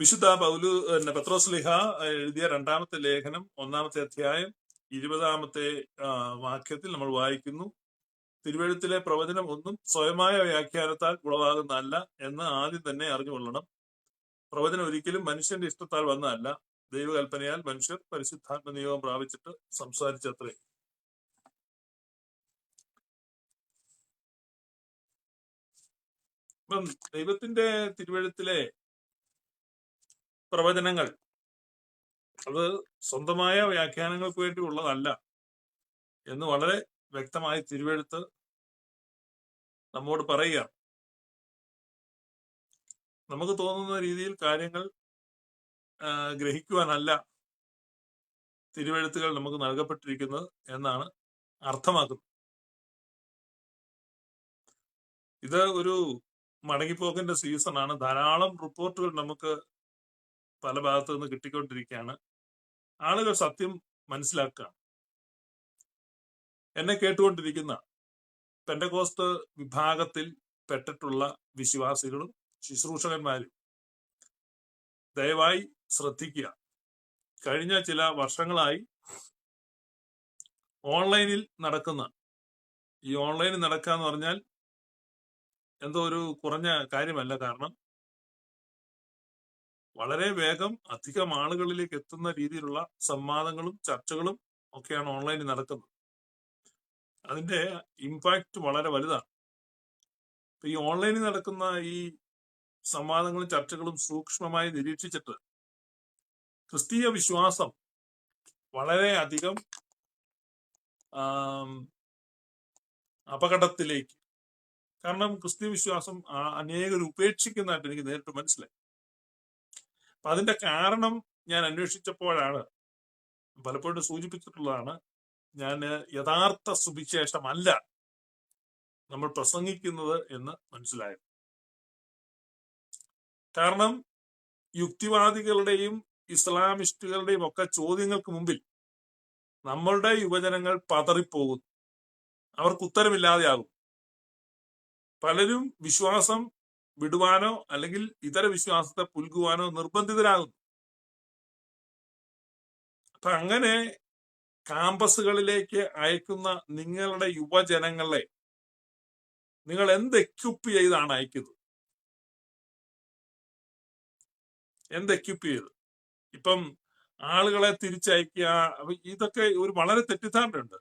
വിശുദ്ധ പത്രോസ്ലിഹ എഴുതിയ രണ്ടാമത്തെ ലേഖനം 1-ാമത്തെ അധ്യായം 20-ാമത്തെ വാക്യത്തിൽ നമ്മൾ വായിക്കുന്നു, തിരുവെഴുത്തിലെ പ്രവചനം ഒന്നും സ്വയമായ വ്യാഖ്യാനത്താൽ ഉളവാകുന്നതല്ല എന്ന് ആദ്യം തന്നെ അറിഞ്ഞുകൊള്ളണം. പ്രവചനം ഒരിക്കലും മനുഷ്യന്റെ ഇഷ്ടത്താൽ വന്നതല്ല, ദൈവകൽപ്പനയാൽ മനുഷ്യർ പരിശുദ്ധാത്മ നിയോഗം പ്രാപിച്ചിട്ട് സംസാരിച്ചത്രേ. ഇപ്പം ദൈവത്തിന്റെ തിരുവെഴുത്തിലെ പ്രവചനങ്ങൾ അത് സ്വന്തമായ വ്യാഖ്യാനങ്ങൾക്ക് വേണ്ടി ഉള്ളതല്ല എന്ന് വളരെ വ്യക്തമായി തിരുവെഴുത്ത് നമ്മോട് പറയുക. നമുക്ക് തോന്നുന്ന രീതിയിൽ കാര്യങ്ങൾ ഗ്രഹിക്കുവാനല്ല തിരുവെഴുത്തുകൾ നമുക്ക് നൽകപ്പെട്ടിരിക്കുന്നത് എന്നാണ് അർത്ഥമാക്കുന്നത്. ഇത് ഒരു മടങ്ങിപ്പോക്കിന്റെ സീസണാണ്. ധാരാളം റിപ്പോർട്ടുകൾ നമുക്ക് പല ഭാഗത്തു നിന്ന് കിട്ടിക്കൊണ്ടിരിക്കുകയാണ്. ആളുകൾ സത്യം മനസ്സിലാക്കുക. എന്നെ കേട്ടുകൊണ്ടിരിക്കുന്ന പെന്തക്കോസ്ത് വിഭാഗത്തിൽ പെട്ടിട്ടുള്ള വിശ്വാസികളും ശുശ്രൂഷകന്മാരും ദയവായി ശ്രദ്ധിക്കുക. കഴിഞ്ഞ ചില വർഷങ്ങളായി ഓൺലൈനിൽ നടക്കുന്ന ഈ ഓൺലൈനിൽ നടക്കുക എന്ന് പറഞ്ഞാൽ എന്തോ ഒരു കുറഞ്ഞ കാര്യമല്ല. കാരണം വളരെ വേഗം അധികം ആളുകളിലേക്ക് എത്തുന്ന രീതിയിലുള്ള സംവാദങ്ങളും ചർച്ചകളും ഒക്കെയാണ് ഓൺലൈനിൽ നടക്കുന്നത്. അതിന്റെ ഇമ്പാക്റ്റ് വളരെ വലുതാണ്. ഈ ഓൺലൈനിൽ നടക്കുന്ന ഈ സംവാദങ്ങളും ചർച്ചകളും സൂക്ഷ്മമായി നിരീക്ഷിച്ചിട്ട് ക്രിസ്തീയ വിശ്വാസം വളരെ അധികം അപകടത്തിലേക്ക്, കാരണം ക്രിസ്തീയ വിശ്വാസം അനേകർ ഉപേക്ഷിക്കുന്നതായിട്ട് എനിക്ക് നേരിട്ട് മനസ്സിലായി. അപ്പൊ അതിന്റെ കാരണം ഞാൻ അന്വേഷിച്ചപ്പോഴാണ്, പലപ്പോഴും സൂചിപ്പിച്ചിട്ടുള്ളതാണ്, ഞാൻ യഥാർത്ഥ സുവിശേഷമല്ല നമ്മൾ പ്രസംഗിക്കുന്നത് എന്ന് മനസ്സിലായത്. കാരണം യുക്തിവാദികളുടെയും ഇസ്ലാമിസ്റ്റുകളുടെയും ഒക്കെ ചോദ്യങ്ങൾക്ക് മുമ്പിൽ നമ്മളുടെ യുവജനങ്ങൾ പതറിപ്പോകുന്നു, അവർക്ക് ഉത്തരമില്ലാതെയാകും. പലരും വിശ്വാസം വിടുവാനോ അല്ലെങ്കിൽ ഇതര വിശ്വാസത്തെ പുൽകുവാനോ നിർബന്ധിതരാകുന്നു. അപ്പൊ അങ്ങനെ ക്യാമ്പസുകളിലേക്ക് അയക്കുന്ന നിങ്ങളുടെ യുവജനങ്ങളെ നിങ്ങൾ എന്ത് എക്യുപ്പ് ചെയ്താണ് അയക്കുന്നത്? എന്ത് എക്യുപ്പ് ചെയ്ത്? ഇപ്പം ആളുകളെ തിരിച്ചയക്കുക, ഇതൊക്കെ ഒരു വളരെ തെറ്റിദ്ധാരണയുണ്ട്.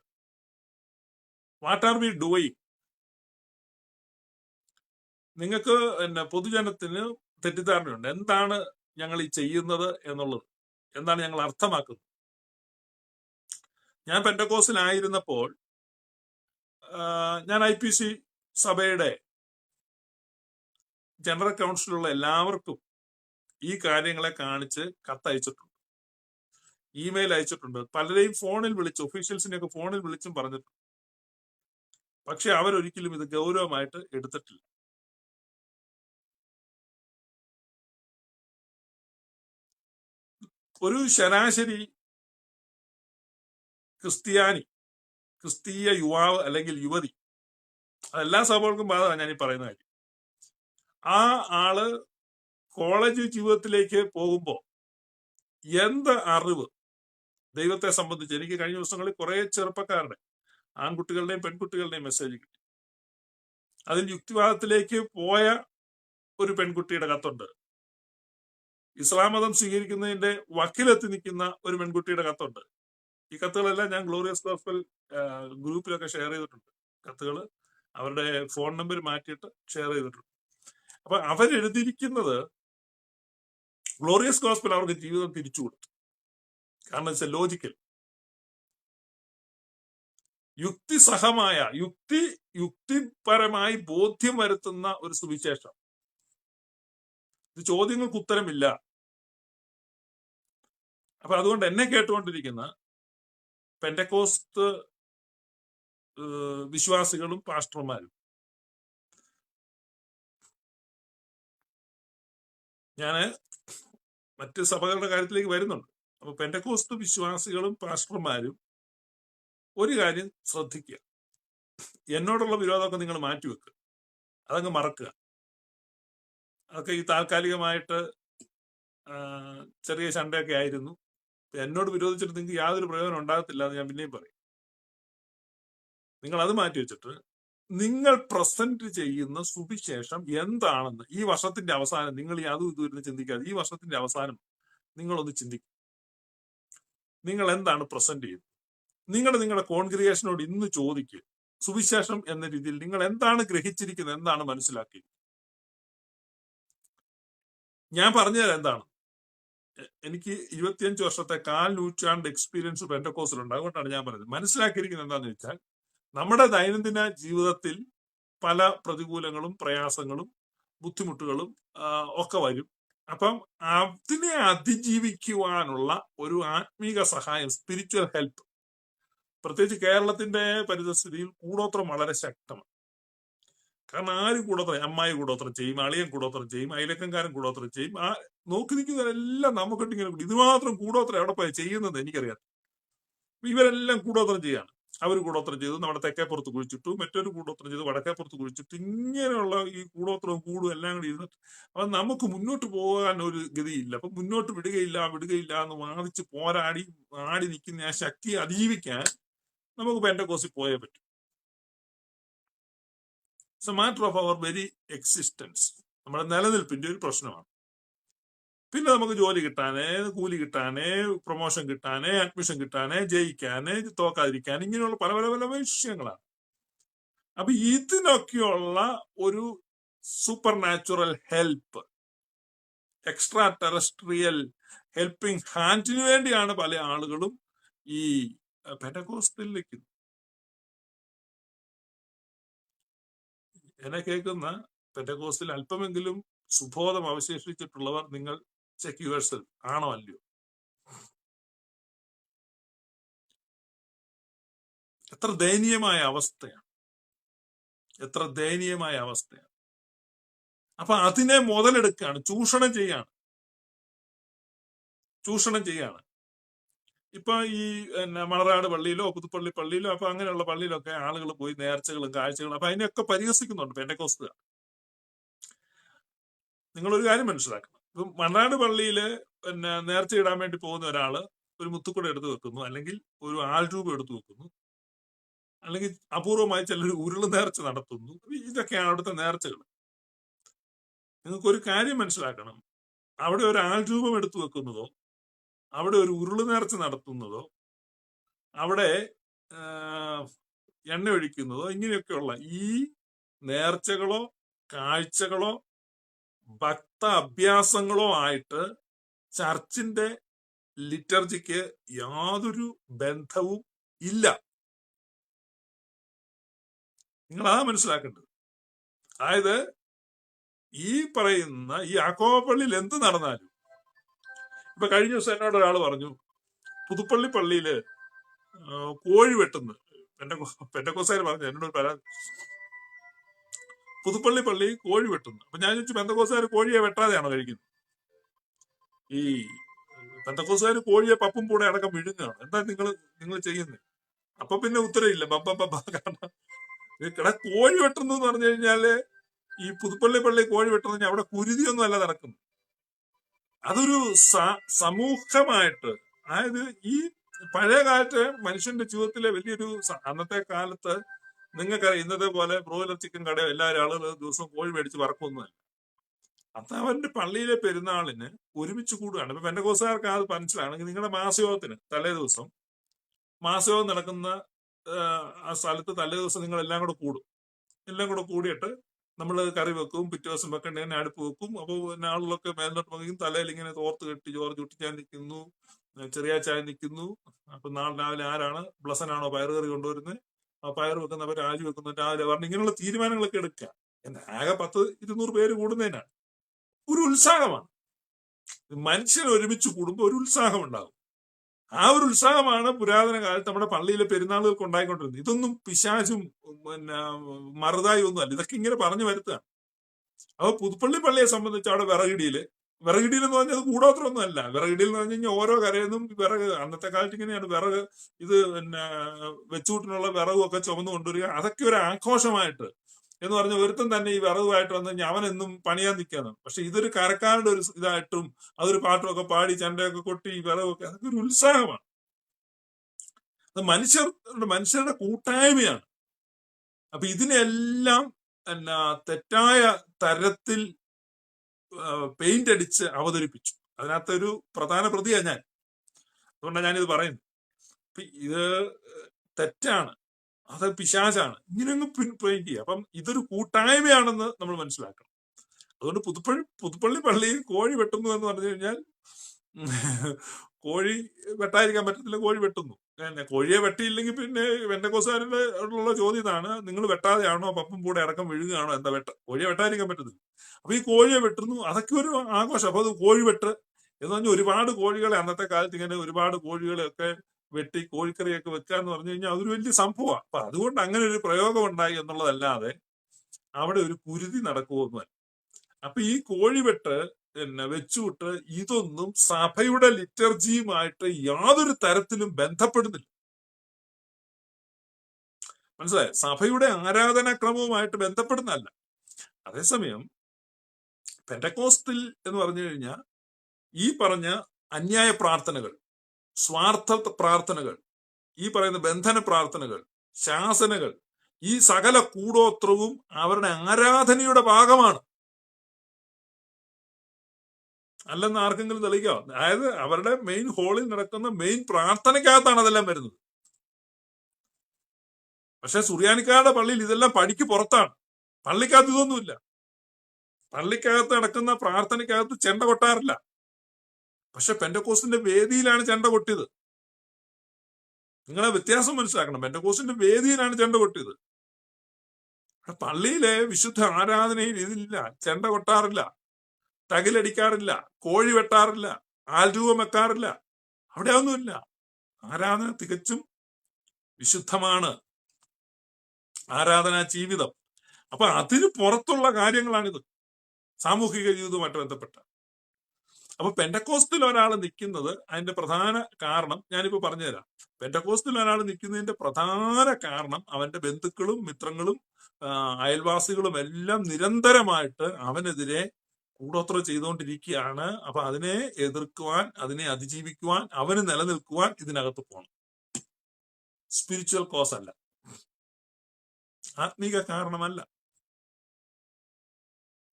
What are we doing? നിങ്ങൾക്ക് പൊതുജനത്തിന് തെറ്റിദ്ധാരണയുണ്ട്. എന്താണ് ഞങ്ങൾ ഈ ചെയ്യുന്നത് എന്നുള്ളത്, എന്താണ് ഞങ്ങൾ അർത്ഥമാക്കുന്നത്? ഞാൻ പെന്തക്കോസ്തിലായിരുന്നപ്പോൾ ഞാൻ IPC സഭയുടെ ജനറൽ കൗൺസിലുള്ള എല്ലാവർക്കും ഈ കാര്യങ്ങളെ കാണിച്ച് കത്തയച്ചിട്ടുണ്ട്, ഇമെയിൽ അയച്ചിട്ടുണ്ട്, പലരെയും ഫോണിൽ വിളിച്ച്, ഒഫീഷ്യൽസിനെയൊക്കെ ഫോണിൽ വിളിച്ചും പറഞ്ഞിട്ടുണ്ട്. പക്ഷെ അവരൊരിക്കലും ഇത് ഗൗരവമായിട്ട് എടുത്തിട്ടില്ല. ഒരു ശരാശരി ക്രിസ്തീയ യുവാവ് അല്ലെങ്കിൽ യുവതി, അതെല്ലാ സഭകൾക്കും ബാധകമാണ് ഞാൻ ഈ പറയുന്ന കാര്യം. ആ ആള് കോളേജ് ജീവിതത്തിലേക്ക് പോകുമ്പോ എന്ത് അറിവ് ദൈവത്തെ സംബന്ധിച്ച്, എനിക്ക് കഴിഞ്ഞ ദിവസങ്ങളിൽ കുറെ ചെറുപ്പക്കാരുടെ, ആൺകുട്ടികളുടെയും പെൺകുട്ടികളുടെയും മെസ്സേജ് കിട്ടി. അതിൽ യുക്തിവാദത്തിലേക്ക് പോയ ഒരു പെൺകുട്ടിയുടെ കത്തുണ്ട്, ഇസ്ലാം മതം സ്വീകരിക്കുന്നതിന്റെ വക്കിലെത്തി നിൽക്കുന്ന ഒരു പെൺകുട്ടിയുടെ കത്തുണ്ട്. ഈ കത്തുകളെല്ലാം ഞാൻ ഗ്ലോറിയസ് ഗോസ്പൽ ഗ്രൂപ്പിലൊക്കെ ഷെയർ ചെയ്തിട്ടുണ്ട്. കത്തുകൾ അവരുടെ ഫോൺ നമ്പർ മാറ്റിയിട്ട് ഷെയർ ചെയ്തിട്ടുണ്ട്. അപ്പൊ അവരെഴുതിയിരിക്കുന്നത് ഗ്ലോറിയസ് ഗോസ്പൽ അവർക്ക് ജീവിതം തിരിച്ചു കൊടുത്തു. കാരണം വെച്ചാൽ ലോജിക്കൽ, യുക്തിസഹമായ, യുക്തിപരമായി ബോധ്യം വരുത്തുന്ന ഒരു സുവിശേഷം. ഇത് ചോദ്യങ്ങൾക്ക് ഉത്തരമില്ല. അപ്പൊ അതുകൊണ്ട് എന്നെ കേട്ടുകൊണ്ടിരിക്കുന്ന പെന്തക്കോസ്ത് വിശ്വാസികളും പാസ്റ്റർമാരും, ഞാന് മറ്റ് സഭകളുടെ കാര്യത്തിലേക്ക് വരുന്നുണ്ട്. അപ്പൊ പെന്തക്കോസ്ത് വിശ്വാസികളും പാസ്റ്റർമാരും ഒരു കാര്യം ശ്രദ്ധിക്കുക. എന്നോടുള്ള വിരോധമൊക്കെ നിങ്ങൾ മാറ്റിവെക്കുക, അതങ്ങ് മറക്കുക. അതൊക്കെ ഈ താൽക്കാലികമായിട്ട് ചെറിയ ശണ്ടയൊക്കെ ആയിരുന്നു. എന്നോട് വിരോധിച്ചിട്ട് നിങ്ങൾക്ക് യാതൊരു പ്രയോജനം ഉണ്ടാകത്തില്ല എന്ന് ഞാൻ പിന്നെയും പറയും. നിങ്ങൾ അത് മാറ്റി വെച്ചിട്ട് നിങ്ങൾ പ്രസന്റ് ചെയ്യുന്ന സുവിശേഷം എന്താണെന്ന് ഈ വർഷത്തിന്റെ അവസാനം നിങ്ങൾ ഈ അതും ഇതും ഇരുന്ന് ചിന്തിക്കാതെ ഈ വർഷത്തിന്റെ അവസാനം നിങ്ങളൊന്ന് ചിന്തിക്കും. നിങ്ങൾ എന്താണ് പ്രസന്റ് ചെയ്യുന്നത്? നിങ്ങളുടെ കോൺഗ്രിഗേഷനോട് ഇന്ന് ചോദിക്കുക, സുവിശേഷം എന്ന രീതിയിൽ നിങ്ങൾ എന്താണ് ഗ്രഹിച്ചിരിക്കുന്നത്, എന്താണ് മനസ്സിലാക്കി? ഞാൻ പറഞ്ഞുതരാം എന്താണ്. എനിക്ക് 25 വർഷത്തെ 1/4 നൂറ്റാണ്ട് എക്സ്പീരിയൻസ് പെന്റക്കോസ്റ്റിലുണ്ട്. അതുകൊണ്ടാണ് ഞാൻ പറയുന്നത്. മനസ്സിലാക്കിയിരിക്കുന്നത് എന്താണെന്ന് വെച്ചാൽ, നമ്മുടെ ദൈനംദിന ജീവിതത്തിൽ പല പ്രതികൂലങ്ങളും പ്രയാസങ്ങളും ബുദ്ധിമുട്ടുകളും ഒക്കെ വരും. അപ്പം അതിനെ അതിജീവിക്കുവാനുള്ള ഒരു ആത്മീക സഹായം, സ്പിരിച്വൽ ഹെൽപ്പ്, പ്രത്യേകിച്ച് കേരളത്തിന്റെ പരിതസ്ഥിതിയിൽ കൂടോത്രം വളരെ ശക്തമാണ്. കാരണം ആരും കൂടോത്രം, അമ്മായി കൂടോത്രം ചെയ്യും, അളിയൻ കൂടോത്രം ചെയ്യും, അയലക്കംകാരൻ കൂടോത്രം ചെയ്യും. ആ നോക്കി നിൽക്കുന്നവരെല്ലാം നമുക്കിട്ട് ഇങ്ങനെ ഇത് മാത്രം കൂടോത്രം എവിടെ പോയി ചെയ്യുന്നത് എനിക്കറിയാം. ഇവരെല്ലാം കൂടോത്രം ചെയ്യാണ്. അവർ കൂടോത്രം ചെയ്തു, നമ്മുടെ തെക്കേപ്പുറത്ത് കുഴിച്ചിട്ടു, മറ്റൊരു കൂടോത്രം ചെയ്തു വടക്കേപ്പുറത്ത് കുഴിച്ചിട്ടു. ഇങ്ങനെയുള്ള ഈ കൂടോത്രവും കൂടും എല്ലാം കൂടി ഇരുന്നിട്ട് അപ്പൊ നമുക്ക് മുന്നോട്ട് പോകാൻ ഒരു ഗതിയില്ല. അപ്പൊ മുന്നോട്ട് വിടുകയില്ല എന്ന് വാദിച്ച് പോരാടി ആടി നിൽക്കുന്ന ആ ശക്തിയെ അതിജീവിക്കാൻ നമുക്ക് പെന്റക്കോസ്റ്റിൽ പോയേ പറ്റും. It's a matter of our very existence. നമ്മുടെ നിലനിൽപ്പിന്റെ ഒരു പ്രശ്നമാണ്. പിന്നെ നമുക്ക് ജോലി കിട്ടാനേ, കൂലി കിട്ടാനേ, പ്രൊമോഷൻ കിട്ടാനേ, അഡ്മിഷൻ കിട്ടാനേ, ജയിക്കാനേ, തോക്കാതിരിക്കാനേ, ഇങ്ങനെയുള്ള പല പല പല വിഷയങ്ങളാണ്. അപ്പൊ ഇതിനൊക്കെയുള്ള ഒരു supernatural help, extraterrestrial helping ഹാൻഡിന് വേണ്ടിയാണ് പല ആളുകളും ഈ പെന്റക്കോസ്റ്റിൽ നിൽക്കുന്നത്. എന്നെ കേൾക്കുന്ന പെന്റക്കോസ്റ്റിൽ അല്പമെങ്കിലും സുബോധം അവശേഷിച്ചിട്ടുള്ളവർ, നിങ്ങൾ ചെക്ക് യുവർസെൽഫ്, ആണോ അല്ലയോ? എത്ര ദയനീയമായ അവസ്ഥയാണ്, എത്ര ദയനീയമായ അവസ്ഥയാണ്. അപ്പൊ അതിനെ മുതലെടുക്കുകയാണ്, ചൂഷണം ചെയ്യാണ്. ഇപ്പൊ ഈ മണറാട് പള്ളിയിലോ പുതുപ്പള്ളി പള്ളിയിലോ അപ്പൊ അങ്ങനെയുള്ള പള്ളിയിലൊക്കെ ആളുകൾ പോയി നേർച്ചകളും കാഴ്ചകളും, അപ്പൊ അതിനെയൊക്കെ പരിഹസിക്കുന്നുണ്ട് പെന്റക്കോസ്റ്റുകാർ. നിങ്ങളൊരു കാര്യം മനസ്സിലാക്കണം. ഇപ്പൊ മണറാട് പള്ളിയില് നേർച്ച ഇടാൻ വേണ്ടി പോകുന്ന ഒരാള് ഒരു മുത്തുക്കുട എടുത്ത് വെക്കുന്നു, അല്ലെങ്കിൽ ഒരു ആൾരൂപം എടുത്തു വെക്കുന്നു, അല്ലെങ്കിൽ അപൂർവമായി ചിലർ ഉരുള് നേർച്ച നടത്തുന്നു. ഇതൊക്കെയാണ് അവിടുത്തെ നേർച്ചകൾ. നിങ്ങൾക്കൊരു കാര്യം മനസ്സിലാക്കണം. അവിടെ ഒരു ആൾരൂപം എടുത്തു വെക്കുന്നതോ, അവിടെ ഒരു ഉരുള് നേർച്ച നടത്തുന്നതോ, അവിടെ എണ്ണ ഒഴിക്കുന്നതോ, ഇങ്ങനെയൊക്കെയുള്ള ഈ നേർച്ചകളോ കാഴ്ചകളോ ഭക്ത അഭ്യാസങ്ങളോ ആയിട്ട് ചർച്ചിന്റെ ലിറ്റർജിക്ക് യാതൊരു ബന്ധവും ഇല്ല. നിങ്ങളാ മനസ്സിലാക്കേണ്ടത്. അതായത് ഈ പറയുന്ന ഈ യാക്കോബപ്പള്ളിയിൽ എന്ത് നടന്നാലും, ഇപ്പൊ കഴിഞ്ഞ ദിവസം എന്നോട് ഒരാൾ പറഞ്ഞു, പുതുപ്പള്ളി പള്ളിയില് കോഴി വെട്ടുന്നു. പെന്റക്കോസ്റ്റുകാർ പറഞ്ഞു എന്നോട് പരാതി, പുതുപ്പള്ളി പള്ളി കോഴി വെട്ടുന്നു. അപ്പൊ ഞാൻ ചോദിച്ചു, പെന്റക്കോസ്റ്റുകാർ കോഴിയെ വെട്ടാതെയാണോ കഴിക്കുന്നത്? ഈ പെന്റക്കോസ്റ്റുകാർ കോഴിയെ പപ്പും കൂടെ അടക്കം വിഴുങ്ങുകയാണ്. എന്താ നിങ്ങൾ ചെയ്യുന്നത്? അപ്പൊ പിന്നെ ഉത്തരവില്ല. കാരണം കോഴി വെട്ടുന്നു എന്ന് പറഞ്ഞു കഴിഞ്ഞാല്, ഈ പുതുപ്പള്ളി പള്ളി കോഴി വെട്ടുന്ന അവിടെ കുരുതിയൊന്നും അല്ല നടക്കുന്നു. അതൊരു സമൂഹമായിട്ട്, അതായത് ഈ പഴയ കാലത്ത് മനുഷ്യന്റെ ജീവിതത്തിലെ വലിയൊരു, അന്നത്തെ കാലത്ത് നിങ്ങൾക്കറിയാം, ഇന്നത്തെ പോലെ ബ്രോയിലർ ചിക്കൻ കട എല്ലാവരും ആളുകൾ ദിവസം കോഴി മേടിച്ച് വറക്കൊന്നുമല്ല. അത് അവന്റെ പള്ളിയിലെ പെരുന്നാളിന് ഒരുമിച്ച് കൂടുകയാണ്. ഇപ്പൊ പെന്റക്കോസ്റ്റുകാർക്ക് അത് മനസ്സിലാണെങ്കിൽ, നിങ്ങളുടെ മാസയോഗത്തിന് തലേ ദിവസം, മാസയോഗം നടക്കുന്ന ആ സ്ഥലത്ത് തലേ ദിവസം നിങ്ങൾ എല്ലാം കൂടെ കൂടിയിട്ട് നമ്മൾ കറി വെക്കും, പിറ്റേ ദിവസം വെക്കണ്ടേ അടുപ്പ് വെക്കും. അപ്പൊ ആളുകളൊക്കെ മേലോട്ട് വയ്ക്കും, തലയിൽ ഇങ്ങനെ തോർത്ത് കെട്ടി ചോറ് ചുട്ടിച്ചാൻ നിൽക്കുന്നു, ചെറിയ ചായ നിൽക്കുന്നു. അപ്പൊ നാളെ രാവിലെ ആരാണ് ബ്ലസനാണോ പയറുകറി കൊണ്ടുവരുന്നത്, ആ പയർ വെക്കുന്നവർ രാജി വെക്കുന്നു, രാവിലെ പറഞ്ഞ് ഇങ്ങനെയുള്ള തീരുമാനങ്ങളൊക്കെ എടുക്കുക. ആകെ 100-200 പേര് കൂടുന്നതിനാണ്. ഒരു ഉത്സാഹമാണ്. മനുഷ്യൻ ഒരുമിച്ച് കൂടുമ്പോൾ ഒരു ഉത്സാഹം ഉണ്ടാകും. ആ ഒരു ഉത്സാഹമാണ് പുരാതന കാലത്ത് നമ്മുടെ പള്ളിയിലെ പെരുന്നാളുകൾക്ക് ഉണ്ടായിക്കൊണ്ടിരുന്നത്. ഇതൊന്നും പിശാചും മറുതായി ഒന്നും അല്ല, ഇതൊക്കെ ഇങ്ങനെ പറഞ്ഞു വരുത്തുകയാണ്. അപ്പൊ പുതുപ്പള്ളി പള്ളിയെ സംബന്ധിച്ച് അവിടെ വിറകിടിയിൽ എന്ന് പറഞ്ഞത് കൂടോത്രമൊന്നും അല്ല. വിറകിടിയിൽ എന്ന് പറഞ്ഞു കഴിഞ്ഞാൽ ഓരോ കരയെന്നും വിറക്, അന്നത്തെ കാലത്ത് ഇങ്ങനെയാണ് വിറക്, ഇത് വെച്ചുകൂട്ടിനുള്ള വിറകും ഒക്കെ ചുമന്നു കൊണ്ടുവരിക. അതൊക്കെ ഒരു ആഘോഷമായിട്ട് എന്ന് പറഞ്ഞ ഒരുത്തൻ തന്നെ ഈ വിറകുമായിട്ട് വന്നു കഴിഞ്ഞാൽ അവനെന്നും പണിയാൻ നിൽക്കാന്ന്. പക്ഷെ ഇതൊരു കരക്കാരുടെ ഒരു ഇതായിട്ടും അതൊരു പാട്ടുമൊക്കെ പാടി ചണ്ടയൊക്കെ കൊട്ടി വിറകൊക്കെ, അതൊക്കെ ഒരു ഉത്സാഹമാണ്. അത് മനുഷ്യരുടെ കൂട്ടായ്മയാണ്. അപ്പൊ ഇതിനെല്ലാം എന്നാ തെറ്റായ തരത്തിൽ പെയിന്റ് അടിച്ച് അവതരിപ്പിച്ചു. അതിനകത്ത് ഒരു പ്രധാന പ്രതിയാണ് ഞാൻ. അതുകൊണ്ടാണ് ഞാനിത് പറയുന്നത്. ഇത് തെറ്റാണ്, അത് പിശാചാണ്, ഇങ്ങനെയൊന്ന് പെയിന്റ് ചെയ്യുക. അപ്പം ഇതൊരു കൂട്ടായ്മയാണെന്ന് നമ്മൾ മനസ്സിലാക്കണം. അതുകൊണ്ട് പുതുപ്പള്ളി പള്ളിയിൽ കോഴി വെട്ടുന്നു എന്ന് പറഞ്ഞു കഴിഞ്ഞാൽ കോഴി വെട്ടാതിരിക്കാൻ പറ്റത്തില്ല, കോഴി വെട്ടുന്നു. കോഴിയെ വെട്ടിയില്ലെങ്കിൽ പിന്നെ പെന്തക്കോസ്തുകാരുടെ ഉള്ള ചോദ്യം ഇതാണ്, നിങ്ങൾ വെട്ടാതെയാണോ പപ്പും കൂടെ ഇറക്കം വിഴുകുകയാണോ, എന്താ കോഴിയെ വെട്ടാതിരിക്കാൻ പറ്റത്തില്ല. അപ്പൊ ഈ കോഴിയെ വെട്ടുന്നു, അതൊക്കെ ഒരു ആഘോഷം. അപ്പൊ അത് കോഴി വെട്ട് എന്ന് പറഞ്ഞാൽ ഒരുപാട് കോഴികളെ അന്നത്തെ കാലത്ത് ഇങ്ങനെ ഒരുപാട് കോഴികളെയൊക്കെ വെട്ടി കോഴിക്കറിയൊക്കെ വെക്കുക എന്ന് പറഞ്ഞു കഴിഞ്ഞാൽ അതൊരു വലിയ സംഭവമാണ്. അപ്പൊ അതുകൊണ്ട് അങ്ങനെ ഒരു പ്രയോഗം ഉണ്ടായി എന്നുള്ളതല്ലാതെ അവിടെ ഒരു കുരുതി നടക്കുമൊന്നുമല്ല. അപ്പൊ ഈ കോഴിവെട്ട് വെച്ചുവിട്ട് ഇതൊന്നും സഭയുടെ ലിറ്റർജിയുമായിട്ട് യാതൊരു തരത്തിലും ബന്ധപ്പെടുന്നില്ല. മനസ്സിലായോ? സഭയുടെ ആരാധനാക്രമവുമായിട്ട് ബന്ധപ്പെടുന്നതല്ല. അതേസമയം പെന്തക്കോസ്തിൽ എന്ന് പറഞ്ഞു കഴിഞ്ഞാൽ ഈ പറഞ്ഞ അന്യായ പ്രാർത്ഥനകൾ, സ്വാർത്ഥ പ്രാർത്ഥനകൾ, ഈ പറയുന്ന ബന്ധന പ്രാർത്ഥനകൾ, ശാസനകൾ, ഈ സകല കൂടോത്രവും അവരുടെ ആരാധനയുടെ ഭാഗമാണ്. അല്ലെന്ന് ആർക്കെങ്കിലും തെളിയിക്കാം? അതായത് അവരുടെ മെയിൻ ഹോളിൽ നടക്കുന്ന മെയിൻ പ്രാർത്ഥനയ്ക്കകത്താണ് അതെല്ലാം വരുന്നത്. പക്ഷെ സുറിയാനിക്കാരുടെ പള്ളിയിൽ ഇതെല്ലാം പടിക്ക് പുറത്താണ്. പള്ളിക്കകത്ത് ഇതൊന്നുമില്ല. പള്ളിക്കകത്ത് നടക്കുന്ന പ്രാർത്ഥനയ്ക്കകത്ത് ചെണ്ട കൊട്ടാറില്ല. പക്ഷെ പെന്തക്കോസ്തിന്റെ വേദിയിലാണ് ചെണ്ട കൊട്ടിയത്. നിങ്ങളെ വ്യത്യാസം മനസ്സിലാക്കണം. പെന്തക്കോസ്തിന്റെ വേദിയിലാണ് ചെണ്ട കൊട്ടിയത്. പള്ളിയിലെ വിശുദ്ധ ആരാധനയിൽ ഇതില്ല. ചെണ്ട കൊട്ടാറില്ല, തകിലടിക്കാറില്ല, കോഴി വെട്ടാറില്ല, ആൽരൂപം വെക്കാറില്ല. അവിടെ ഒന്നുമില്ല. ആരാധന തികച്ചും വിശുദ്ധമാണ്, ആരാധനാ ജീവിതം. അപ്പൊ അതിന് പുറത്തുള്ള കാര്യങ്ങളാണിത്, സാമൂഹിക ജീവിതവുമായിട്ട് ബന്ധപ്പെട്ട. അപ്പൊ പെന്തക്കോസ്തിൽ ഒരാൾ നിൽക്കുന്നത് അതിന്റെ പ്രധാന കാരണം ഞാനിപ്പോ പറഞ്ഞുതരാം. പെന്തക്കോസ്തിൽ ഒരാൾ നിൽക്കുന്നതിന്റെ പ്രധാന കാരണം അവന്റെ ബന്ധുക്കളും മിത്രങ്ങളും അയൽവാസികളും എല്ലാം നിരന്തരമായിട്ട് അവനെതിരെ കൂടോത്രം ചെയ്തുകൊണ്ടിരിക്കുകയാണ്. അപ്പൊ അതിനെ എതിർക്കുവാൻ, അതിനെ അതിജീവിക്കുവാൻ, അവന് നിലനിൽക്കുവാൻ ഇതിനകത്ത് പോകണം. സ്പിരിച്വൽ കോസ് അല്ല, ആത്മീക കാരണമല്ല.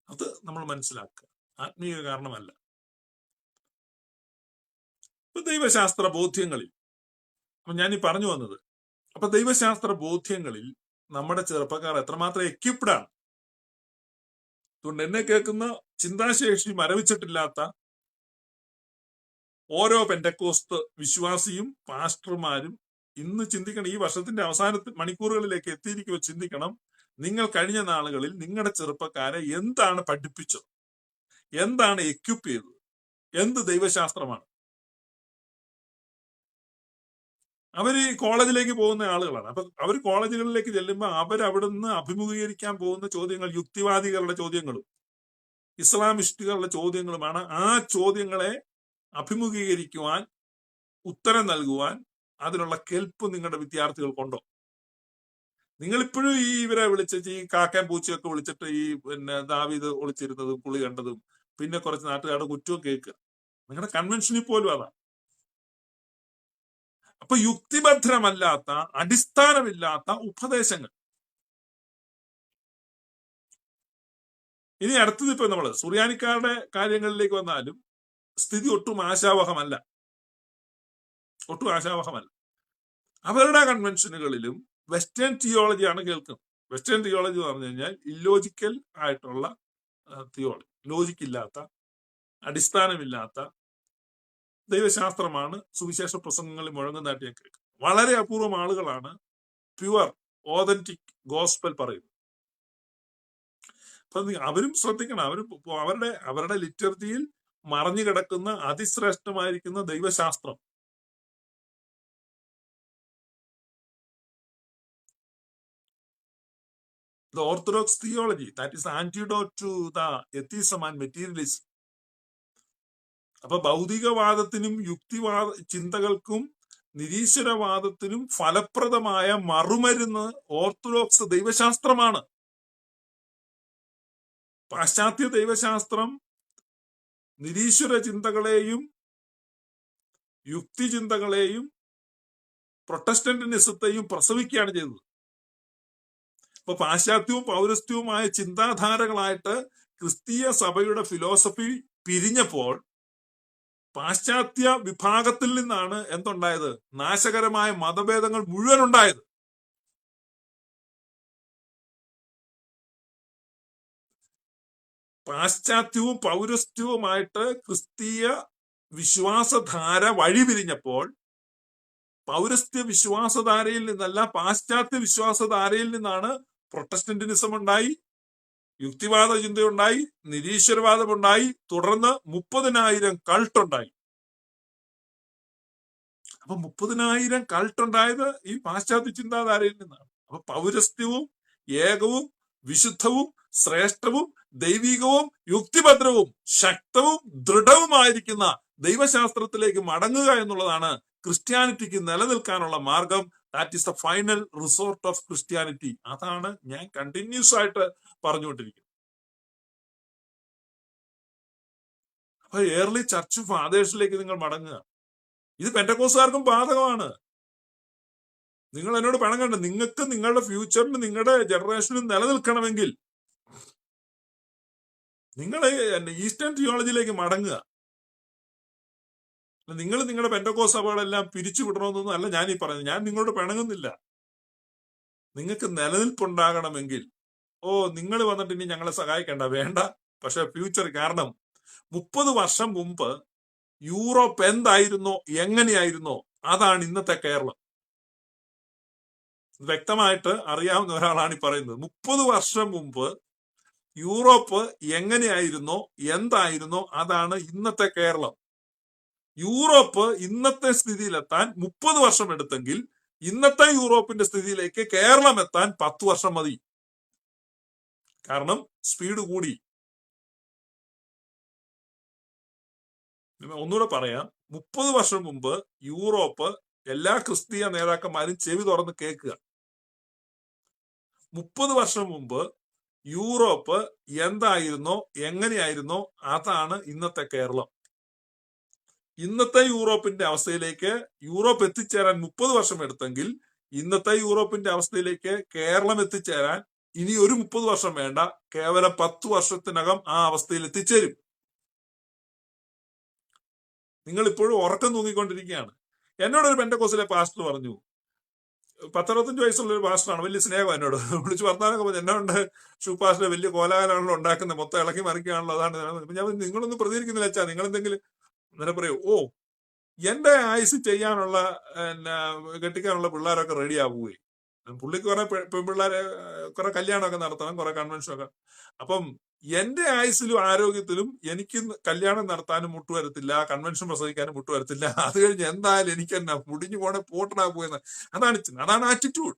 അത് നമ്മൾ മനസ്സിലാക്കുക. ആത്മീക കാരണമല്ല. ഇപ്പൊ ദൈവശാസ്ത്ര ബോധ്യങ്ങളിൽ, അപ്പൊ ഞാനീ പറഞ്ഞു വന്നത്, അപ്പൊ ദൈവശാസ്ത്ര ബോധ്യങ്ങളിൽ നമ്മുടെ ചെറുപ്പക്കാർ എത്രമാത്രം എക്യുപ്ഡ് ആണ്. അതുകൊണ്ട് എന്നെ കേൾക്കുന്ന ചിന്താശേഷി മരവിച്ചിട്ടില്ലാത്ത ഓരോ പെന്തക്കോസ്ത് വിശ്വാസിയും പാസ്റ്റർമാരും ഇന്ന് ചിന്തിക്കണം. ഈ വർഷത്തിന്റെ അവസാനത്തെ മണിക്കൂറുകളിലേക്ക് എത്തിയിരിക്കുമ്പോൾ ചിന്തിക്കണം, നിങ്ങൾ കഴിഞ്ഞ നാളുകളിൽ നിങ്ങളുടെ ചെറുപ്പക്കാരെ എന്താണ് പഠിപ്പിച്ചത്, എന്താണ് എക്യുപ്പ് ചെയ്തത്, എന്ത് ദൈവശാസ്ത്രമാണ്. അവര് കോളേജിലേക്ക് പോകുന്ന ആളുകളാണ്. അപ്പൊ അവർ കോളേജുകളിലേക്ക് ചെല്ലുമ്പോൾ അവരവിടുന്ന് അഭിമുഖീകരിക്കാൻ പോകുന്ന ചോദ്യങ്ങൾ യുക്തിവാദികളുടെ ചോദ്യങ്ങളും ഇസ്ലാമിസ്റ്റുകളുടെ ചോദ്യങ്ങളുമാണ്. ആ ചോദ്യങ്ങളെ അഭിമുഖീകരിക്കുവാൻ, ഉത്തരം നൽകുവാൻ അതിനുള്ള കെൽപ്പ് നിങ്ങളുടെ വിദ്യാർത്ഥികൾക്കുണ്ടോ? നിങ്ങളിപ്പോഴും ഈ ഇവരെ വിളിച്ചിട്ട് ഈ കാക്കയും പൂച്ചയൊക്കെ വിളിച്ചിട്ട് ഈ ദാവീദ് ഒളിച്ചിരുന്നതും കുളി കണ്ടതും പിന്നെ കുറച്ച് നാട്ടുകാരുടെ കുറ്റവും കേൾക്കുക. നിങ്ങളുടെ കൺവെൻഷനിൽ പോലും അതാണ്. അപ്പൊ യുക്തിഭദ്രമല്ലാത്ത, അടിസ്ഥാനമില്ലാത്ത ഉപദേശങ്ങൾ. ഇനി അടുത്തത് ഇപ്പൊ നമ്മള് സുറിയാനിക്കാരുടെ കാര്യങ്ങളിലേക്ക് വന്നാലും സ്ഥിതി ഒട്ടും ആശാവഹമല്ല. അവരുടെ കൺവെൻഷനുകളിലും വെസ്റ്റേൺ തിയോളജിയാണ് കേൾക്കുന്നത്. വെസ്റ്റേൺ തിയോളജി എന്ന് പറഞ്ഞു കഴിഞ്ഞാൽ ഇല്ലോജിക്കൽ ആയിട്ടുള്ള തിയോളജി, ലോജിക്കില്ലാത്ത, അടിസ്ഥാനമില്ലാത്ത ദൈവശാസ്ത്രമാണ് സുവിശേഷ പ്രസംഗങ്ങളിൽ മുഴങ്ങുന്നതായിട്ട് ഞാൻ കേൾക്കുന്നത്. വളരെ അപൂർവം ആളുകളാണ് പ്യുവർ ഓതന്റിക് ഗോസ്പൽ പറയുന്നത്. അപ്പൊ അവരും ശ്രദ്ധിക്കണം. അവരുടെ ലിറ്റർജിയിൽ മറഞ്ഞു കിടക്കുന്ന അതിശ്രേഷ്ഠമായിരിക്കുന്ന ദൈവശാസ്ത്രം, the orthodox theology, that is the antidote to the atheism and materialism. അപ്പൊ ഭൗതികവാദത്തിനും യുക്തിവാദ ചിന്തകൾക്കും നിരീശ്വരവാദത്തിനും ഫലപ്രദമായ മറുമരുന്ന് ഓർത്തഡോക്സ് ദൈവശാസ്ത്രമാണ്. പാശ്ചാത്യ ദൈവശാസ്ത്രം നിരീശ്വര ചിന്തകളെയും യുക്തിചിന്തകളെയും പ്രൊട്ടസ്റ്റന്റിനിസത്തെയും പ്രസവിക്കുകയാണ് ചെയ്തത്. അപ്പൊ പാശ്ചാത്യവും പൗരസ്ത്യവുമായ ചിന്താധാരകളായിട്ട് ക്രിസ്തീയ സഭയുടെ ഫിലോസഫി പിരിഞ്ഞപ്പോൾ പാശ്ചാത്യ വിഭാഗത്തിൽ നിന്നാണ് എന്തുണ്ടായത്? നാശകരമായ മതഭേദങ്ങൾ മുഴുവൻ ഉണ്ടായത്. പാശ്ചാത്യവും പൗരസ്ത്യവുമായിട്ട് ക്രിസ്തീയ വിശ്വാസധാര വഴിപിരിഞ്ഞപ്പോൾ പൗരസ്ത്യ വിശ്വാസധാരയിൽ നിന്നല്ല, പാശ്ചാത്യ വിശ്വാസധാരയിൽ നിന്നാണ് പ്രൊട്ടസ്റ്റന്റിനിസം ഉണ്ടായി, യുക്തിവാദ ചിന്തയുണ്ടായി, നിരീശ്വരവാദമുണ്ടായി, തുടർന്ന് 30,000 കൾട്ട് ഉണ്ടായി. അപ്പൊ 30,000 കൾട്ട് ഉണ്ടായത് ഈ പാശ്ചാത്യ ചിന്താധാരയിൽ നിന്നാണ്. അപ്പൊ പൗരസ്ത്യവും ഏകവും വിശുദ്ധവും ശ്രേഷ്ഠവും ദൈവികവും യുക്തിഭദ്രവും ശക്തവും ദൃഢവുമായിരിക്കുന്ന ദൈവശാസ്ത്രത്തിലേക്ക് മടങ്ങുക എന്നുള്ളതാണ് ക്രിസ്ത്യാനിറ്റിക്ക് നിലനിൽക്കാനുള്ള മാർഗം. That is the final resort of Christianity. അതാണ് ഞാൻ കണ്ടിന്യൂസ് ആയിട്ട് പറഞ്ഞുകൊണ്ടിരിക്കുന്നത്. അപ്പൊ ഏർലി ചർച്ച് ഫാദേഴ്സിലേക്ക് നിങ്ങൾ മടങ്ങുക. ഇത് പെന്റക്കോസ്തുകാർക്കും ബാധകമാണ്. നിങ്ങൾ എന്നോട് പിണങ്ങണ്ട. നിങ്ങൾക്ക് നിങ്ങളുടെ ഫ്യൂച്ചറിന് നിങ്ങളുടെ ജനറേഷനിൽ നിലനിൽക്കണമെങ്കിൽ നിങ്ങൾ ഈസ്റ്റേൺ തിയോളജിയിലേക്ക് മടങ്ങുക. നിങ്ങൾ നിങ്ങളുടെ പെന്റക്കോസ്ത് സഭകളെല്ലാം പിരിച്ചു വിടണമെന്നൊന്നും അല്ല ഞാൻ ഈ പറയുന്നത്. ഞാൻ നിങ്ങളോട് പിണങ്ങുന്നില്ല. നിങ്ങൾക്ക് നിലനിൽപ്പുണ്ടാകണമെങ്കിൽ നിങ്ങൾ വന്നിട്ട് ഇനി ഞങ്ങളെ സഹായിക്കണ്ട, വേണ്ട. പക്ഷെ ഫ്യൂച്ചർ, കാരണം 30 വർഷം മുമ്പ് യൂറോപ്പ് എന്തായിരുന്നോ എങ്ങനെയായിരുന്നോ അതാണ് ഇന്നത്തെ കേരളം. വ്യക്തമായിട്ട് അറിയാവുന്ന ഒരാളാണ് ഈ പറയുന്നത്. 30 വർഷം മുമ്പ് യൂറോപ്പ് എങ്ങനെയായിരുന്നോ എന്തായിരുന്നോ അതാണ് ഇന്നത്തെ കേരളം. യൂറോപ്പ് ഇന്നത്തെ സ്ഥിതിയിലെത്താൻ 30 വർഷം എടുത്തെങ്കിൽ ഇന്നത്തെ യൂറോപ്പിന്റെ സ്ഥിതിയിലേക്ക് കേരളം എത്താൻ 10 വർഷം മതി. കാരണം സ്പീഡ് കൂടി. ഒന്നുകൂടെ പറയാം, 30 വർഷം മുമ്പ് യൂറോപ്പ്, എല്ലാ ക്രിസ്തീയ നേതാക്കന്മാരും ചെവി തുറന്ന് കേൾക്കുക, 30 വർഷം മുമ്പ് യൂറോപ്പ് എന്തായിരുന്നോ എങ്ങനെയായിരുന്നോ അതാണ് ഇന്നത്തെ കേരളം. ഇന്നത്തെ യൂറോപ്പിന്റെ അവസ്ഥയിലേക്ക് യൂറോപ്പ് എത്തിച്ചേരാൻ 30 വർഷം എടുത്തെങ്കിൽ ഇന്നത്തെ യൂറോപ്പിന്റെ അവസ്ഥയിലേക്ക് കേരളം എത്തിച്ചേരാൻ ഇനി ഒരു 30 വർഷം വേണ്ട, കേവലം 10 വർഷത്തിനകം ആ അവസ്ഥയിൽ എത്തിച്ചേരും. നിങ്ങൾ ഇപ്പോഴും ഉറക്കം തൂങ്ങിക്കൊണ്ടിരിക്കുകയാണ്. എന്നോടൊരു പെന്റക്കോസ്റ്റിലെ പാസ്റ്റർ പറഞ്ഞു, 10-65 വയസ്സുള്ള ഒരു പാസ്റ്ററാണ്, വലിയ സ്നേഹം, എന്നോട് വിളിച്ച് വർത്താനൊക്കെ പറഞ്ഞു. എന്നോണ്ട് ഷൂ പാസ്റ്റർ വലിയ കോലാഹലമാണല്ലോ ഉണ്ടാക്കുന്നത്, മൊത്തം ഇളക്കി മറിക്കുകയാണല്ലോ, അതാണ്. ഞാൻ നിങ്ങളൊന്നും പ്രതികരിക്കുന്നില്ല അച്ഛാ, നിങ്ങൾ എന്തെങ്കിലും അന്നേരം പറയൂ, എന്റെ ആയുസ് ചെയ്യാനുള്ള കെട്ടിക്കാനുള്ള പിള്ളേരൊക്കെ റെഡി ആവുകയും പുള്ളിക്ക് കുറെ പെൺപിള്ളേരെ കുറെ കല്യാണമൊക്കെ നടത്തണം, കുറെ കൺവെൻഷനൊക്കെ. അപ്പം എന്റെ ആയുസ്സിലും ആരോഗ്യത്തിലും എനിക്ക് കല്യാണം നടത്താനും മുട്ടുവരത്തില്ല, കൺവെൻഷൻ പ്രസംഗിക്കാനും മുട്ടുവരത്തില്ല. അത് കഴിഞ്ഞ് എന്തായാലും എനിക്ക് എന്നാ മുടിഞ്ഞു പോണെ പോട്ടനാ പോയെന്ന്. അതാണ് ആറ്റിറ്റ്യൂഡ്.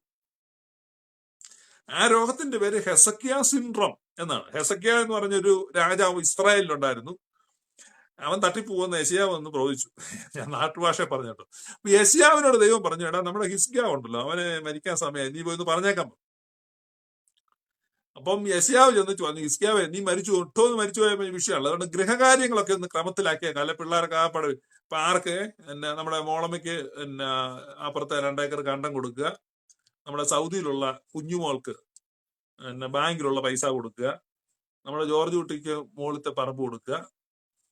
ആ രോഗത്തിന്റെ പേര് ഹെസക്കിയ സിൻഡ്രോം എന്നാണ്. ഹെസക്കിയ എന്ന് പറഞ്ഞൊരു രാജാവ് ഇസ്രായേലിലുണ്ടായിരുന്നു. അവൻ തട്ടിപ്പോകുന്ന യെശയ്യാവ് എന്ന് പ്രവചിച്ചു. ഞാൻ നാട്ടുഭാഷ പറഞ്ഞിട്ടോ. അപ്പൊ യെശയ്യാവിനോട് ദൈവം പറഞ്ഞു, എടാ നമ്മുടെ ഹിസ്കിയാവ് ഉണ്ടല്ലോ, അവന് മരിക്കാൻ സമയമായി, നീ പോയി പറഞ്ഞേക്കാൻ. അപ്പം യെശയ്യാവ് ചെന്നിട്ട് പറഞ്ഞു, ഹിസ്കിയാവേ നീ മരിച്ചു പോയ വിഷയമുള്ളത്, അതുകൊണ്ട് ഗൃഹകാര്യങ്ങളൊക്കെ ഒന്ന് ക്രമത്തിലാക്കിയേക്കാം, അല്ലെ പിള്ളേരൊക്കെ ആ പടവ്. ഇപ്പൊ ആർക്ക് നമ്മുടെ മോളമ്മയ്ക്ക് അപ്പുറത്തെ 2 ഏക്കർ കണ്ടം കൊടുക്കുക, നമ്മുടെ സൗദിയിലുള്ള കുഞ്ഞുമോൾക്ക് ബാങ്കിലുള്ള പൈസ കൊടുക്കുക, നമ്മുടെ ജോർജ് കുട്ടിക്ക് മുകളിലത്തെ പറമ്പ് കൊടുക്കുക,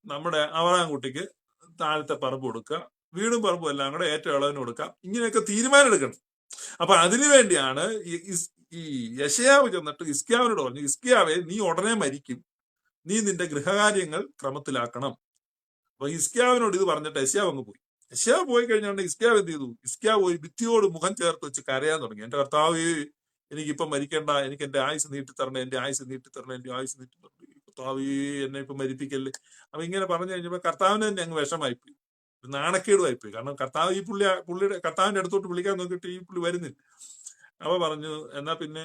നമ്മുടെ അവറാൻകുട്ടിക്ക് താഴത്തെ പറമ്പ് കൊടുക്കുക, വീടും പറമ്പും എല്ലാം കൂടെ ഏറ്റവും ഇളവിന് കൊടുക്കാം. ഇങ്ങനെയൊക്കെ തീരുമാനം എടുക്കണം. അപ്പൊ അതിനു വേണ്ടിയാണ് ഈ യെശയ്യാവ് ചെന്നിട്ട് ഹിസ്കിയാവിനോട് പറഞ്ഞു, ഹിസ്കിയാവേ നീ ഉടനെ മരിക്കും, നീ നിന്റെ ഗൃഹകാര്യങ്ങൾ ക്രമത്തിലാക്കണം. അപ്പൊ ഹിസ്കിയാവിനോട് ഇത് പറഞ്ഞിട്ട് യെശയ്യാവ് അങ്ങ് പോയി. യെശയ്യാവ് പോയി കഴിഞ്ഞാൽ ഹിസ്കിയാവ് എന്ത് ചെയ്തു? ഹിസ്കിയാവ് പോയി ഭിത്തിയോട് മുഖം ചേർത്ത് വെച്ച് കരയാൻ തുടങ്ങി. എന്റെ കർത്താവ്, എനിക്കിപ്പം മരിക്കണ്ട, എനിക്ക് എന്റെ ആയുസ് നീട്ടിത്തരണേ, എന്റെ ആയുസ് നീട്ടിത്തരണേ, എന്റെ ആയുസ് നീട്ടിത്തരണേ, കർത്താവ് എന്നെ ഇപ്പൊ മരിപ്പിക്കല്ലേ. അപ്പൊ ഇങ്ങനെ പറഞ്ഞു കഴിഞ്ഞപ്പോ കർത്താവിന് തന്നെ അങ്ങ് വിഷമായിപ്പോയി, നാണക്കേടുമായിപ്പോയി. കാരണം കർത്താവ് പുള്ളിയുടെ കർത്താവിന്റെ അടുത്തോട്ട് വിളിക്കാൻ നോക്കിയിട്ട് ഈ പുള്ളി വരുന്നില്ല. അപ്പൊ പറഞ്ഞു, എന്നാ പിന്നെ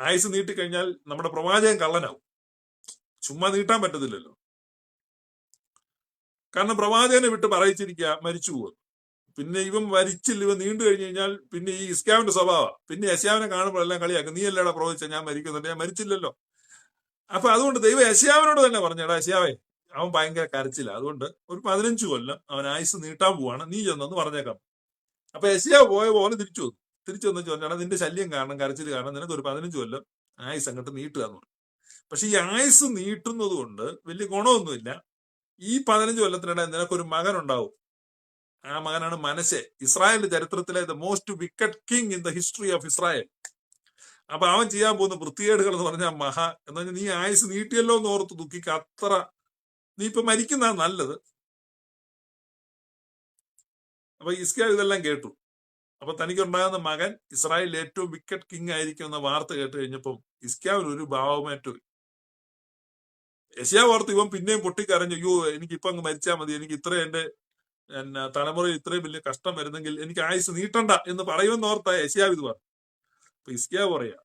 ആയുസ് നീട്ടിക്കഴിഞ്ഞാൽ നമ്മുടെ പ്രവാചകൻ കള്ളനാവും, ചുമ്മാ നീട്ടാൻ പറ്റത്തില്ലല്ലോ. കാരണം പ്രവാചകനെ വിട്ട് പറയിച്ചിരിക്കുക മരിച്ചു പോകും. പിന്നെ ഇവൻ മരിച്ചില്ല, ഇവൻ നീണ്ടു കഴിഞ്ഞു കഴിഞ്ഞാൽ പിന്നെ ഈ ഹിസ്കിയാവിന്റെ സ്വഭാവം, പിന്നെ യെശയ്യാവിനെ കാണുമ്പോൾ എല്ലാം കളിയാക്കും, നീ അല്ലേടാ പ്രവചിച്ച ഞാൻ മരിക്കുന്നുണ്ട്, ഞാൻ മരിച്ചില്ലല്ലോ. അപ്പൊ അതുകൊണ്ട് ദൈവം യെശയ്യാവിനോട് തന്നെ പറഞ്ഞേടാ, യെശയ്യാവേ അവൻ ഭയങ്കര കരച്ചില്ല, അതുകൊണ്ട് ഒരു 15 കൊല്ലം അവൻ ആയുസ് നീട്ടാൻ പോവാണ്, നീ ചെന്നെന്ന് പറഞ്ഞേക്കാം. അപ്പൊ യെശയ്യാവ് പോയ പോലെ തിരിച്ചു വന്നു ചോദിച്ചാൽ നിന്റെ ശല്യം കാരണം, കരച്ചിൽ കാരണം നിനക്ക് ഒരു 15 കൊല്ലം ആയുസ് അങ്ങോട്ട് നീട്ടുക എന്ന് പറഞ്ഞു. പക്ഷെ ഈ ആയുസ് നീട്ടുന്നത് കൊണ്ട് വലിയ ഗുണമൊന്നുമില്ല. ഈ 15 കൊല്ലത്തിനിടെ നിനക്കൊരു മകൻ ഉണ്ടാവും. ആ മകനാണ് മനശ്ശെ, ഇസ്രായേലിന്റെ ചരിത്രത്തിലെ the most wicket king in the history of Israel. അപ്പൊ അവൻ ചെയ്യാൻ പോകുന്ന വൃത്തികേടുകൾ എന്ന് പറഞ്ഞാൽ എന്ന് പറഞ്ഞാൽ നീ ആയുസ് നീട്ടിയല്ലോ എന്ന് ഓർത്ത് ദുഃഖിക്ക, അത്ര നീ ഇപ്പൊ മരിക്കുന്ന നല്ലത്. അപ്പൊ ഹിസ്കിയാവ് ഇതെല്ലാം കേട്ടു. അപ്പൊ തനിക്കുണ്ടാകുന്ന മകൻ ഇസ്രായേലിൽ ഏറ്റവും വിക്കറ്റ് കിങ് ആയിരിക്കും എന്ന വാർത്ത കേട്ട് കഴിഞ്ഞപ്പം ഹിസ്കിയാവിന് ഒരു ഭാവമേറ്റു. യെശയ്യാവ് ഓർത്ത് ഇവൻ പിന്നെയും പൊട്ടിക്കരഞ്ഞു, അയ്യോ എനിക്ക് ഇപ്പൊ അങ്ങ് മരിച്ചാൽ മതി, എനിക്ക് ഇത്രയും എന്റെ തലമുറയിൽ ഇത്രയും വലിയ കഷ്ടം വരുന്നെങ്കിൽ എനിക്ക് ആയുസ് നീട്ടണ്ട എന്ന് പറയുമെന്ന് ഓർത്ത യെശയ്യാവ് ഇത് പറഞ്ഞു. അപ്പൊ ഹിസ്കിയാവ് പറയാ,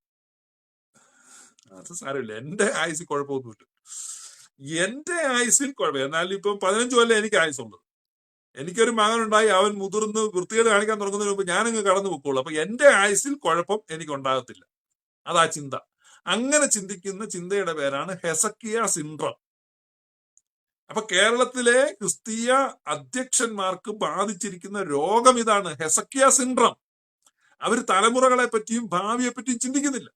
അത് സാരമില്ല, എന്റെ ആയുസിൽ കുഴപ്പമൊന്നുമില്ല, എന്റെ ആയുസിൽ കുഴപ്പമില്ല. എന്നാലും ഇപ്പം 15 കൊല്ലം എനിക്ക് ആയുസുണ്ട്. എനിക്കൊരു മകനുണ്ടായി, അവൻ മുതിർന്ന് വൃത്തികേട് കാണിക്കാൻ തുടങ്ങുന്നതിന് മുമ്പ് ഞാനങ്ങ് കടന്നു പൊക്കോളൂ. അപ്പൊ എന്റെ ആയുസിൽ കുഴപ്പം എനിക്ക് ഉണ്ടാകത്തില്ല. അതാ ചിന്ത. അങ്ങനെ ചിന്തിക്കുന്ന ചിന്തയുടെ പേരാണ് ഹെസക്കിയ സിൻഡ്രം. അപ്പൊ കേരളത്തിലെ ക്രിസ്തീയ അധ്യക്ഷന്മാർക്ക് ബാധിച്ചിരിക്കുന്ന രോഗം ഇതാണ്, ഹെസക്കിയ സിൻഡ്രം. അവർ തലമുറകളെ പറ്റിയും ഭാവിയെ പറ്റിയും ചിന്തിക്കുന്നില്ല.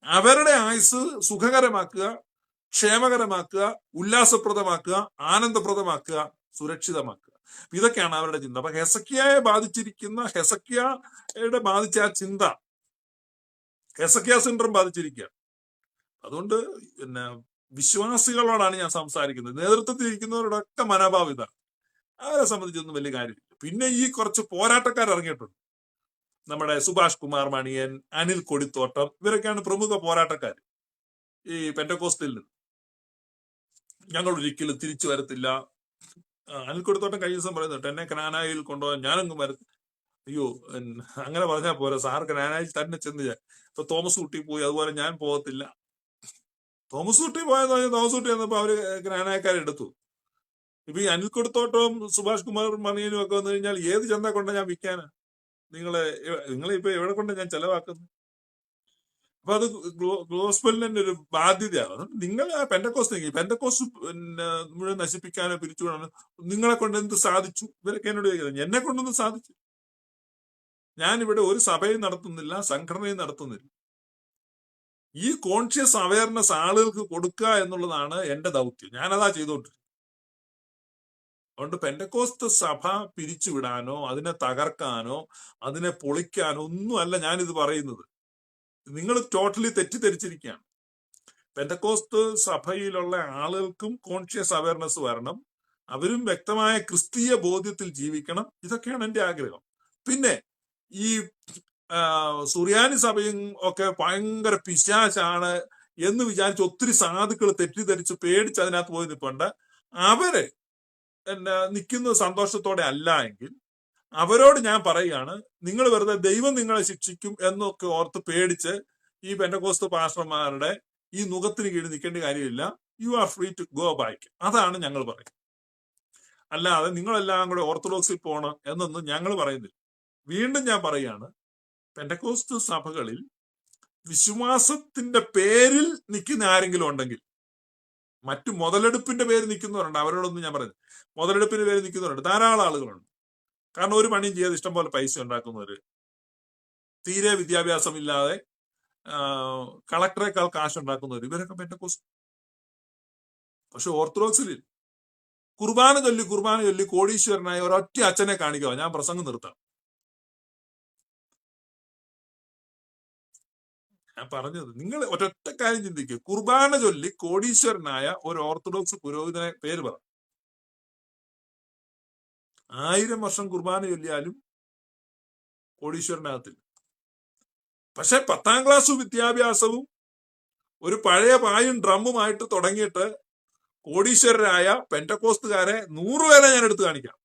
അവരുടെ ആയുസ് സുഖകരമാക്കുക, ക്ഷേമകരമാക്കുക, ഉല്ലാസപ്രദമാക്കുക, ആനന്ദപ്രദമാക്കുക, സുരക്ഷിതമാക്കുക, ഇതൊക്കെയാണ് അവരുടെ ചിന്ത. അപ്പൊ ഹെസക്കിയയെ ബാധിച്ചിരിക്കുന്ന, ഹെസക്കിയയുടെ ബാധിച്ച ആ ചിന്ത ഹെസക്കിയ സിൻഡ്രം ബാധിച്ചിരിക്കുക. അതുകൊണ്ട് പിന്നെ വിശ്വാസികളോടാണ് ഞാൻ സംസാരിക്കുന്നത്. നേതൃത്വത്തിൽ ഇരിക്കുന്നവരോടൊക്കെ മനോഭാവം ഇതാണ്. അവരെ സംബന്ധിച്ചൊന്നും വലിയ കാര്യമില്ല. പിന്നെ ഈ കുറച്ച് പോരാട്ടക്കാർ ഇറങ്ങിയിട്ടുണ്ട്. നമ്മുടെ സുഭാഷ് കുമാർ മണിയൻ, അനിൽ കൊടിത്തോട്ടം, ഇവരൊക്കെയാണ് പ്രമുഖ പോരാട്ടക്കാർ ഈ പെന്റക്കോസ്റ്റിൽ നിന്ന്. ഞങ്ങൾ ഒരിക്കലും തിരിച്ചു വരത്തില്ല. അനിൽ കൊടിത്തോട്ടം കഴിഞ്ഞ ദിവസം പറയുന്നുണ്ട്, എന്നെ കനാനായിൽ കൊണ്ടുപോകാൻ ഞാനൊന്നും വരത്തില്ല. അയ്യോ, അങ്ങനെ പറഞ്ഞാൽ പോരാ, സാർ കനാനായിൽ തന്നെ ചെന്ന്. ഇപ്പൊ തോമസ് കുട്ടി പോയി, അതുപോലെ ഞാൻ പോകത്തില്ല. തോമസ് കുട്ടി പോയെന്ന് പറഞ്ഞാൽ തോമസ് കുട്ടി വന്നപ്പോ അവര് ഗ്രാനായക്കാരെടുത്തു. ഇപ്പൊ ഈ അനിൽ കൊടുത്തോട്ടവും സുഭാഷ് കുമാർ മണിയനും ഒക്കെ വന്നു കഴിഞ്ഞാൽ ഏത് ചന്ത കൊണ്ട് ഞാൻ വിൽക്കാനാ? നിങ്ങളെ ഇപ്പൊ എവിടെ കൊണ്ട് ഞാൻ ചെലവാക്കുന്നു? അപ്പൊ അത് ഗോസ്പലിന്റെ ഒരു ബാധ്യതയാണ്. നിങ്ങൾ പെന്റക്കോസ്റ്റ് മുഴുവൻ നശിപ്പിക്കാനോ പിരിച്ചുവിടാനോ നിങ്ങളെ കൊണ്ട് എന്ത് സാധിച്ചു? ഇവരൊക്കെ എന്നോട് ചോദിക്കുന്നത്. എന്നെ കൊണ്ടൊന്നും സാധിച്ചു? ഞാനിവിടെ ഒരു സഭയും നടത്തുന്നില്ല, സംഘടനയും നടത്തുന്നില്ല. ഈ കോൺഷ്യസ് അവയർനെസ് ആളുകൾക്ക് കൊടുക്കുക എന്നുള്ളതാണ് എന്റെ ദൗത്യം. ഞാനതാ ചെയ്തോണ്ടിരിക്കുന്നത്. അതുകൊണ്ട് പെന്റക്കോസ്റ്റ് സഭ പിരിച്ചുവിടാനോ അതിനെ തകർക്കാനോ അതിനെ പൊളിക്കാനോ ഒന്നുമല്ല ഞാനിത് പറയുന്നത്. നിങ്ങൾ ടോട്ടലി തെറ്റിദ്ധരിച്ചിരിക്കുകയാണ്. പെന്റക്കോസ്റ്റ് സഭയിലുള്ള ആളുകൾക്കും കോൺഷ്യസ് അവയർനെസ് വരണം, അവരും വ്യക്തമായ ക്രിസ്തീയ ബോധ്യത്തിൽ ജീവിക്കണം. ഇതൊക്കെയാണ് എന്റെ ആഗ്രഹം. പിന്നെ ഈ സുറിയാനി സഭയും ഒക്കെ ഭയങ്കര പിശാചാണ് എന്ന് വിചാരിച്ച് ഒത്തിരി സാധുക്കൾ തെറ്റിദ്ധരിച്ച് പേടിച്ച് അതിനകത്ത് പോയി നിൽപ്പുണ്ട്. അവര് നിൽക്കുന്നത് സന്തോഷത്തോടെ അല്ല എങ്കിൽ അവരോട് ഞാൻ പറയുകയാണ്, നിങ്ങൾ വെറുതെ ദൈവം നിങ്ങളെ ശിക്ഷിക്കും എന്നൊക്കെ ഓർത്ത് പേടിച്ച് ഈ പെന്റക്കോസ്റ്റ് പാസ്റ്റർമാരുടെ ഈ നുഖത്തിന് കീഴിൽ നിൽക്കേണ്ട കാര്യമില്ല. You are free to go back. അതാണ് ഞങ്ങൾ പറയുന്നത്. അല്ലാതെ നിങ്ങളെല്ലാം കൂടെ ഓർത്തഡോക്സിൽ പോകണം എന്നൊന്നും ഞങ്ങൾ പറയുന്നില്ല. വീണ്ടും ഞാൻ പറയുകയാണ്, പെന്റക്കോസ്റ്റ് സഭകളിൽ വിശ്വാസത്തിന്റെ പേരിൽ നിൽക്കുന്ന ആരെങ്കിലും ഉണ്ടെങ്കിൽ, മറ്റു മുതലെടുപ്പിന്റെ പേര് നിൽക്കുന്നവരുണ്ട്, അവരോടൊന്നും ഞാൻ പറയുന്നത്. മുതലെടുപ്പിന്റെ പേര് നിൽക്കുന്നവരുണ്ട്, ധാരാളം ആളുകളുണ്ട്. കാരണം ഒരു പണിയും ചെയ്യാതെ ഇഷ്ടം പോലെ പൈസ ഉണ്ടാക്കുന്നവര്, തീരെ വിദ്യാഭ്യാസം ഇല്ലാതെ കളക്ടറേക്കാൾ കാശ് ഉണ്ടാക്കുന്നവര്, ഇവരൊക്കെ പെന്റക്കോസ്റ്റ്. പക്ഷെ ഓർത്തഡോക്സിൽ കുർബാന ചൊല്ലി കോടീശ്വരനായ ഒരൊറ്റ അച്ഛനെ കാണിക്കുക. ഞാൻ പ്രസംഗം നിർത്താം. ഞാൻ പറഞ്ഞത്, നിങ്ങൾ ഒരൊറ്റ കാര്യം ചിന്തിക്കുക. കുർബാന ചൊല്ലി കോടീശ്വരനായ ഒരു ഓർത്തഡോക്സ് പുരോഹിതനെ പേര് പറ. 1000 വർഷം കുർബാന ചൊല്ലിയാലും കോടീശ്വരനാകത്തില്ല. പക്ഷെ 10ാം ക്ലാസ് വിദ്യാഭ്യാസവും ഒരു പഴയ പായും ഡ്രമ്മുമായിട്ട് തുടങ്ങിയിട്ട് കോടീശ്വരരായ പെന്റക്കോസ്തുകാരെ 100 പേരെ ഞാൻ എടുത്തു കാണിക്കാം.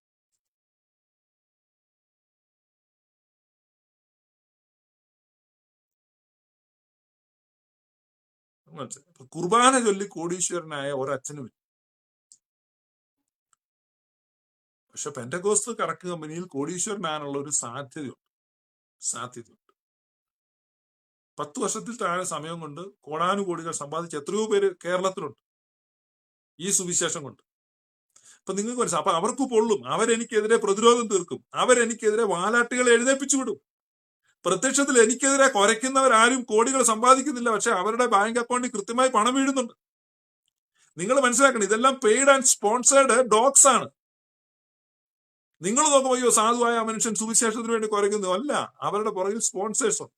കുർബാന ചൊല്ലി കോടീശ്വരനായ ഒരച്ഛനും. പക്ഷെ പെന്റക്കോസ്റ്റ് കറക്ക് കമ്പനിയിൽ കോടീശ്വരനാകാനുള്ള ഒരു സാധ്യതയുണ്ട്. 10 വർഷത്തിൽ താഴെ സമയം കൊണ്ട് കോടാനുകോടികൾ സമ്പാദിച്ച എത്രയോ പേര് കേരളത്തിലുണ്ട് ഈ സുവിശേഷം കൊണ്ട്. അപ്പൊ നിങ്ങൾക്ക് മനസ്സിലാവും. അപ്പൊ അവർക്ക് പൊള്ളും, അവരെനിക്കെതിരെ പ്രതിരോധം തീർക്കും, അവരെനിക്കെതിരെ വാലാട്ടുകൾ എഴുന്നേപ്പിച്ചു വിടും. പ്രത്യക്ഷത്തിൽ എനിക്കെതിരെ കുരയ്ക്കുന്നവരാരും കോടികൾ സമ്പാദിക്കുന്നില്ല, പക്ഷെ അവരുടെ ബാങ്ക് അക്കൗണ്ടിൽ കൃത്യമായി പണം വീഴുന്നുണ്ട്. നിങ്ങൾ മനസ്സിലാക്കണം, ഇതെല്ലാം പെയ്ഡ് ആൻഡ് സ്പോൺസേർഡ് ഡോഗ്സ് ആണ്. നിങ്ങൾ നോക്കുമ്പോൾ അയ്യോ സാധുവായ മനുഷ്യൻ സുവിശേഷത്തിന് വേണ്ടി കുരയ്ക്കുന്നു, അല്ല, അവരുടെ പുറകിൽ സ്പോൺസേഴ്സ് ഉണ്ട്.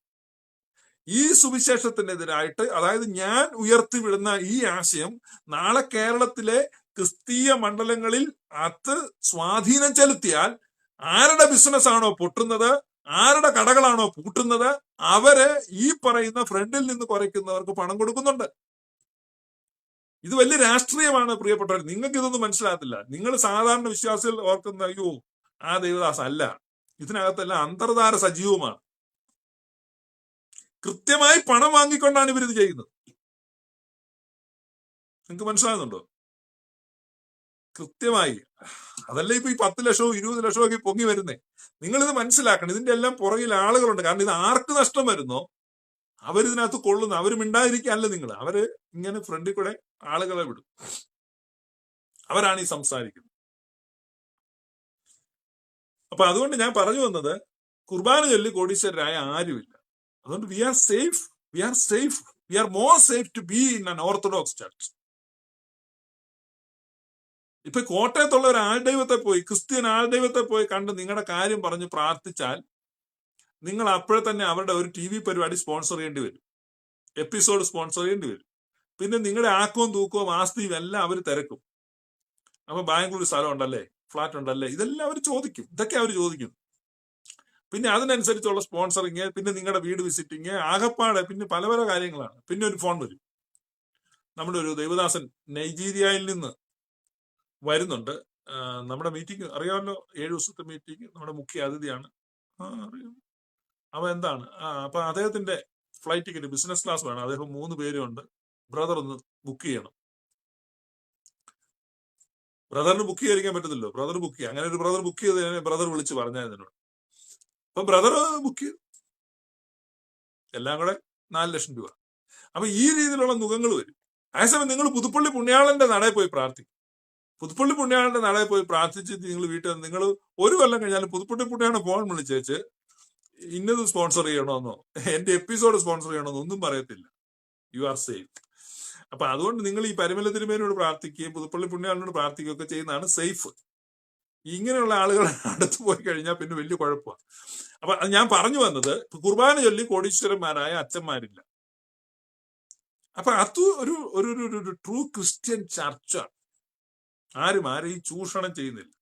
ഈ സുവിശേഷത്തിനെതിരായിട്ട്, അതായത് ഞാൻ ഉയർത്തിവിടുന്ന ഈ ആശയം നാളെ കേരളത്തിലെ ക്രിസ്തീയ മണ്ഡലങ്ങളിൽ അത് സ്വാധീനം ചെലുത്തിയാൽ ആരുടെ ബിസിനസ് ആണോ പൊട്ടുന്നത്, ആരുടെ കടകളാണോ പൂട്ടുന്നത്, അവര് ഈ പറയുന്ന ഫ്രണ്ടിൽ നിന്ന് കുറയ്ക്കുന്നവർക്ക് പണം കൊടുക്കുന്നുണ്ട്. ഇത് വലിയ രാഷ്ട്രീയമാണ് പ്രിയപ്പെട്ടവർ. നിങ്ങൾക്ക് ഇതൊന്നും മനസ്സിലാകത്തില്ല. നിങ്ങൾ സാധാരണ വിശ്വാസികൾ ഓർക്കുന്ന അയ്യോ ആ ദേവദാസ് അല്ല, ഇതിനകത്തെല്ലാം അന്തർധാര സജീവമാണ്. കൃത്യമായി പണം വാങ്ങിക്കൊണ്ടാണ് ഇവരിത് ചെയ്യുന്നത്. നിങ്ങൾക്ക് മനസ്സിലാകുന്നുണ്ടോ? കൃത്യമായി. അതല്ല ഇപ്പൊ ഈ 10 ലക്ഷവും 20 ലക്ഷവും ഒക്കെ പൊങ്ങി വരുന്നേ. നിങ്ങളിത് മനസ്സിലാക്കണം. ഇതിന്റെ എല്ലാം പുറകിൽ ആളുകളുണ്ട്. കാരണം ഇത് ആർക്ക് നഷ്ടം വരുന്നോ അവരിതിനകത്ത് കൊള്ളുന്നു. അവര് മിണ്ടാതിരിക്കല്ല, നിങ്ങൾ അവര് ഇങ്ങനെ ഫ്രണ്ടിൽ കൂടെ ആളുകളെ വിടും. അവരാണ് ഈ സംസാരിക്കുന്നത്. അപ്പൊ അതുകൊണ്ട് ഞാൻ പറഞ്ഞു വന്നത്, കുർബാന ചൊല്ലി കോടീശ്വരരായ ആരുമില്ല. അതുകൊണ്ട് we are safe, we are safe, we are more safe to be in an orthodox church. ഇപ്പൊ കോട്ടയത്തുള്ള ഒരു ആൾദൈവത്തെ പോയി, ക്രിസ്ത്യൻ ആൾദൈവത്തെ പോയി കണ്ട് നിങ്ങളുടെ കാര്യം പറഞ്ഞ് പ്രാർത്ഥിച്ചാൽ നിങ്ങൾ അപ്പോഴെ തന്നെ അവരുടെ ഒരു TV പരിപാടി സ്പോൺസർ ചെയ്യേണ്ടി വരും, എപ്പിസോഡ് സ്പോൺസർ ചെയ്യേണ്ടി വരും. പിന്നെ നിങ്ങളുടെ ആക്കവും തൂക്കവും ആസ്തിയും എല്ലാം അവർ തിരക്കും. അപ്പൊ ബാംഗ്ലൂർ സ്ഥലം ഉണ്ടല്ലേ, ഫ്ലാറ്റ് ഉണ്ടല്ലേ, ഇതെല്ലാം അവർ ചോദിക്കും. ഇതൊക്കെ അവർ ചോദിക്കും. പിന്നെ അതിനനുസരിച്ചുള്ള സ്പോൺസറിങ്, പിന്നെ നിങ്ങളുടെ വീട് വിസിറ്റിങ്, ആകപ്പാടെ പിന്നെ പല പല കാര്യങ്ങളാണ്. പിന്നെ ഒരു ഫോൺ വരും, നമ്മുടെ ഒരു ദൈവദാസൻ നൈജീരിയയിൽ നിന്ന് വരുന്നുണ്ട്, നമ്മുടെ മീറ്റിംഗ് അറിയാമല്ലോ, 7 ദിവസത്തെ മീറ്റിംഗ്, നമ്മുടെ മുഖ്യ അതിഥിയാണ്. അറിയാം. അവ എന്താണ്, അപ്പൊ അദ്ദേഹത്തിന്റെ ഫ്ലൈറ്റ് ടിക്കറ്റ് ബിസിനസ് ക്ലാസ് വേണം. അദ്ദേഹം 3 പേരും ഉണ്ട്. ബ്രദർ ഒന്ന് ബുക്ക് ചെയ്യണം. ബ്രദറിന് ബുക്ക് ചെയ്യാതിരിക്കാൻ പറ്റത്തില്ലോ, ബ്രദർ ബുക്ക് ചെയ്യുക. അങ്ങനെ ഒരു ബ്രദർ ബുക്ക് ചെയ്ത് ബ്രദർ വിളിച്ച് പറഞ്ഞതിനോട്. അപ്പൊ ബ്രദർ ബുക്ക് ചെയ്തു, എല്ലാം കൂടെ 4 ലക്ഷം രൂപ. അപ്പൊ ഈ രീതിയിലുള്ള മുഖങ്ങൾ വരും. അതേസമയം നിങ്ങൾ പുതുപ്പള്ളി പുണ്യാളന്റെ നടയിൽ പോയി പ്രാർത്ഥിക്കും. പുതുപ്പള്ളി പുണ്യാളന്റെ നടയിൽ പോയി പ്രാർത്ഥിച്ചിട്ട് നിങ്ങൾ വീട്ടിൽ നിങ്ങൾ 1 കൊല്ലം കഴിഞ്ഞാലും പുതുപ്പള്ളി പുണ്യാളെ ഫോൺ വിളിച്ചേച്ച് ഇന്നത് സ്പോൺസർ ചെയ്യണമെന്നോ എന്റെ എപ്പിസോഡ് സ്പോൺസർ ചെയ്യണമെന്നോ ഒന്നും പറയത്തില്ല. You are safe. അപ്പൊ അതുകൊണ്ട് നിങ്ങൾ ഈ പരിമല തിരുമേനോട് പ്രാർത്ഥിക്കുകയും പുതുപ്പള്ളി പുണ്യാളനോട് പ്രാർത്ഥിക്കുകയൊക്കെ ചെയ്യുന്നതാണ് സേഫ്. ഇങ്ങനെയുള്ള ആളുകൾ അടുത്ത് പോയി കഴിഞ്ഞാൽ പിന്നെ വലിയ കുഴപ്പമാണ്. അപ്പൊ ഞാൻ പറഞ്ഞു വന്നത്, കുർബാന ചൊല്ലി കോടീശ്വരന്മാരായ അച്ഛന്മാരില്ല. അപ്പൊ അത് ഒരു ട്രൂ ക്രിസ്ത്യൻ ചർച്ചാണ്. ആരും ഈ ചൂഷണം ചെയ്യുന്നില്ല.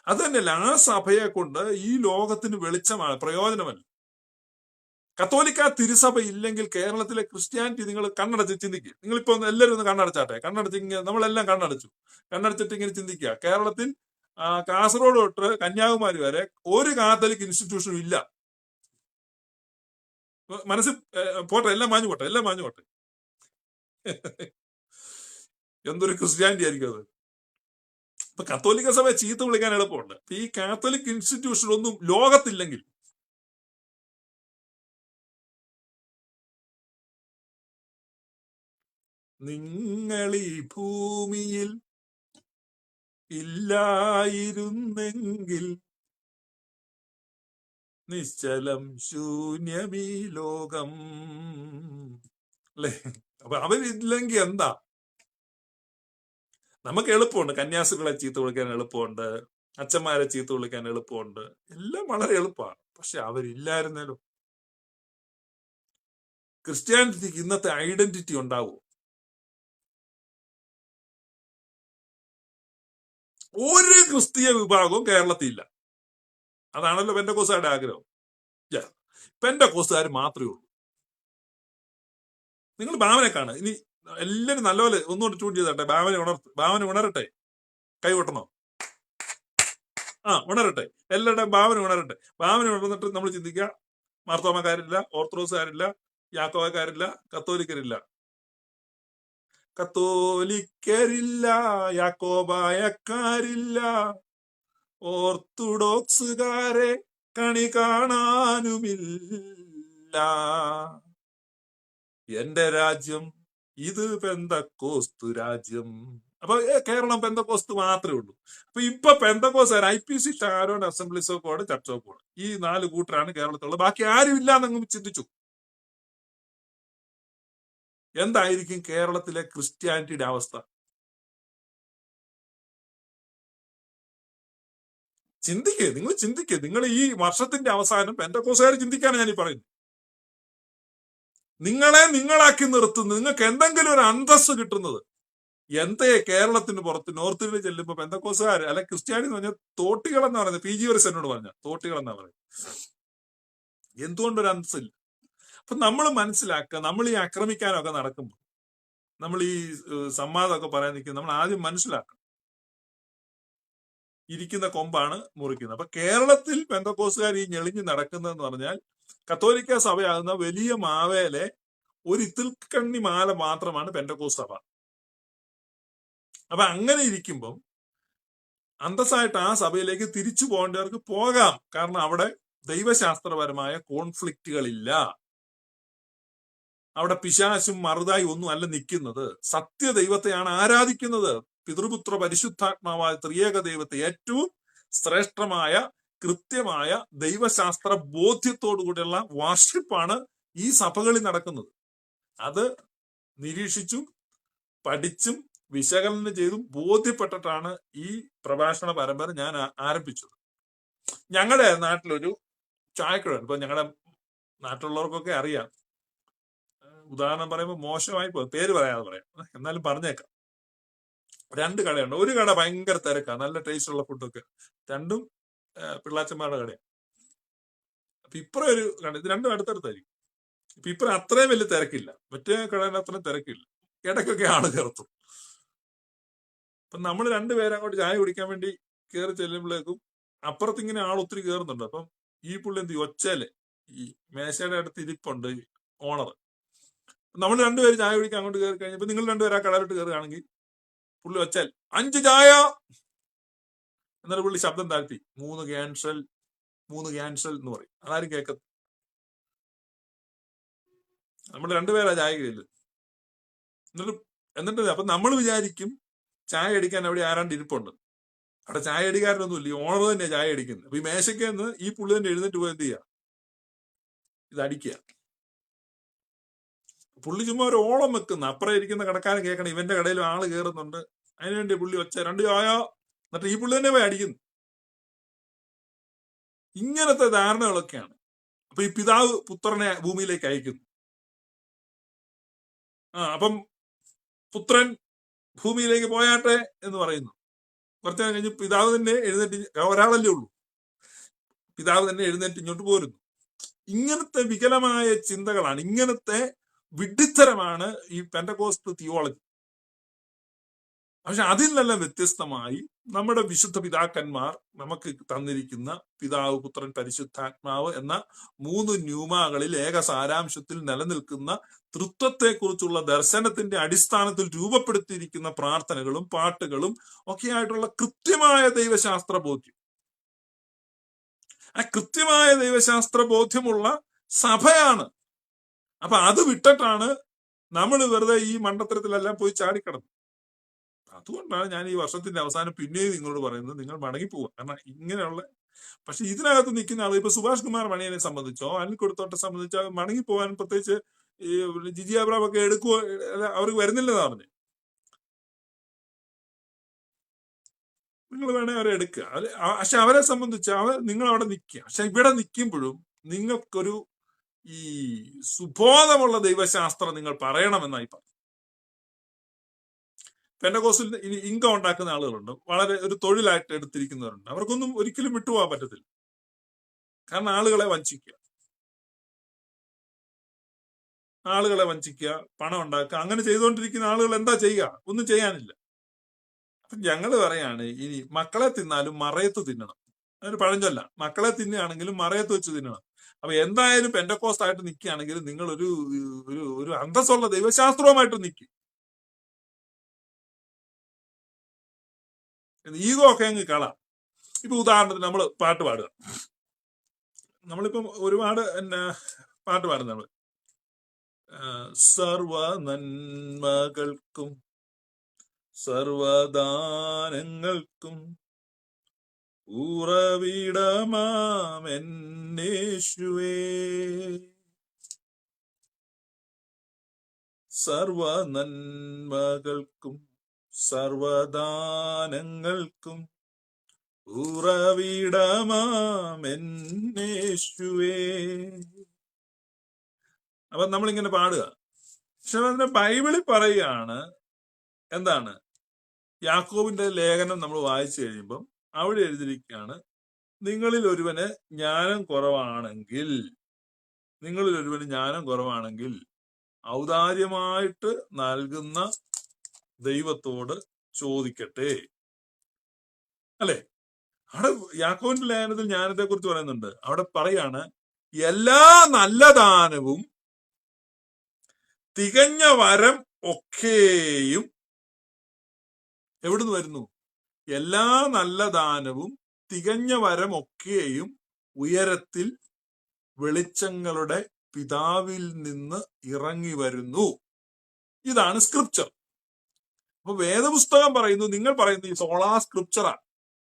അത് തന്നെയല്ല, ആ സഭയെ കൊണ്ട് ഈ ലോകത്തിന് വെളിച്ചമാണ്, പ്രയോജനമല്ല. കത്തോലിക്ക തിരുസഭ ഇല്ലെങ്കിൽ കേരളത്തിലെ ക്രിസ്ത്യാനിറ്റി നിങ്ങൾ കണ്ണടച്ച് ചിന്തിക്കുക. നിങ്ങളിപ്പോ എല്ലാവരും ഒന്ന് കണ്ണടച്ചാട്ടെ. കണ്ണടച്ച് നമ്മളെല്ലാം കണ്ണടച്ചിട്ട് ഇങ്ങനെ ചിന്തിക്കുക. കേരളത്തിൽ കാസർഗോഡ് തൊട്ട് കന്യാകുമാരി വരെ ഒരു കാത്തലിക് ഇൻസ്റ്റിറ്റ്യൂഷനും ഇല്ല. മനസ്സിൽ പോട്ടെ, എല്ലാം മാഞ്ഞു പോട്ടെ. എന്തൊരു ക്രിസ്ത്യാനിറ്റി ആയിരിക്കും അത്. ഇപ്പൊ കത്തോലിക്ക സഭയെ ചീത്ത വിളിക്കാൻ എളുപ്പമുണ്ട്. ഈ കാത്തലിക് ഇൻസ്റ്റിറ്റ്യൂഷൻ ഒന്നും ലോകത്തില്ലെങ്കിൽ നിങ്ങൾ ഈ ഭൂമിയിൽ ഇല്ലായിരുന്നെങ്കിൽ നിശ്ചലം ശൂന്യമീ ലോകം, അല്ലെ? അപ്പൊ അവരില്ലെങ്കിൽ എന്താ? നമുക്ക് എളുപ്പമുണ്ട്, കന്യാസികളെ ചീത്ത വിളിക്കാൻ എളുപ്പമുണ്ട്, അച്ഛന്മാരെ ചീത്ത വിളിക്കാൻ എളുപ്പമുണ്ട്, എല്ലാം വളരെ എളുപ്പമാണ്. പക്ഷെ അവരില്ലായിരുന്നല്ലോ, ക്രിസ്ത്യാനിറ്റിക്ക് ഇന്നത്തെ ഐഡന്റിറ്റി ഉണ്ടാവുമോ? ഒരു ക്രിസ്തീയ വിഭാഗവും കേരളത്തിൽ ഇല്ല. അതാണല്ലോ പെന്തക്കോസ്തുകാരുടെ ആഗ്രഹം. പെന്തക്കോസ്തുകാർ മാത്രമേ ഉള്ളൂ. നിങ്ങൾ ഭാവനെ കാണുക. ഇനി എല്ലാവരും നല്ലപോലെ ഒന്നുകൊണ്ട് ട്യൂൺ ചെയ്തട്ടെ. ഭാവന ഉണരട്ടെ. കൈകൊട്ടണോ? ഉണരട്ടെ. എല്ലാവരുടെയും ഭാവന ഉണരട്ടെ. ഭാവന ഉണർന്നിട്ട് നമ്മൾ ചിന്തിക്കുക, മാർത്തോമക്കാരില്ല, ഓർത്തഡോക്സുകാരില്ല, യാക്കോബക്കാരില്ല, കത്തോലിക്കരില്ല, യാക്കോബായക്കാരില്ല, ഓർത്തഡോക്സുകാരെ കണി കാണാനുമില്ല. എന്റെ രാജ്യം ഇത് പെന്തക്കോസ്തു രാജ്യം. അപ്പൊ കേരളം പെന്തക്കോസ്ത് മാത്രമേ ഉള്ളൂ. അപ്പൊ ഇപ്പൊ പെന്തക്കോസ് IPC, Sharon, assemblies of God, church of God, ഈ 4 കൂട്ടരാണ് കേരളത്തിലുള്ളത്. ബാക്കി ആരും ഇല്ലാന്നങ്ങ് ചിന്തിച്ചു. എന്തായിരിക്കും കേരളത്തിലെ ക്രിസ്ത്യാനിറ്റിയുടെ അവസ്ഥ? നിങ്ങൾ ചിന്തിക്കുക. നിങ്ങൾ ഈ വർഷത്തിന്റെ അവസാനം പെന്തക്കോസുകാർ ചിന്തിക്കാനാണ് ഞാൻ ഈ പറയുന്നത്. നിങ്ങളെ നിങ്ങളാക്കി നിർത്തുന്നത്, നിങ്ങൾക്ക് എന്തെങ്കിലും ഒരു അന്തസ്സ് കിട്ടുന്നത് എന്തേ കേരളത്തിന് പുറത്ത് നോർത്ത് ഇന്ത്യ ചെല്ലുമ്പോ പെന്തക്കോസുകാർ അല്ലെ ക്രിസ്ത്യാനി എന്ന് പറഞ്ഞാൽ തോട്ടികൾ എന്നാ പറയുന്നത്. PG വരെ എന്നോട് പറഞ്ഞ തോട്ടികൾ എന്നാ പറയുന്നത്. എന്തുകൊണ്ടൊരു അന്തസ്സില്ല? അപ്പൊ നമ്മൾ മനസ്സിലാക്കുക, നമ്മൾ ഈ ആക്രമിക്കാനൊക്കെ നടക്കുമ്പോൾ, നമ്മൾ ഈ സംവാദമൊക്കെ പറയാൻ നിൽക്കുന്നത്, നമ്മൾ ആദ്യം മനസ്സിലാക്കണം ഇരിക്കുന്ന കൊമ്പാണ് മുറിക്കുന്നത്. അപ്പൊ കേരളത്തിൽ പെന്തക്കോസുകാർ ഈ ഞെളിഞ്ഞ് നടക്കുന്നതെന്ന് പറഞ്ഞാൽ കത്തോലിക്ക സഭയാകുന്ന വലിയ മാവേലെ ഒരു ഇത്തിൽക്കണ്ണി മാല മാത്രമാണ് പെന്തക്കോസ് സഭ. അപ്പൊ അങ്ങനെ ഇരിക്കുമ്പം അന്തസ്സായിട്ട് ആ സഭയിലേക്ക് തിരിച്ചു പോകേണ്ടവർക്ക് പോകാം. കാരണം അവിടെ ദൈവശാസ്ത്രപരമായ കോൺഫ്ലിക്റ്റുകളില്ല. അവിടെ പിശാശും മറുതായി ഒന്നും അല്ല നിൽക്കുന്നത്. സത്യദൈവത്തെയാണ് ആരാധിക്കുന്നത്. പിതൃപുത്ര പരിശുദ്ധാത്മാവായ ത്രിയേക ദൈവത്തെ ഏറ്റവും ശ്രേഷ്ഠമായ കൃത്യമായ ദൈവശാസ്ത്ര ബോധ്യത്തോടു കൂടിയുള്ള വാർഷിപ്പാണ് ഈ സഭകളിൽ നടക്കുന്നത്. അത് നിരീക്ഷിച്ചും പഠിച്ചും വിശകലനം ചെയ്തും ബോധ്യപ്പെട്ടിട്ടാണ് ഈ പ്രഭാഷണ പരമ്പര ഞാൻ ആരംഭിച്ചത്. ഞങ്ങളുടെ നാട്ടിലൊരു ചായക്കട, ഇപ്പൊ ഞങ്ങളുടെ നാട്ടിലുള്ളവർക്കൊക്കെ അറിയാം. ഉദാഹരണം പറയുമ്പോൾ മോശമായി പേര് പറയാതെ പറയാം, എന്നാലും പറഞ്ഞേക്കാം. 2 കടയുണ്ട്. ഒരു കട ഭയങ്കര തിരക്കാണ്, നല്ല ടേസ്റ്റ് ഉള്ള ഫുഡൊക്കെ. രണ്ടും പിള്ളാച്ചന്മാരുടെ കടയാണ്. അപ്പൊ ഇപ്പറ ഒരു കട, ഇത് രണ്ടും അടുത്തടുത്തായിരിക്കും. ഇപ്പൊ ഇപ്പറ അത്രയും വലിയ തിരക്കില്ല, മറ്റേ കടയിൽ അത്രയും തിരക്കില്ല, ഇടയ്ക്കൊക്കെ ആള് കയർത്തും. അപ്പൊ നമ്മൾ 2 പേരെ അങ്ങോട്ട് ചായ കുടിക്കാൻ വേണ്ടി കയറി ചെല്ലുമ്പോഴേക്കും അപ്പുറത്തിങ്ങനെ ആൾ ഒത്തിരി കയറുന്നുണ്ട്. അപ്പം ഈ പുള്ളി എന്ത് ഒച്ചയില് ഈ മേശയുടെ അടുത്ത് ഇരിപ്പുണ്ട് ഓണർ. നമ്മൾ 2 പേര് ചായ കുടിക്കാൻ അങ്ങോട്ട് കയറി കഴിഞ്ഞപ്പോ നിങ്ങൾ 2 പേര് ആ കടയിലോട്ട് കയറുകയാണെങ്കിൽ പുള്ളി ഒച്ചാൽ 5 ചായ എന്നിട്ട് പുള്ളി ശബ്ദം താഴ്ത്തി 3 ക്യാൻസൽ എന്ന് പറയും. അതാരും കേൾക്കത്ത്. നമ്മൾ 2 പേരാ ചായ കയ്യില്. എന്നിട്ട് അപ്പൊ നമ്മൾ വിചാരിക്കും ചായ അടിക്കാൻ അവിടെ ആരാണ്ട് ഇരിപ്പുണ്ട്. അവിടെ ചായ അടിക്കാരനൊന്നുമില്ല, ഈ ഓണർ തന്നെയാ ചായ അടിക്കുന്നത്. അപ്പൊ ഈ മേശയ്ക്ക് നിന്ന് ഈ പുള്ളി തന്നെ എഴുന്നേറ്റ് പോയി എന്ത് ചെയ്യാ, ഇത് അടിക്കുക. പുള്ളി ചുമ്മാ ഒരു ഓളം വെക്കുന്ന, അപ്പുറം ഇരിക്കുന്ന കടക്കാരൻ കേൾക്കണം ഇവന്റെ കടയിലും ആള് കയറുന്നുണ്ട്, അതിനുവേണ്ടി പുള്ളി ഒച്ച 2 ചായ, എന്നിട്ട് ഈ പുള്ളി തന്നെ പോയി അടിക്കുന്നു. ഇങ്ങനത്തെ ധാരണകളൊക്കെയാണ്. അപ്പൊ ഈ പിതാവ് പുത്രനെ ഭൂമിയിലേക്ക് അയക്കുന്നു. അപ്പം പുത്രൻ ഭൂമിയിലേക്ക് പോയാട്ടെ എന്ന് പറയുന്നു. കുറച്ചു നേരം കഴിഞ്ഞ് പിതാവ് തന്നെ എഴുന്നേറ്റ്, ഒരാളല്ലേ ഉള്ളൂ, പിതാവ് തന്നെ എഴുന്നേറ്റ് ഇങ്ങോട്ട് പോരുന്നു. ഇങ്ങനത്തെ വികലമായ ചിന്തകളാണ്, ഇങ്ങനത്തെ വിഡ്ഢിത്തരമാണ് ഈ പെന്തക്കോസ്റ്റ് തിയോളജി. പക്ഷെ അതിൽ നിന്നെല്ലാം വ്യത്യസ്തമായി നമ്മുടെ വിശുദ്ധ പിതാക്കന്മാർ നമുക്ക് തന്നിരിക്കുന്ന പിതാവ്, പുത്രൻ, പരിശുദ്ധാത്മാവ് എന്ന 3 ന്യൂമാകളിൽ ഏക സാരാംശത്തിൽ നിലനിൽക്കുന്ന തൃത്വത്തെക്കുറിച്ചുള്ള ദർശനത്തിന്റെ അടിസ്ഥാനത്തിൽ രൂപപ്പെടുത്തിയിരിക്കുന്ന പ്രാർത്ഥനകളും പാട്ടുകളും ഒക്കെ ആയിട്ടുള്ള കൃത്യമായ ദൈവശാസ്ത്ര ബോധ്യം. ആ കൃത്യമായ ദൈവശാസ്ത്ര ബോധ്യമുള്ള സഭയാണ്. അപ്പൊ അത് വിട്ടിട്ടാണ് നമ്മൾ വെറുതെ ഈ മണ്ടത്തരത്തിലെല്ലാം പോയി ചാടിക്കിടന്നത്. അതുകൊണ്ടാണ് ഞാൻ ഈ വർഷത്തിന്റെ അവസാനം പിന്നെയും നിങ്ങളോട് പറയുന്നത്, നിങ്ങൾ മടങ്ങിപ്പോവുക. കാരണം ഇങ്ങനെയുള്ള, പക്ഷെ ഇതിനകത്ത് നിൽക്കുന്ന ആൾ, ഇപ്പൊ സുഭാഷ് കുമാർ മണിയനെ സംബന്ധിച്ചോ അനിൽ കൊടുത്തോട്ടെ സംബന്ധിച്ചോ മടങ്ങിപ്പോവാൻ, പ്രത്യേകിച്ച് ഈ ജിജി അബ്രാം ഒക്കെ എടുക്കുവോ, അവർക്ക് വരുന്നില്ലെന്ന് പറഞ്ഞു. നിങ്ങൾ വേണേ അവരെ എടുക്കുക. പക്ഷെ അവരെ സംബന്ധിച്ച് നിങ്ങൾ അവിടെ നിൽക്കുക. പക്ഷെ ഇവിടെ നിൽക്കുമ്പോഴും നിങ്ങൾക്കൊരു ഈ സുബോധമുള്ള ദൈവശാസ്ത്രം നിങ്ങൾ പറയണമെന്നായി പറഞ്ഞു. പെന്തക്കോസ്റ്റിൽ ഇൻകം ഉണ്ടാക്കുന്ന ആളുകളുണ്ട്, വളരെ ഒരു തൊഴിലായിട്ട് എടുത്തിരിക്കുന്നവരുണ്ട്. അവർക്കൊന്നും ഒരിക്കലും വിട്ടുപോകാൻ പറ്റത്തില്ല. കാരണം ആളുകളെ വഞ്ചിക്കുക, പണം ഉണ്ടാക്കുക, അങ്ങനെ ചെയ്തുകൊണ്ടിരിക്കുന്ന ആളുകൾ എന്താ ചെയ്യുക? ഒന്നും ചെയ്യാനില്ല. അപ്പൊ ഞങ്ങൾ പറയാണ്, ഇനി മക്കളെ തിന്നാലും മറയത്ത് തിന്നണം. അതൊരു പഴഞ്ചൊല്ല. മക്കളെ തിന്നുകയാണെങ്കിലും മറയത്ത് വെച്ച് തിന്നണം. അപ്പൊ എന്തായാലും പെന്തക്കോസ്റ്റ് ആയിട്ട് നിൽക്കുകയാണെങ്കിൽ നിങ്ങൾ ഒരു അന്തസ്സുള്ള ദൈവശാസ്ത്രവുമായിട്ട് നിൽക്കും. ഈഗോ ഒക്കെ അങ്ങ് കളാം. ഇപ്പൊ ഉദാഹരണത്തിന് നമ്മൾ പാട്ട് പാടുക, നമ്മളിപ്പം ഒരുപാട് പാട്ട് പാടുന്ന നമ്മള് സർവ നന്മകൾക്കും സർവദാനങ്ങൾക്കും ഉറവിടമാമെന്നേശുവേ. സർവ നന്മകൾക്കും സർവദാനങ്ങൾക്കും ഉറവിടമാമെന്നേശുവേ. അപ്പൊ നമ്മളിങ്ങനെ പാടുക. പക്ഷെ അതിന്റെ ബൈബിളിൽ പറയുകയാണ് എന്താണ്? യാക്കോബിന്റെ ലേഖനം നമ്മൾ വായിച്ചു കഴിയുമ്പം അവിടെ എഴുതിയിരിക്കുകയാണ്, നിങ്ങളിൽ ഒരുവന് ജ്ഞാനം കുറവാണെങ്കിൽ ഔദാര്യമായിട്ട് നൽകുന്ന ദൈവത്തോട് ചോദിക്കട്ടെ. അല്ലെ? അവിടെ യാക്കോബിന്റെ ലേഖനത്തിൽ ജ്ഞാനത്തെ കുറിച്ച് പറയുന്നുണ്ട്. അവിടെ പറയാണ്, എല്ലാ നല്ല ദാനവും തികഞ്ഞ വരം ഒക്കെയും എവിടുന്ന് വരുന്നു? എല്ലാ നല്ല ദാനവും തികഞ്ഞ വരം ഒക്കെയും ഉയരത്തിൽ വെളിച്ചങ്ങളുടെ പിതാവിൽ നിന്ന് ഇറങ്ങി വരുന്നു. ഇതാണ് സ്ക്രിപ്ചർ. അപ്പൊ വേദപുസ്തകം പറയുന്നു, നിങ്ങൾ പറയുന്നു ഈ സോളാ സ്ക്രിപ്ചറാ,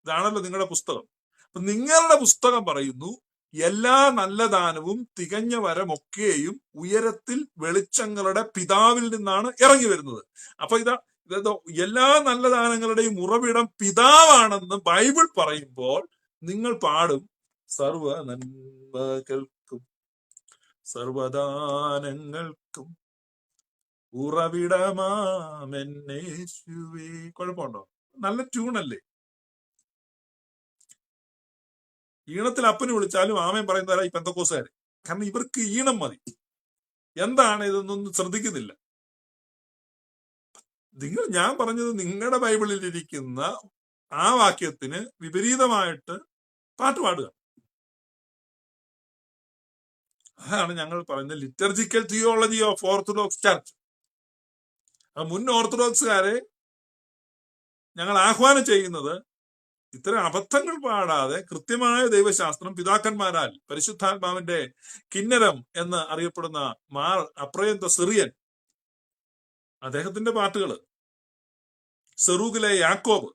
ഇതാണല്ലോ നിങ്ങളുടെ പുസ്തകം. അപ്പൊ നിങ്ങളുടെ പുസ്തകം പറയുന്നു എല്ലാ നല്ല ദാനവും തികഞ്ഞ വരമൊക്കെയും ഉയരത്തിൽ വെളിച്ചങ്ങളുടെ പിതാവിൽ നിന്നാണ് ഇറങ്ങി വരുന്നത്. അപ്പൊ ഇതാ എല്ലാ നല്ല ദാനങ്ങളുടെയും ഉറവിടം പിതാവാണെന്ന് ബൈബിൾ പറയുമ്പോൾ നിങ്ങൾ പാടും, സർവ നന്മകൾക്കും സർവദാനങ്ങൾക്കും ഉറവിടമാമെന്നേശുവേ. കുഴപ്പമുണ്ടോ? നല്ല ട്യൂണല്ലേ? ഈണത്തിൽ അപ്പന് വിളിച്ചാലും ആമേൻ പറയുന്നവരാ ഈ പെന്തക്കോസുകാര്. കാരണം ഇവർക്ക് ഈണം മതി. എന്താണ് ഇതൊന്നും ശ്രദ്ധിക്കുന്നില്ല. ഞാൻ പറഞ്ഞത് നിങ്ങളുടെ ബൈബിളിൽ ഇരിക്കുന്ന ആ വാക്യത്തിന് വിപരീതമായിട്ട് പാട്ട് പാടുക. അതാണ് ഞങ്ങൾ പറയുന്നത് liturgical theology of orthodox church. മുൻ ഓർത്തഡോക്സുകാരെ ഞങ്ങൾ ആഹ്വാനം ചെയ്യുന്നത് ഇത്തരം അബദ്ധങ്ങൾ പാടാതെ കൃത്യമായ ദൈവശാസ്ത്രം പിതാക്കന്മാരാൽ പരിശുദ്ധാത്മാവിന്റെ കിന്നരം എന്ന് അറിയപ്പെടുന്ന മാർ അപ്രയം ദ സിറിയൻ, അദ്ദേഹത്തിന്റെ പാട്ടുകള്, സെറൂഗിലെ യാക്കോബ്,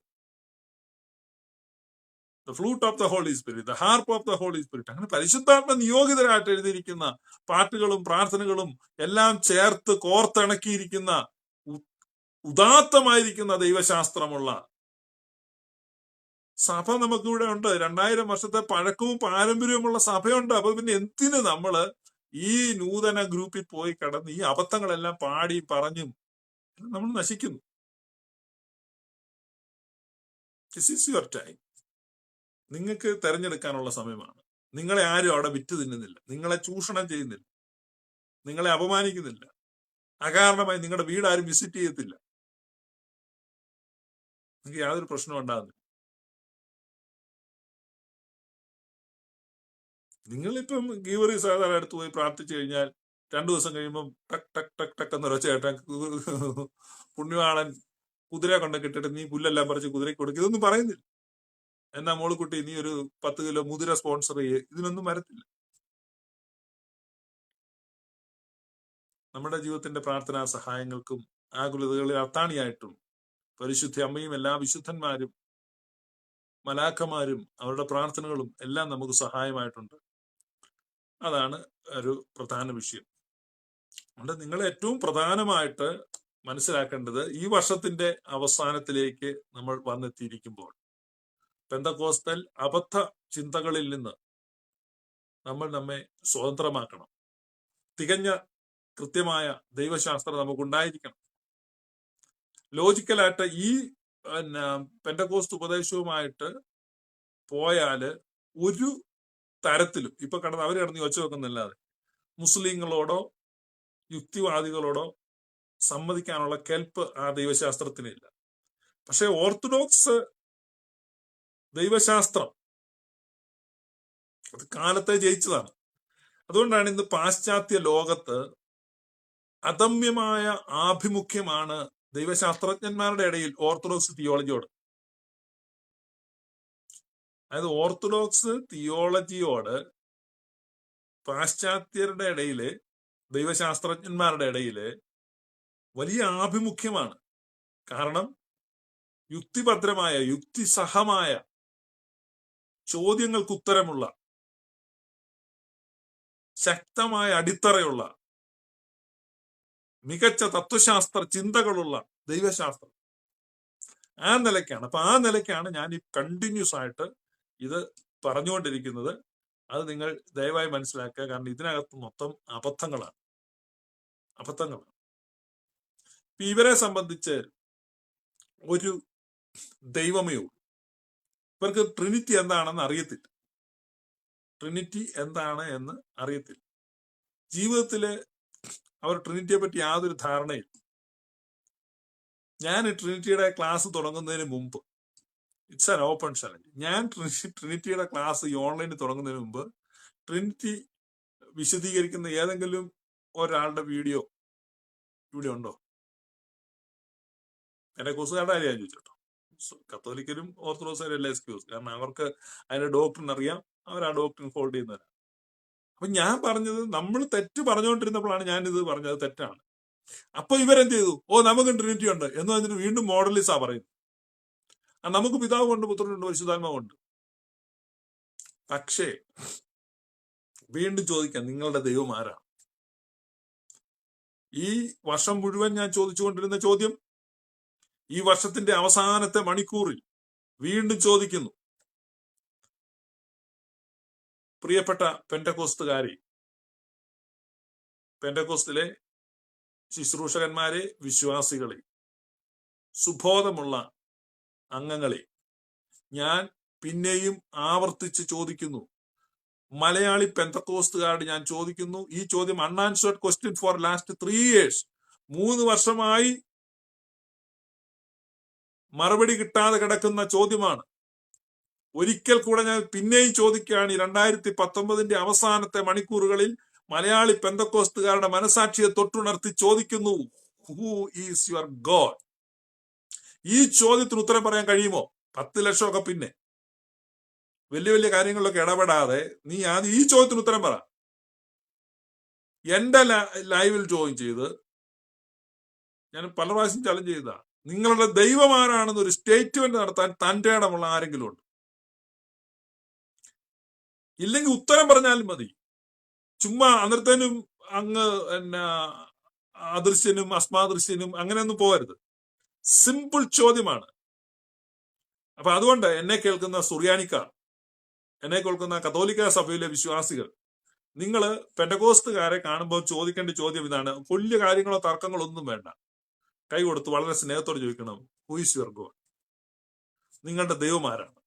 the flute of the holy spirit, the harp of the holy spirit, അങ്ങനെ പരിശുദ്ധാത്മ നിയോഗിതരായിട്ട് എഴുതിയിരിക്കുന്ന പാട്ടുകളും പ്രാർത്ഥനകളും എല്ലാം ചേർത്ത് കോർത്തിണക്കിയിരിക്കുന്ന ഉദാത്തമായിരിക്കുന്ന ദൈവശാസ്ത്രമുള്ള സഭ നമുക്കിവിടെ ഉണ്ട്. 2000 വർഷത്തെ പഴക്കവും പാരമ്പര്യവുമുള്ള സഭയുണ്ട്. അപ്പൊ പിന്നെ എന്തിന് നമ്മള് ഈ നൂതന ഗ്രൂപ്പിൽ പോയി കടന്ന് ഈ അബദ്ധങ്ങളെല്ലാം പാടി പറഞ്ഞും നമ്മൾ നശിക്കുന്നു. This is your time. നിങ്ങൾക്ക് തെരഞ്ഞെടുക്കാനുള്ള സമയമാണ്. നിങ്ങളെ ആരും അവിടെ വിറ്റ് തിന്നുന്നില്ല, നിങ്ങളെ ചൂഷണം ചെയ്യുന്നില്ല, നിങ്ങളെ അപമാനിക്കുന്നില്ല, അകാരണമായി നിങ്ങളുടെ വീട് ആരും വിസിറ്റ് ചെയ്യത്തില്ല, നിങ്ങൾക്ക് യാതൊരു പ്രശ്നവും ഉണ്ടാകുന്നില്ല. നിങ്ങളിപ്പം ഗീവറി സാധാരണ അടുത്ത് പോയി പ്രാർത്ഥിച്ചു കഴിഞ്ഞാൽ 2 ദിവസം കഴിയുമ്പം ടക് ടക് ടക് ടക് എന്നൊരു ചേട്ടാ പുണ്യവാളൻ കുതിര കൊണ്ടൊക്കെ നീ പുല്ലെല്ലാം പറിച്ച് കുതിരയ്ക്ക് കൊടുക്കുക, ഇതൊന്നും പറയുന്നില്ല. എന്നാ മോളിക്കുട്ടി നീ ഒരു 10 കിലോ മുതിര സ്പോൺസർ ചെയ്യേ, ഇതിനൊന്നും വരത്തില്ല. നമ്മുടെ ജീവിതത്തിന്റെ പ്രാർത്ഥനാ സഹായങ്ങൾക്കും ആകുലതകളിൽ അത്താണിയായിട്ടും പരിശുദ്ധ അമ്മയും എല്ലാ വിശുദ്ധന്മാരും മലാഖമാരും അവരുടെ പ്രാർത്ഥനകളും എല്ലാം നമുക്ക് സഹായമായിട്ടുണ്ട്. അതാണ് ഒരു പ്രധാന വിഷയം. അതുകൊണ്ട് നിങ്ങൾ ഏറ്റവും പ്രധാനമായിട്ട് മനസ്സിലാക്കേണ്ടത് ഈ വർഷത്തിന്റെ അവസാനത്തിലേക്ക് നമ്മൾ വന്നെത്തിയിരിക്കുമ്പോൾ പെന്തക്കോസ്തൽ അബദ്ധ ചിന്തകളിൽ നിന്ന് നമ്മൾ നമ്മെ സ്വതന്ത്രമാക്കണം. തികഞ്ഞ കൃത്യമായ ദൈവശാസ്ത്രം നമുക്കുണ്ടായിരിക്കണം. ലോജിക്കലായിട്ട് ഈ പെന്തക്കോസ്ത് ഉപദേശവുമായിട്ട് പോയാല് ഒരു തരത്തിലും ഇപ്പൊ അവര് കിടന്ന് ഒച്ച വെക്കുന്നില്ലാതെ മുസ്ലിങ്ങളോടോ യുക്തിവാദികളോടോ സമ്മതിക്കാനുള്ള കെൽപ്പ് ആ ദൈവശാസ്ത്രത്തിനില്ല. പക്ഷെ ഓർത്തഡോക്സ് ദൈവശാസ്ത്രം അത് കാലത്തെ ജയിച്ചതാണ്. അതുകൊണ്ടാണ് ഇന്ന് പാശ്ചാത്യ ലോകത്ത് അദമ്യമായ ആഭിമുഖ്യമാണ് ദൈവശാസ്ത്രജ്ഞന്മാരുടെ ഇടയിൽ ഓർത്തഡോക്സ് തിയോളജിയോട്. അതായത് ഓർത്തഡോക്സ് തിയോളജിയോട് പാശ്ചാത്യരുടെ ഇടയില് ദൈവശാസ്ത്രജ്ഞന്മാരുടെ ഇടയില് വലിയ ആഭിമുഖ്യമാണ്. കാരണം യുക്തിഭദ്രമായ, യുക്തിസഹമായ ചോദ്യങ്ങൾക്ക് ഉത്തരമുള്ള, ശക്തമായ അടിത്തറയുള്ള, മികച്ച തത്വശാസ്ത്ര ചിന്തകളുള്ള ദൈവശാസ്ത്രം ആ നിലയ്ക്കാണ്. അപ്പൊ ആ നിലയ്ക്കാണ് ഞാൻ ഈ കണ്ടിന്യൂസ് ആയിട്ട് ഇത് പറഞ്ഞുകൊണ്ടിരിക്കുന്നത്. അത് നിങ്ങൾ ദയവായി മനസ്സിലാക്കുക. കാരണം ഇതിനകത്ത് മൊത്തം അബദ്ധങ്ങളാണ്. ഇവരെ സംബന്ധിച്ച് ഒരു ദൈവമേ ഉള്ളൂ. ഇവർക്ക് ട്രിനിറ്റി എന്താണെന്ന് അറിയത്തില്ല. ജീവിതത്തില് അവർ ട്രിനിറ്റിയെ പറ്റി യാതൊരു ധാരണയില്ല. ഞാൻ ട്രിനിറ്റിയുടെ ക്ലാസ് തുടങ്ങുന്നതിന് മുമ്പ്, ഇറ്റ്സ് ആൻ ഓപ്പൺ ചലഞ്ച്, ഞാൻ ട്രിനിറ്റിയുടെ ക്ലാസ് ഈ ഓൺലൈനിൽ തുടങ്ങുന്നതിന് മുമ്പ് ട്രിനിറ്റി വിശദീകരിക്കുന്ന ഏതെങ്കിലും ഒരാളുടെ വീഡിയോ ഇവിടെ ഉണ്ടോ? എന്റെ കുസുകാരുടെ കാര്യം ഞാൻ ചോദിച്ചോട്ടോ. കത്തോലിക്കരും ഓർത്തഡോക്സുകാരും എല്ലാം എക്സ്ക്യൂസ്, കാരണം അവർക്ക് അതിന്റെ ഡോക്ടറിന് അറിയാം, അവർ ആ ഡോക്ടറിന് ഫോൾഡ് ചെയ്യുന്നവരാണ്. അപ്പൊ ഞാൻ പറഞ്ഞത്, നമ്മൾ തെറ്റ് പറഞ്ഞുകൊണ്ടിരുന്നപ്പോഴാണ് ഞാനിത് പറഞ്ഞത് തെറ്റാണ്. അപ്പൊ ഇവരെന്ത് ചെയ്തു? നമുക്ക് ട്രിനിറ്റി ഉണ്ട് എന്ന് പറഞ്ഞിട്ട് വീണ്ടും മോഡലിസാ പറയുന്നത്. നമുക്ക് പിതാവ് കൊണ്ട്, പുത്രനുണ്ട്, പരിശുദ്ധാത്മാവുണ്ട്. പക്ഷേ വീണ്ടും ചോദിക്കാം, നിങ്ങളുടെ ദൈവം ആരാണ്? ഈ വർഷം മുഴുവൻ ഞാൻ ചോദിച്ചുകൊണ്ടിരുന്ന ചോദ്യം ഈ വർഷത്തിന്റെ അവസാനത്തെ മണിക്കൂറിൽ വീണ്ടും ചോദിക്കുന്നു. പ്രിയപ്പെട്ട പെന്തക്കോസ്തുകാരെ, പെന്തക്കോസ്തിലെ ശുശ്രൂഷകന്മാരെ, വിശ്വാസികളെ, സുബോധമുള്ള അംഗങ്ങളെ, ഞാൻ പിന്നെയും ആവർത്തിച്ച് ചോദിക്കുന്നു. മലയാളി പെന്തക്കോസ്തുകാരോട് ഞാൻ ചോദിക്കുന്നു. ഈ ചോദ്യം unanswered question for last 3 years, 3 വർഷമായി മറുപടി കിട്ടാതെ കിടക്കുന്ന ചോദ്യമാണ്. ഒരിക്കൽ കൂടെ ഞാൻ പിന്നെയും ചോദിക്കുകയാണ്. 2019 അവസാനത്തെ മണിക്കൂറുകളിൽ മലയാളി പെന്തക്കോസ്തുകാരുടെ മനസാക്ഷിയെ തൊട്ടുണർത്തി ചോദിക്കുന്നു, ഹൂ ഈസ് യുവർ ഗോഡ്? ഈ ചോദ്യത്തിന് ഉത്തരം പറയാൻ കഴിയുമോ? 10 ലക്ഷമൊക്കെ പിന്നെ വലിയ വലിയ കാര്യങ്ങളിലൊക്കെ ഇടപെടാതെ നീ ആദ്യം ഈ ചോദ്യത്തിന് ഉത്തരം പറ. എന്റെ ലൈവിൽ ജോയിൻ ചെയ്ത് ഞാൻ പല പ്രാവശ്യം ചലഞ്ച് ചെയ്തതാ. നിങ്ങളുടെ ദൈവം ആരാണെന്നൊരു സ്റ്റേറ്റ്മെന്റ് നടത്താൻ തന്റെ ഇടമുള്ള ആരെങ്കിലും ഉണ്ട്? ഇല്ലെങ്കിൽ ഉത്തരം പറഞ്ഞാലും മതി. ചുമ്മാ അന്നേരത്തേനും അങ്ങ് അദൃശ്യനും അസ്മാദൃശ്യനും അങ്ങനെയൊന്നും പോകരുത്. സിമ്പിൾ ചോദ്യമാണ്. അപ്പൊ അതുകൊണ്ട് എന്നെ കേൾക്കുന്ന സുറിയാനിക്കാർ, എന്നെ കേൾക്കുന്ന കത്തോലിക്ക സഭയിലെ വിശ്വാസികൾ, നിങ്ങൾ പെന്തക്കോസ്തുകാരെ കാണുമ്പോൾ ചോദിക്കേണ്ട ചോദ്യം ഇതാണ്. വലിയ കാര്യങ്ങളോ തർക്കങ്ങളോ ഒന്നും വേണ്ട. കൈ കൊടുത്ത് വളരെ സ്നേഹത്തോടെ ചോദിക്കണം, ഹൂ ഈസ് യുവർ ഗോഡ്? നിങ്ങളുടെ ദൈവം ആരാണ്?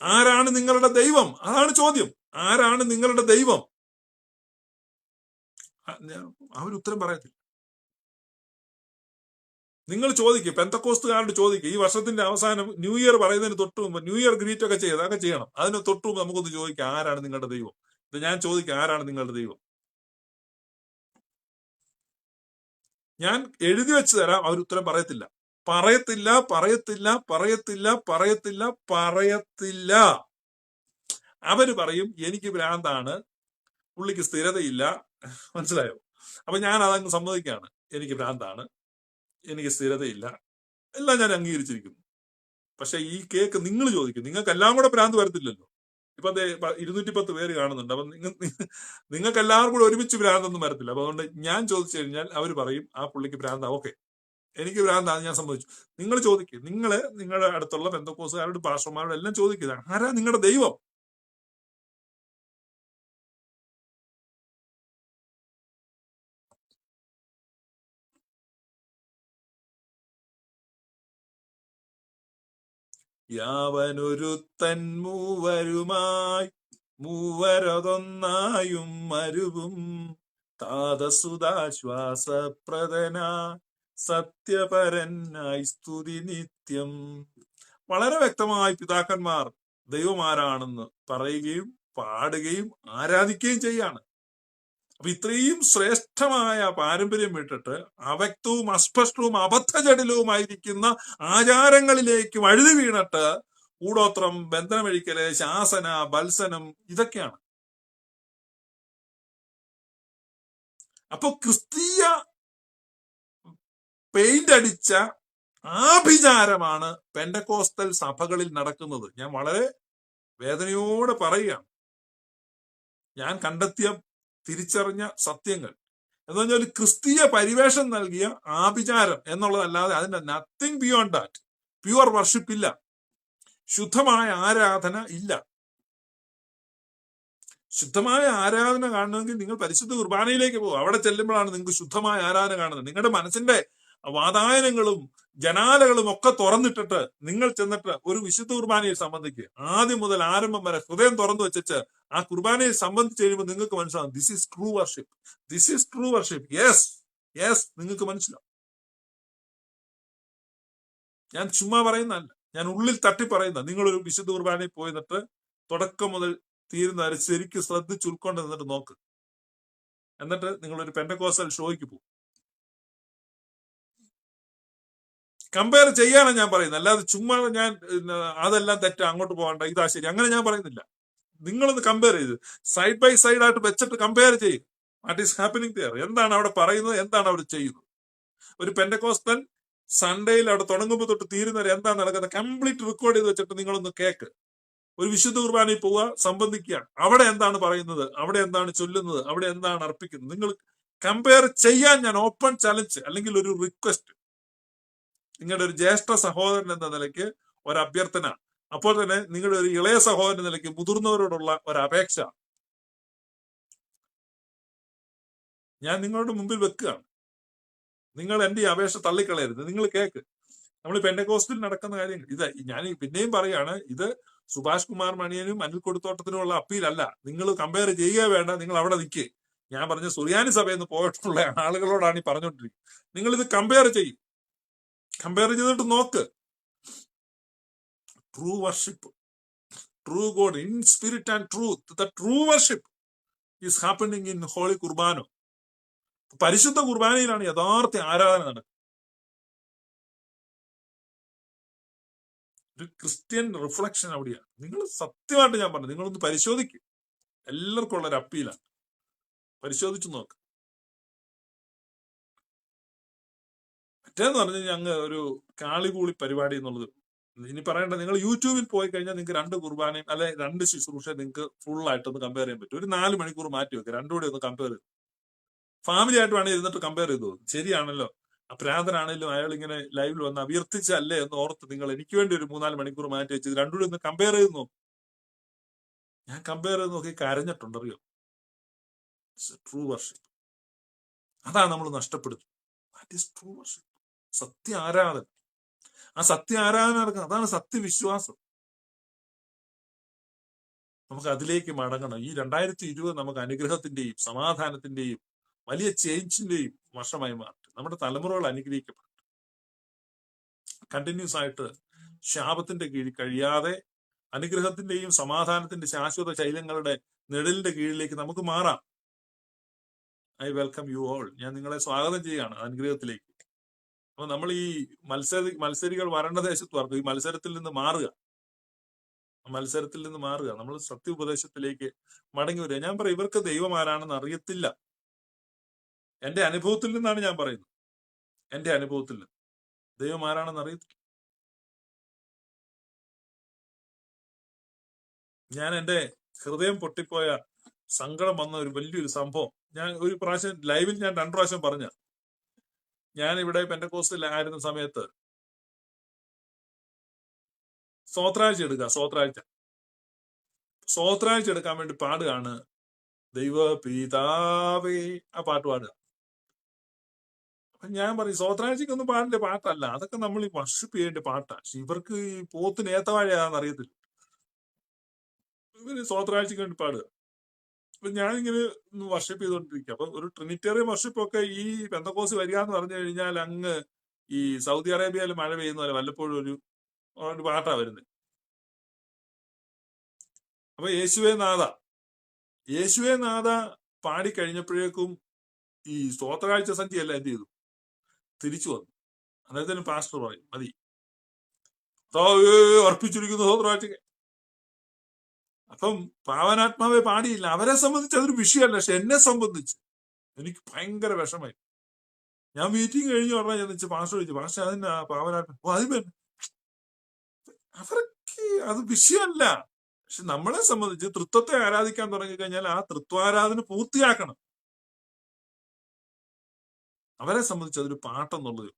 ആരാണ് നിങ്ങളുടെ ദൈവം? അതാണ് ചോദ്യം. ആരാണ് നിങ്ങളുടെ ദൈവം? അവരുത്തരം പറയത്തില്ല. നിങ്ങൾ ചോദിക്കുക, പെന്തക്കോസ്തുകാരോട് ചോദിക്കുക. ഈ വർഷത്തിന്റെ അവസാനം ന്യൂ ഇയർ പറയുന്നതിന് തൊട്ട് മുമ്പ് ന്യൂ ഇയർ ഗ്രീറ്റ് ഒക്കെ ചെയ്ത് അതൊക്കെ ചെയ്യണം. അതിന് തൊട്ട് മുമ്പ് നമുക്കൊന്ന് ചോദിക്കാം, ആരാണ് നിങ്ങളുടെ ദൈവം? ഇത് ഞാൻ ചോദിക്കാം, ആരാണ് നിങ്ങളുടെ ദൈവം? ഞാൻ എഴുതി വെച്ച് തരാം. അവരുത്തരം പറയത്തില്ല. അവര് പറയും, എനിക്ക് ഭ്രാന്താണ്, പുള്ളിക്ക് സ്ഥിരതയില്ല. മനസ്സിലായോ? അപ്പൊ ഞാൻ അതങ്ങ് സമ്മതിക്കാണ്. എനിക്ക് ഭ്രാന്താണ്, എനിക്ക് സ്ഥിരതയില്ല, എല്ലാം ഞാൻ അംഗീകരിച്ചിരിക്കുന്നു. പക്ഷെ ഈ കേക്ക് നിങ്ങൾ ചോദിക്കും, നിങ്ങൾക്ക് എല്ലാം കൂടെ ഭ്രാന്ത് വരത്തില്ലല്ലോ. ഇപ്പൊ 210 പേര് കാണുന്നുണ്ട്. അപ്പൊ നിങ്ങൾക്ക് എല്ലാവർക്കും കൂടെ ഒരുമിച്ച് ഭ്രാന്തൊന്നും വരത്തില്ല. അപ്പൊ അതുകൊണ്ട് ഞാൻ ചോദിച്ചു കഴിഞ്ഞാൽ അവർ പറയും, ആ പുള്ളിക്ക് ഭ്രാന്താ. ഓക്കെ, എനിക്ക് ഭ്രാന്താന്ന് ഞാൻ സമ്മതിച്ചു. നിങ്ങൾ ചോദിക്കുക. നിങ്ങളുടെ അടുത്തുള്ള പെന്തക്കോസ്തുകാരോട്, പാസ്റ്റർമാരോട് എല്ലാം ചോദിക്കുക, ആരാ നിങ്ങളുടെ ദൈവം? യാവനൊരുത്തൻ മൂവരുമായി മൂവരതൊന്നായും മരുവും താതസുതാശ്വാസപ്രദന സത്യപരനായി സ്തുതി നിത്യം. വളരെ വ്യക്തമായി പിതാക്കന്മാർ ദൈവമാരാണെന്ന് പറയുകയും പാടുകയും ആരാധിക്കുകയും ചെയ്യാണ്. അപ്പൊ ഇത്രയും ശ്രേഷ്ഠമായ പാരമ്പര്യം വിട്ടിട്ട് അവ്യക്തവും അസ്പഷ്ടവും അബദ്ധജടിലവുമായിരിക്കുന്ന ആചാരങ്ങളിലേക്ക് വഴുതി വീണിട്ട് കൂടോത്രം, ബന്ധനമഴിക്കല്, ശാസന, ബത്സനം, ഇതൊക്കെയാണ്. അപ്പൊ ക്രിസ്തീയ പെയിന്റ് അടിച്ച ആഭിചാരമാണ് പെന്തക്കോസ്തൽ സഭകളിൽ നടക്കുന്നത്. ഞാൻ വളരെ വേദനയോടെ പറയുകയാണ്. ഞാൻ കണ്ടെത്തിയ തിരിച്ചറിഞ്ഞ സത്യങ്ങൾ എന്ന് പറഞ്ഞാൽ ക്രിസ്തീയ പരിവേഷം നൽകിയ ആഭിചാരം എന്നുള്ളതല്ലാതെ അതിന്റെ nothing beyond that. Pure worship ഇല്ല, ശുദ്ധമായ ആരാധന ഇല്ല. ശുദ്ധമായ ആരാധന കാണണമെങ്കിൽ നിങ്ങൾ പരിശുദ്ധ കുർബാനയിലേക്ക് പോകും. അവിടെ ചെല്ലുമ്പോഴാണ് നിങ്ങൾക്ക് ശുദ്ധമായ ആരാധന കാണുന്നത്. നിങ്ങളുടെ മനസ്സിന്റെ വാതായനങ്ങളും ജനാലകളും ഒക്കെ തുറന്നിട്ടിട്ട് നിങ്ങൾ ചെന്നിട്ട് ഒരു വിശുദ്ധ കുർബാനയിൽ സംബന്ധിക്കുക. ആദ്യം മുതൽ ആരംഭം വരെ ഹൃദയം തുറന്നു വെച്ചിട്ട് ആ കുർബാനയിൽ സംബന്ധിച്ച് കഴിയുമ്പോൾ നിങ്ങൾക്ക് മനസ്സിലാവും, this is true worship, this is true worship. Yes നിങ്ങൾക്ക് മനസ്സിലാവും. ഞാൻ ചുമ്മാ പറയുന്നതല്ല, ഞാൻ ഉള്ളിൽ തട്ടി പറയുന്ന. നിങ്ങളൊരു വിശുദ്ധ കുർബാനയിൽ പോയി നിന്നിട്ട് തുടക്കം മുതൽ തീരുന്നവരെ ശരിക്കും ശ്രദ്ധിച്ച് ഉൾക്കൊണ്ട് നിന്നിട്ട് നോക്ക്. എന്നിട്ട് നിങ്ങളൊരു പെന്തക്കോസ്റ്റൽ ഷോയ്ക്ക് പോകും. കമ്പയർ ചെയ്യാനാണ് ഞാൻ പറയുന്നത്, അല്ലാതെ ചുമ്മാ ഞാൻ അതെല്ലാം തെറ്റാ അങ്ങോട്ട് പോകണ്ട ഇതാ ശരി അങ്ങനെ ഞാൻ പറയുന്നില്ല. നിങ്ങളൊന്ന് കമ്പയർ ചെയ്ത് സൈഡ് ബൈ സൈഡ് ആയിട്ട് വെച്ചിട്ട് കമ്പയർ ചെയ്യും. വാട്ട് ഈസ് ഹാപ്പനിങ് ദിയർ, എന്താണ് അവിടെ പറയുന്നത്, എന്താണ് അവിടെ ചെയ്യുന്നത്. ഒരു പെന്തക്കോസ്റ്റൽ സൺഡേയിൽ അവിടെ തുടങ്ങുമ്പോൾ തൊട്ട് തീരുന്നവരെ എന്താണ് നടക്കുന്നത് കംപ്ലീറ്റ് റെക്കോർഡ് ചെയ്ത് വെച്ചിട്ട് നിങ്ങളൊന്ന് കേക്ക്. ഒരു വിശുദ്ധ കുർബാനയിൽ പോവുക, സംബന്ധിക്കുക, അവിടെ എന്താണ് പറയുന്നത്, അവിടെ എന്താണ് ചൊല്ലുന്നത്, അവിടെ എന്താണ് അർപ്പിക്കുന്നത്. നിങ്ങൾ കമ്പയർ ചെയ്യാൻ ഞാൻ ഓപ്പൺ ചലഞ്ച് അല്ലെങ്കിൽ ഒരു റിക്വസ്റ്റ്, നിങ്ങളുടെ ഒരു ജ്യേഷ്ഠ സഹോദരൻ എന്ന നിലയ്ക്ക് ഒരു അഭ്യർത്ഥന, അപ്പോൾ തന്നെ നിങ്ങളുടെ ഒരു ഇളയ സഹോദരൻ എന്ന നിലയ്ക്ക് മുതിർന്നവരോടുള്ള ഒരു അപേക്ഷ ഞാൻ നിങ്ങളുടെ മുമ്പിൽ വെക്കുകയാണ്. നിങ്ങൾ എന്റെ ഈ അപേക്ഷ തള്ളിക്കളയരുത്, നിങ്ങൾ കേക്ക്. നമ്മൾ പെന്തക്കോസ്റ്റിൽ നടക്കുന്ന കാര്യങ്ങൾ ഇത് ഞാൻ പിന്നെയും പറയാണ്, ഇത് സുഭാഷ് കുമാർ മണിയനും അനിൽ കൊടുത്തോട്ടത്തിനുമുള്ള അപ്പീലല്ല. നിങ്ങൾ കമ്പയർ ചെയ്യുക വേണ്ട, നിങ്ങൾ അവിടെ നിൽക്കുക. ഞാൻ പറഞ്ഞ സുറിയാനി സഭയിൽ നിന്ന് പോയിട്ടുള്ള ആളുകളോടാണ് ഈ പറഞ്ഞുകൊണ്ടിരിക്കുന്നത്. നിങ്ങൾ ഇത് കമ്പയർ ചെയ്യും, കമ്പയർ ചെയ്തിട്ട് നോക്ക്. True worship, true God in spirit and truth, the true worship is happening in holy കുർബാനോ. പരിശുദ്ധ കുർബാനയിലാണ് യഥാർത്ഥ ആരാധന നടക്കുന്നത്. ഒരു ക്രിസ്ത്യൻ റിഫ്ലക്ഷൻ അവിടെയാണ്. നിങ്ങൾ സത്യമായിട്ട് ഞാൻ പറഞ്ഞു, നിങ്ങളൊന്ന് പരിശോധിക്കും. എല്ലാവർക്കും ഉള്ള ഒരു അപ്പീലാണ്, പരിശോധിച്ചു നോക്ക്. മറ്റേന്ന് പറഞ്ഞു കഴിഞ്ഞാൽ അങ്ങ് ഒരു കാളികൂളി പരിപാടി എന്നുള്ളത് ഇനി പറയണ്ട. നിങ്ങൾ യൂട്യൂബിൽ പോയി കഴിഞ്ഞാൽ നിങ്ങൾക്ക് 2 കുർബാനയും അല്ലെ 2 ശുശ്രൂഷ നിങ്ങൾക്ക് ഫുൾ ആയിട്ടൊന്ന് കമ്പയർ ചെയ്യാൻ പറ്റും. ഒരു 4 മണിക്കൂർ മാറ്റി വെക്കുക, രണ്ടും കൂടി ഒന്ന് കമ്പയർ ചെയ്തു. ഫാമിലി ആയിട്ട് വേണമെങ്കിൽ ഇരുന്നിട്ട് കമ്പയർ ചെയ്തു. ശരിയാണല്ലോ, അപരാധനാണെങ്കിലും അയാൾ ഇങ്ങനെ ലൈവിൽ വന്ന് അഭ്യർത്ഥിച്ചല്ലേ എന്ന് ഓർത്ത് നിങ്ങൾ എനിക്ക് വേണ്ടി ഒരു 3-4 മണിക്കൂർ മാറ്റി വെച്ചത് രണ്ടും കൂടി ഒന്ന് കമ്പയർ ചെയ്ത് നോക്കും. ഞാൻ കമ്പയർ ചെയ്ത് നോക്കി കരഞ്ഞിട്ടുണ്ട്, അറിയോ. ട്രൂ വർഷിപ്പ് അതാണ് നമ്മൾ നഷ്ടപ്പെടുത്തുന്നത്. ദാറ്റ് ഈസ് ട്രൂ വർഷിപ്പ്, സത്യ ആരാധന. ആ സത്യ ആരാധന നടക്കുന്നത്, അതാണ് സത്യവിശ്വാസം. നമുക്ക് അതിലേക്ക് മടങ്ങണം. ഈ 2020 നമുക്ക് അനുഗ്രഹത്തിന്റെയും സമാധാനത്തിന്റെയും വലിയ ചേഞ്ചിന്റെയും വർഷമായി മാറ്റി നമ്മുടെ തലമുറകൾ അനുഗ്രഹിക്കപ്പെട്ടു. കണ്ടിന്യൂസ് ആയിട്ട് ശാപത്തിന്റെ കീഴിൽ കഴിയാതെ അനുഗ്രഹത്തിന്റെയും സമാധാനത്തിന്റെ ശാശ്വത ശൈലങ്ങളുടെ നിഴലിന്റെ കീഴിലേക്ക് നമുക്ക് മാറാം. I welcome you all. ഞാൻ നിങ്ങളെ സ്വാഗതം ചെയ്യുകയാണ് അനുഗ്രഹത്തിലേക്ക്. അപ്പൊ നമ്മൾ ഈ മത്സരികൾ വരേണ്ട ദേശത്ത് വർക്ക് ഈ മത്സരത്തിൽ നിന്ന് മാറുക, നമ്മൾ സത്യ ഉപദേശത്തിലേക്ക് മടങ്ങി വരിക. ഞാൻ പറയും, ഇവർക്ക് ദൈവം ആരാണെന്ന് അറിയത്തില്ല. എന്റെ അനുഭവത്തിൽ നിന്നാണ് ഞാൻ പറയുന്നത്. എന്റെ അനുഭവത്തിൽ നിന്ന് ദൈവം ആരാണെന്ന് അറിയത്തില്ല. ഞാൻ എന്റെ ഹൃദയം പൊട്ടിപ്പോയ സങ്കടം വന്ന ഒരു വലിയൊരു സംഭവം ഞാൻ ഒരു പ്രാവശ്യം ലൈവിൽ ഞാൻ 2 പ്രാവശ്യം പറഞ്ഞ. ഞാൻ ഇവിടെ പെന്തക്കോസ്റ്റിൽ ആയിരുന്ന സമയത്ത് സ്തോത്രാഴ്ച എടുക്കുക, സ്തോത്രാഴ്ച എടുക്കാൻ വേണ്ടി പാടുകയാണ് ദൈവ പിതാവേ, ആ പാട്ട് പാടുക. അപ്പൊ ഞാൻ പറയും, സ്തോത്രാഴ്ചക്കൊന്നും പാടിന്റെ പാട്ടല്ല, അതൊക്കെ നമ്മൾ ഈ വർഷിപ്പ് ചെയ്യേണ്ട പാട്ടാണ്. ഇവർക്ക് ഈ പോത്തിന് ഏത്തവാഴയാന്ന് അറിയത്തില്ല, ഇവര് സ്തോത്രാഴ്ചക്ക് വേണ്ടി പാടുക. അപ്പൊ ഞാനിങ്ങനെ വർഷിപ്പ് ചെയ്തോണ്ടിരിക്കുക. അപ്പൊ ഒരു ട്രിനിറ്റേറിയൻ വർഷിപ്പ് ഒക്കെ ഈ പെന്തക്കോസ്റ്റ് വരിക എന്ന് പറഞ്ഞു കഴിഞ്ഞാൽ അങ്ങ് ഈ സൗദി അറേബ്യയിൽ മഴ പെയ്യുന്ന പോലെ വല്ലപ്പോഴും ഒരു പാട്ടാ വരുന്നത്. അപ്പൊ യേശുവേ നാഥ പാടിക്കഴിഞ്ഞപ്പോഴേക്കും ഈ സ്തോത്രകാഴ്ച സന്ധ്യ എല്ലാം എന്ത് ചെയ്തു, തിരിച്ചു വന്നു. അന്നേരത്തിന് പാസ്റ്റർ പറയും, മതി അർപ്പിച്ചിരിക്കുന്നു സ്തോത്രകാഴ്ചക്ക്. അപ്പം പാവനാത്മാവെ പാടിയില്ല. അവരെ സംബന്ധിച്ച് അതൊരു വിഷയമല്ല. പക്ഷെ എന്നെ സംബന്ധിച്ച് എനിക്ക് ഭയങ്കര വിഷമായി. ഞാൻ മീറ്റിംഗ് കഴിഞ്ഞ് പറഞ്ഞാൽ ചെന്നിച്ച് പാസ്റ്റർ ചോദിച്ചു, പാസ്റ്റർ അതിന് പാവനാട്ടം അവർക്ക് അത് വിഷയമല്ല. പക്ഷെ നമ്മളെ സംബന്ധിച്ച് തൃത്വത്തെ ആരാധിക്കാൻ തുടങ്ങി കഴിഞ്ഞാൽ ആ തൃത്വാരാധന പൂർത്തിയാക്കണം. അവരെ സംബന്ധിച്ച് അതൊരു പാട്ടെന്നുള്ളത്.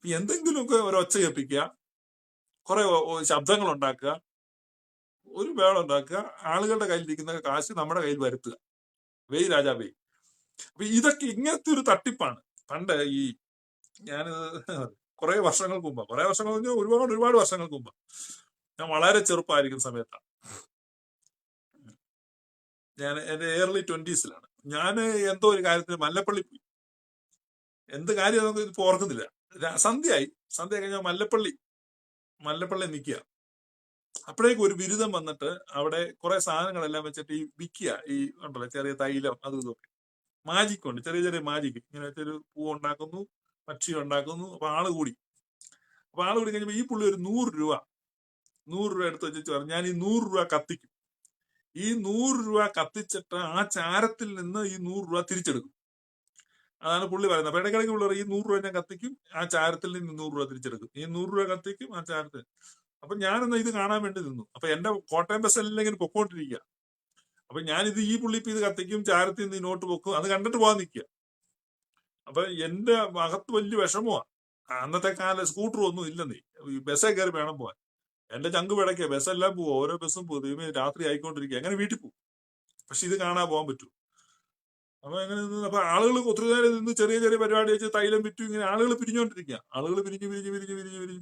എന്തെങ്കിലുമൊക്കെ ഒരൊച്ച കേൾപ്പിക്കുക, കുറെ ശബ്ദങ്ങൾ ഉണ്ടാക്കുക, ഒരു വേളം ഉണ്ടാക്കുക, ആളുകളുടെ കയ്യിലിരിക്കുന്ന കാശ് നമ്മുടെ കയ്യിൽ വരുത്തുക. വെയ് രാജാ വെയ്. അപ്പൊ ഇതൊക്കെ ഇങ്ങനത്തെ ഒരു തട്ടിപ്പാണ്. പണ്ട് ഈ ഞാനിത് കുറെ വർഷങ്ങൾക്ക് മുമ്പ്, കുറെ വർഷങ്ങൾ പറഞ്ഞാൽ ഒരുപാട് വർഷങ്ങൾക്ക് മുമ്പ്, ഞാൻ വളരെ ചെറുപ്പമായിരിക്കുന്ന സമയത്താണ്, ഞാൻ എന്റെ ഏർലി 20s ഞാൻ എന്തോ ഒരു കാര്യത്തിന് മല്ലപ്പള്ളി പോയി. എന്ത് കാര്യം നമുക്ക് ഇപ്പൊ ഓർക്കുന്നില്ല. സന്ധ്യ കഴിഞ്ഞാൽ മല്ലപ്പള്ളി നിൽക്കുക. അപ്പോഴേക്കും ഒരു ബിരുദം വന്നിട്ട് അവിടെ കുറെ സാധനങ്ങളെല്ലാം വെച്ചിട്ട് ഈ വിൽക്കുക. ഈ ഉണ്ടല്ലോ ചെറിയ തൈലം അതും ഇതൊക്കെ, മാജിക് ഉണ്ട്, ചെറിയ ചെറിയ മാജിക്. ഇങ്ങനെ വെച്ചൊരു പൂ ഉണ്ടാക്കുന്നു, പക്ഷി ഉണ്ടാക്കുന്നു. അപ്പൊ ആള് കൂടി കഴിഞ്ഞപ്പോ ഈ പുള്ളി ഒരു 100 രൂപ എടുത്ത് വെച്ചിട്ട് പറഞ്ഞു, ഞാൻ ഈ 100 രൂപ കത്തിക്കും. ഈ 100 രൂപ കത്തിച്ചിട്ട് ആ ചാരത്തിൽ നിന്ന് ഈ 100 രൂപ തിരിച്ചെടുക്കും. അതാണ് പുള്ളി പറയുന്നത്. അപ്പൊ ഇടയ്ക്കിടയ്ക്ക് പുള്ളി പറയും, ഈ 100 രൂപ ഞാൻ കത്തിക്കും, ആ ചാരത്തിൽ നിന്ന് 100 രൂപ തിരിച്ചെടുക്കും. ഈ 100 രൂപ കത്തിക്കും, ആ ചാരത്തിൽ. അപ്പൊ ഞാനൊന്ന് ഇത് കാണാൻ വേണ്ടി നിന്നു. അപ്പൊ എന്റെ കോട്ടയം ബസ് എല്ലാം ഇങ്ങനെ പൊക്കോണ്ടിരിക്കുക. അപ്പൊ ഞാനിത് ഈ പുള്ളി ഇപ്പൊ ഇത് കത്തിക്കും, ചാരത്തിൽ നിന്ന് ഈ നോട്ട് പൊക്കും, അത് കണ്ടിട്ട് പോകാൻ നിൽക്കുക. അപ്പൊ എന്റെ അകത്ത് വലിയ വിഷമമാണ്. അന്നത്തെ കാലം സ്കൂട്ടർ ഒന്നും ഇല്ലെന്നേ, ബസ്സേ കയറി വേണം പോവാൻ. എന്റെ ചങ്ക് പിടയ്ക്കുക, ബസ്സെല്ലാം പോവും, ഓരോ ബസ്സും പോകും, രാത്രി ആയിക്കൊണ്ടിരിക്കുക, എങ്ങനെ വീട്ടിൽ പോകും? പക്ഷെ ഇത് കാണാൻ പോകാൻ പറ്റും. അപ്പൊ എങ്ങനെ നിന്ന്, അപ്പൊ ആളുകൾ ഒത്തിരി നേരം നിന്ന് ചെറിയ ചെറിയ പരിപാടി വെച്ച് തൈലം വിറ്റു. ഇങ്ങനെ ആളുകൾ പിരിഞ്ഞോണ്ടിരിക്കുക. ആളുകൾ പിരിഞ്ഞ്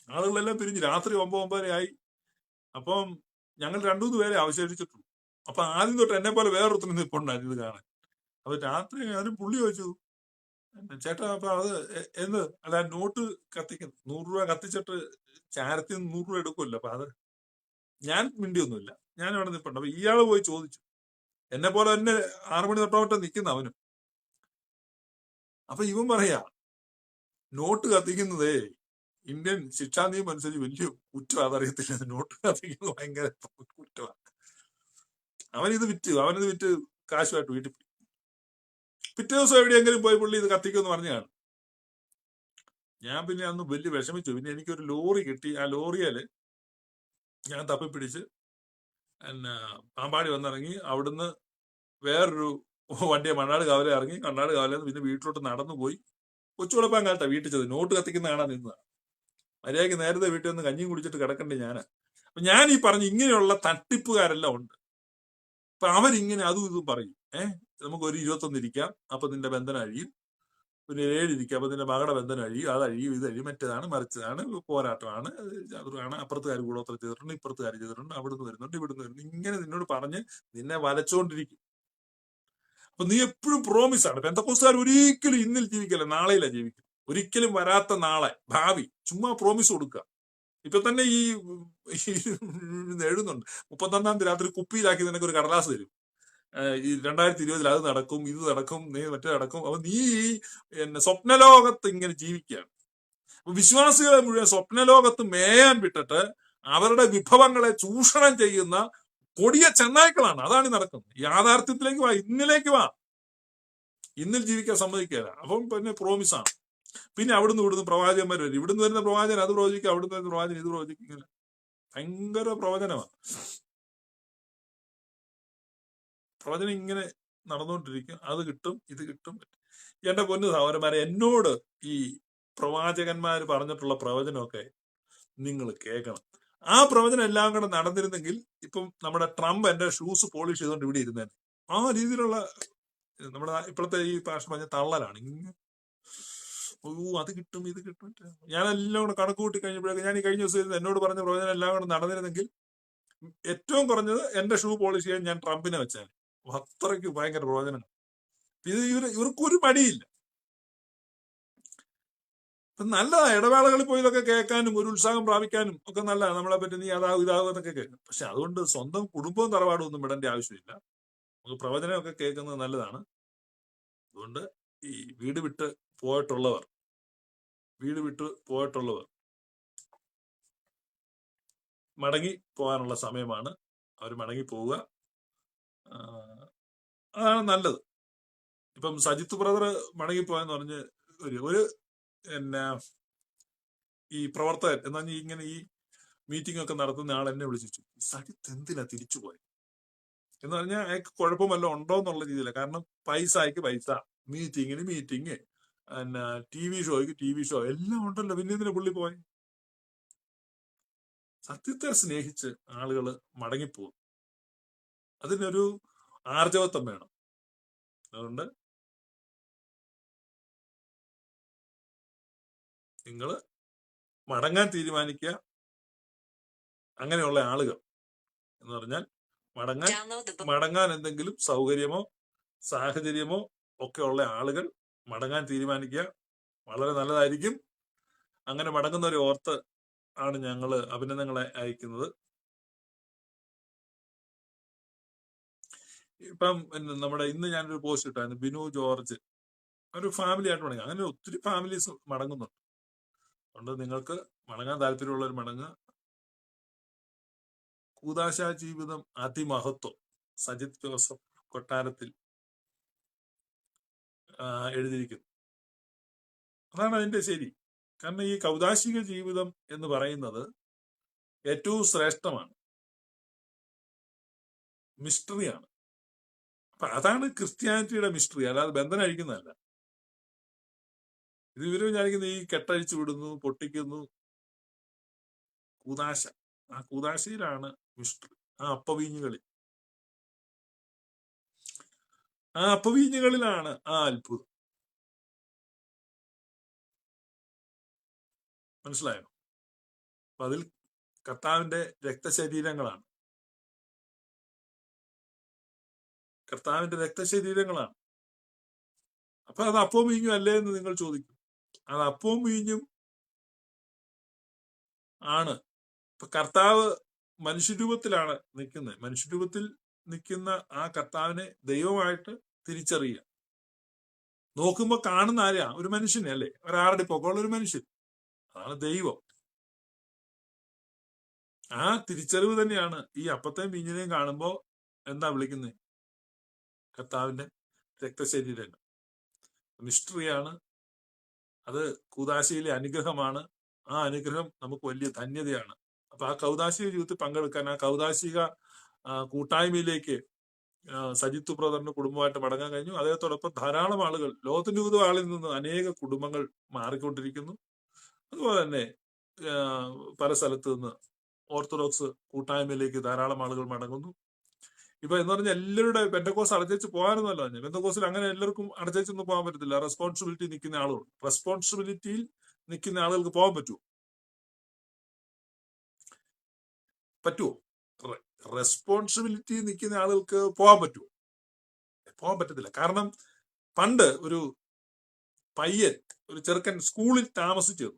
ആളുകളെല്ലാം പിരിഞ്ഞ് രാത്രി 9 ആയി. അപ്പം ഞങ്ങൾ 2-3 പേരെ അവശേഷിച്ചിട്ടുള്ളൂ. അപ്പൊ ആദ്യം തൊട്ട് എന്നെ പോലെ വേറൊരുത്തിന് നിൽപ്പുണ്ടായിരുന്നു ഇത് കാണാൻ. അപ്പൊ രാത്രി അതിന് പുള്ളി ചോദിച്ചു, ചേട്ടാ അപ്പൊ അത് അല്ല നോട്ട് കത്തിക്കുന്നു, 100 രൂപ കത്തിച്ചിട്ട് ചാരത്തിൽ 100 രൂപ എടുക്കുമല്ലോ. അപ്പൊ അത് ഞാൻ മിണ്ടിയൊന്നുമില്ല, ഞാൻ അവിടെ നിൽപ്പുണ്ട്. അപ്പൊ ഇയാള് പോയി ചോദിച്ചു, എന്നെ പോലെ തന്നെ 6 മണി തൊട്ടോട്ട് നിൽക്കുന്ന അവനും. അപ്പൊ ഇവൻ പറയാ, നോട്ട് കത്തിക്കുന്നതേ ഇന്ത്യൻ ശിക്ഷാ നിയമം അനുസരിച്ച് വലിയ കുറ്റം, അതറിയത്തില്ല, നോട്ട് കത്തിക്കുന്നത് ഭയങ്കര കുറ്റമാണ്. അവനിത് വിറ്റ് കാശുമായിട്ട് വീട്ടിൽ പോയി. പിറ്റേ ദിവസം എവിടെയെങ്കിലും പോയി പുള്ളി ഇത് കത്തിക്കുമെന്ന് പറഞ്ഞാണ്. ഞാൻ പിന്നെ അന്ന് വലിയ വിഷമിച്ചു. പിന്നെ എനിക്കൊരു ലോറി കിട്ടി. ആ ലോറിയില് ഞാൻ തപ്പിപ്പിടിച്ച് പാമ്പാടി വന്നിറങ്ങി. അവിടുന്ന് വേറൊരു വണ്ടിയെ മണ്ണാട് കാവലെ ഇറങ്ങി. മണ്ണാട് കാവലെ പിന്നെ വീട്ടിലോട്ട് നടന്നു പോയി. കൊച്ചുകുളപ്പാൻ കാലത്താ വീട്ടിൽ ചെന്നത്. നോട്ട് കത്തിക്കുന്ന കാണാൻ നിന്നതാണ്. മര്യാദയ്ക്ക് നേരത്തെ വീട്ടിൽ നിന്ന് കഞ്ഞിയും കുടിച്ചിട്ട് കിടക്കണ്ടേ ഞാന്. അപ്പൊ ഞാൻ ഈ പറഞ്ഞു, ഇങ്ങനെയുള്ള തട്ടിപ്പുകാരെല്ലാം ഉണ്ട്. അപ്പൊ അവരിങ്ങനെ അതും ഇതും പറയും. നമുക്ക് ഒരു 21 ഇരിക്കാം, അപ്പൊ നിന്റെ ബന്ധനം അഴിയും. പിന്നെ 7 ഇരിക്കാം, അപ്പൊ നിന്റെ മകളുടെ ബന്ധനം അഴിയും, അതഴിയും, ഇതഴിയും, മറ്റേതാണ് മറിച്ചതാണ്, പോരാട്ടമാണ്, ചതുറാണ്, അപ്പുറത്തുകാർ കൂടോത്രം ചെയ്തിട്ടുണ്ട്, ഇപ്പുറത്തുകാർ ചെയ്തിട്ടുണ്ട്, അവിടുന്ന് വരുന്നുണ്ട്, ഇവിടുന്ന് വരുന്നു. ഇങ്ങനെ നിന്നോട് പറഞ്ഞ് നിന്നെ വലച്ചോണ്ടിരിക്കും. അപ്പൊ നീ എപ്പോഴും പ്രോമിസ് ആണ്. പെന്തക്കോസ്തുകാർ ഒരിക്കലും ഇന്നിൽ ജീവിക്കല്ല, നാളെയില്ല ജീവിക്കും. ഒരിക്കലും വരാത്ത നാളെ, ഭാവി ചുമ്മാ പ്രോമിസ് കൊടുക്കുക. ഇപ്പൊ തന്നെ ഈ എഴുതുന്നുണ്ട്, 31-ാം തീയതി രാത്രി കുപ്പിയിലാക്കി നിനക്ക് ഒരു കടലാസ് തരും. ഈ 2020 അത് നടക്കും, ഇത് നടക്കും, നീ മറ്റേ നടക്കും. അപ്പൊ നീ സ്വപ്നലോകത്ത് ഇങ്ങനെ ജീവിക്കുകയാണ്. അപ്പൊ വിശ്വാസികളെ മുഴുവൻ സ്വപ്നലോകത്ത് മേയാൻ വിട്ടിട്ട് അവരുടെ വിഭവങ്ങളെ ചൂഷണം ചെയ്യുന്ന കൊടിയ ചെന്നായ്ക്കളാണ്. അതാണ് നടക്കുന്നത്. യാഥാർത്ഥ്യത്തിലേക്ക് വാ, ഇന്നിൽ ജീവിക്കാൻ സമ്മതിക്കില്ല. അപ്പം പിന്നെ പ്രോമിസാണ്. പിന്നെ ഇവിടുന്ന് പ്രവാചകന്മാർ വരും. ഇവിടുന്ന് വരുന്ന പ്രവാചകൻ അത് പ്രവചിക്കും, അവിടുന്ന് വരുന്ന പ്രവാചകൻ ഇത് പ്രവചിക്കും. ഇങ്ങനെ ഭയങ്കര പ്രവചനമാണ്. പ്രവചനം ഇങ്ങനെ നടന്നുകൊണ്ടിരിക്കും. അത് കിട്ടും, ഇത് കിട്ടും. എന്റെ പൊന്നു സഹോദരന്മാരെ, എന്നോട് ഈ പ്രവാചകന്മാർ പറഞ്ഞിട്ടുള്ള പ്രവചനമൊക്കെ നിങ്ങൾ കേൾക്കണം. ആ പ്രവചനം എല്ലാം കൂടെ നടന്നിരുന്നെങ്കിൽ ഇപ്പം നമ്മുടെ ട്രംപ് എന്റെ ഷൂസ് പോളിഷ് ചെയ്തുകൊണ്ട് ഇവിടെ ഇരുന്നേ. ആ രീതിയിലുള്ള നമ്മുടെ ഇപ്പോഴത്തെ ഈ ഭാഷ പറഞ്ഞ തള്ളലാണ്. ഇങ്ങനെ അത് കിട്ടും, ഇത് കിട്ടും. ഞാനെല്ലാം കൂടെ കണക്ക് കൂട്ടി കഴിഞ്ഞപ്പോഴേക്കും ഞാൻ ഈ കഴിഞ്ഞ ദിവസം എന്നോട് പറഞ്ഞ പ്രവചനം എല്ലാം കൂടെ നടന്നിരുന്നെങ്കിൽ ഏറ്റവും കുറഞ്ഞത് എന്റെ ഷൂ പോളിഷ് ചെയ്യാൻ ഞാൻ ട്രംപിനെ വെച്ചാൽ. അത്രയ്ക്ക് ഭയങ്കര പ്രവചനം. ഇത് ഇവർക്കൊരു മടിയില്ല. നല്ലതാ, ഇടവേളകളിൽ പോയി ഇതൊക്കെ കേൾക്കാനും ഒരു ഉത്സാഹം പ്രാപിക്കാനും ഒക്കെ നല്ലതാണ്. നമ്മളെ പറ്റി നീ അതാവും ഇതാവും എന്നൊക്കെ കേൾക്കും. പക്ഷെ അതുകൊണ്ട് സ്വന്തം കുടുംബവും തറവാടും ഒന്നും വിടേണ്ട ആവശ്യമില്ല. നമുക്ക് പ്രവചനമൊക്കെ കേൾക്കുന്നത് നല്ലതാണ്. അതുകൊണ്ട് ഈ വീട് വിട്ട് പോയിട്ടുള്ളവർ മടങ്ങി പോകാനുള്ള സമയമാണ്. അവർ മടങ്ങി പോവുക. അതാണ് നല്ലത്. ഇപ്പം സജിത്ത് ബ്രദർ മടങ്ങിപ്പോയെന്ന് പറഞ്ഞ് ഒരു പിന്നെ ഈ പ്രവർത്തകൻ എന്ന് പറഞ്ഞാൽ ഇങ്ങനെ ഈ മീറ്റിംഗ് ഒക്കെ നടത്തുന്ന ആൾ എന്നെ വിളിച്ചു, സജിത്ത് എന്തിനാ തിരിച്ചു പോയത് എന്ന് പറഞ്ഞാൽ അയാൾക്ക് കുഴപ്പമല്ല ഉണ്ടോ എന്നുള്ള രീതിയില. കാരണം പൈസയ്ക്ക് പൈസ, മീറ്റിങ്ങിന് മീറ്റിംഗ്, പിന്നെ TV ഷോയ്ക്ക് TV ഷോ എല്ലാം ഉണ്ടല്ലോ, പിന്നെ ഇതിന് പുള്ളി പോയി. സത്യത്തെ സ്നേഹിച്ച് ആളുകൾ മടങ്ങിപ്പോകും. അതിനൊരു ആർജവത്വം വേണം. അതുകൊണ്ട് നിങ്ങൾ മടങ്ങാൻ തീരുമാനിക്കുക. അങ്ങനെയുള്ള ആളുകൾ എന്ന് പറഞ്ഞാൽ മടങ്ങാൻ എന്തെങ്കിലും സൗകര്യമോ സാഹചര്യമോ ഒക്കെ ഉള്ള ആളുകൾ മടങ്ങാൻ തീരുമാനിക്കുക. വളരെ നല്ലതായിരിക്കും. അങ്ങനെ മടങ്ങുന്നവരെ ഓർത്ത് ആണ് ഞങ്ങൾ അഭിനന്ദനങ്ങളെ അയക്കുന്നത്. ഇപ്പം നമ്മുടെ ഇന്ന് ഞാനൊരു പോസ്റ്റ് ഇട്ടായിരുന്നു, ബിനു ജോർജ് ഒരു ഫാമിലി ആയിട്ട് മടങ്ങുക. അങ്ങനെ ഒത്തിരി ഫാമിലീസ് മടങ്ങുന്നുണ്ട്. അതുകൊണ്ട് നിങ്ങൾക്ക് മടങ്ങാൻ താല്പര്യമുള്ളവർ മടങ്ങുക. കൂദാശ ജീവിതം അതിമഹത്വം സജിത് ജോസഫ് കൊട്ടാരത്തിൽ എഴുതിയിരിക്കുന്നു. അതാണ് അതിന്റെ ശരി. കാരണം ഈ കൗദാശിക ജീവിതം എന്ന് പറയുന്നത് ഏറ്റവും ശ്രേഷ്ഠമാണ്, മിസ്റ്ററിയാണ്. അപ്പൊ അതാണ് ക്രിസ്ത്യാനിറ്റിയുടെ മിസ്റ്ററി, അല്ലാതെ ബന്ധനം അഴിക്കുന്നതല്ല. ഇത് ഇവര് വിചാരിക്കുന്നത് ഈ കെട്ടഴിച്ചു വിടുന്നു, പൊട്ടിക്കുന്നു, കൂദാശ. ആ കൂദാശയിലാണ് മിസ്റ്ററി. ആ അപ്പവീഞ്ഞുകളിലാണ് ആ അത്ഭുതം. മനസ്സിലായോ? അപ്പൊ അതിൽ കർത്താവിന്റെ രക്തശരീരങ്ങളാണ്, അപ്പൊ അത് അപ്പവും വീഞ്ഞും അല്ലേ എന്ന് നിങ്ങൾ ചോദിക്കും. അത് അപ്പവും വീഞ്ഞും ആണ്. ഇപ്പൊ കർത്താവ് മനുഷ്യരൂപത്തിലാണ് നിൽക്കുന്നത്. മനുഷ്യരൂപത്തിൽ നിൽക്കുന്ന ആ കർത്താവിനെ ദൈവമായിട്ട് തിരിച്ചറിയുക. നോക്കുമ്പോ കാണുന്ന ആരെയാ? ഒരു മനുഷ്യനെ അല്ലേ, ഒരാളുടെ പൊക്കമുള്ള ഒരു മനുഷ്യൻ. അതാണ് ദൈവം. ആ തിരിച്ചറിവ് തന്നെയാണ് ഈ അപ്പത്തെയും വീഞ്ഞിനെയും കാണുമ്പോ എന്താ വിളിക്കുന്നത്? കർത്താവിന്റെ രക്തശരീരങ്ങൾ. മിസ്റ്ററിയാണ് അത്. കൂദാശയിലെ അനുഗ്രഹമാണ്. ആ അനുഗ്രഹം നമുക്ക് വലിയ ധന്യതയാണ്. അപ്പൊ ആ കൗദാശിക ജീവിതത്തിൽ പങ്കെടുക്കാൻ, ആ കൗദാശിക കൂട്ടായ്മയിലേക്ക് സജിത്ത് ബ്രദറിന്റെ കുടുംബമായിട്ട് മടങ്ങാൻ കഴിഞ്ഞു. അദ്ദേഹത്തോടൊപ്പം ധാരാളം ആളുകൾ, ലോകത്തിന്റെ വിവിധ ആളിൽ നിന്ന് അനേക കുടുംബങ്ങൾ മാറിക്കൊണ്ടിരിക്കുന്നു. അതുപോലെ തന്നെ പല സ്ഥലത്ത് നിന്ന് ഓർത്തഡോക്സ് കൂട്ടായ്മയിലേക്ക് ധാരാളം ആളുകൾ മടങ്ങുന്നു. ഇപ്പൊ എന്ന് പറഞ്ഞാൽ എല്ലാവരുടെ പെന്തക്കോസ് അടച്ചേച്ച് പോകാനൊന്നുമല്ല. പെന്തക്കോസിൽ അങ്ങനെ എല്ലാവർക്കും അടച്ചേച്ചൊന്നും പോകാൻ പറ്റത്തില്ല. റെസ്പോൺസിബിലിറ്റിയിൽ നിൽക്കുന്ന ആളുകൾക്ക് പോകാൻ പറ്റുമോ? റെസ്പോൺസിബിലിറ്റി നിൽക്കുന്ന ആളുകൾക്ക് പോകാൻ പറ്റുമോ? പോകാൻ പറ്റത്തില്ല. കാരണം പണ്ട് ഒരു ചെറുക്കൻ സ്കൂളിൽ താമസിച്ചു,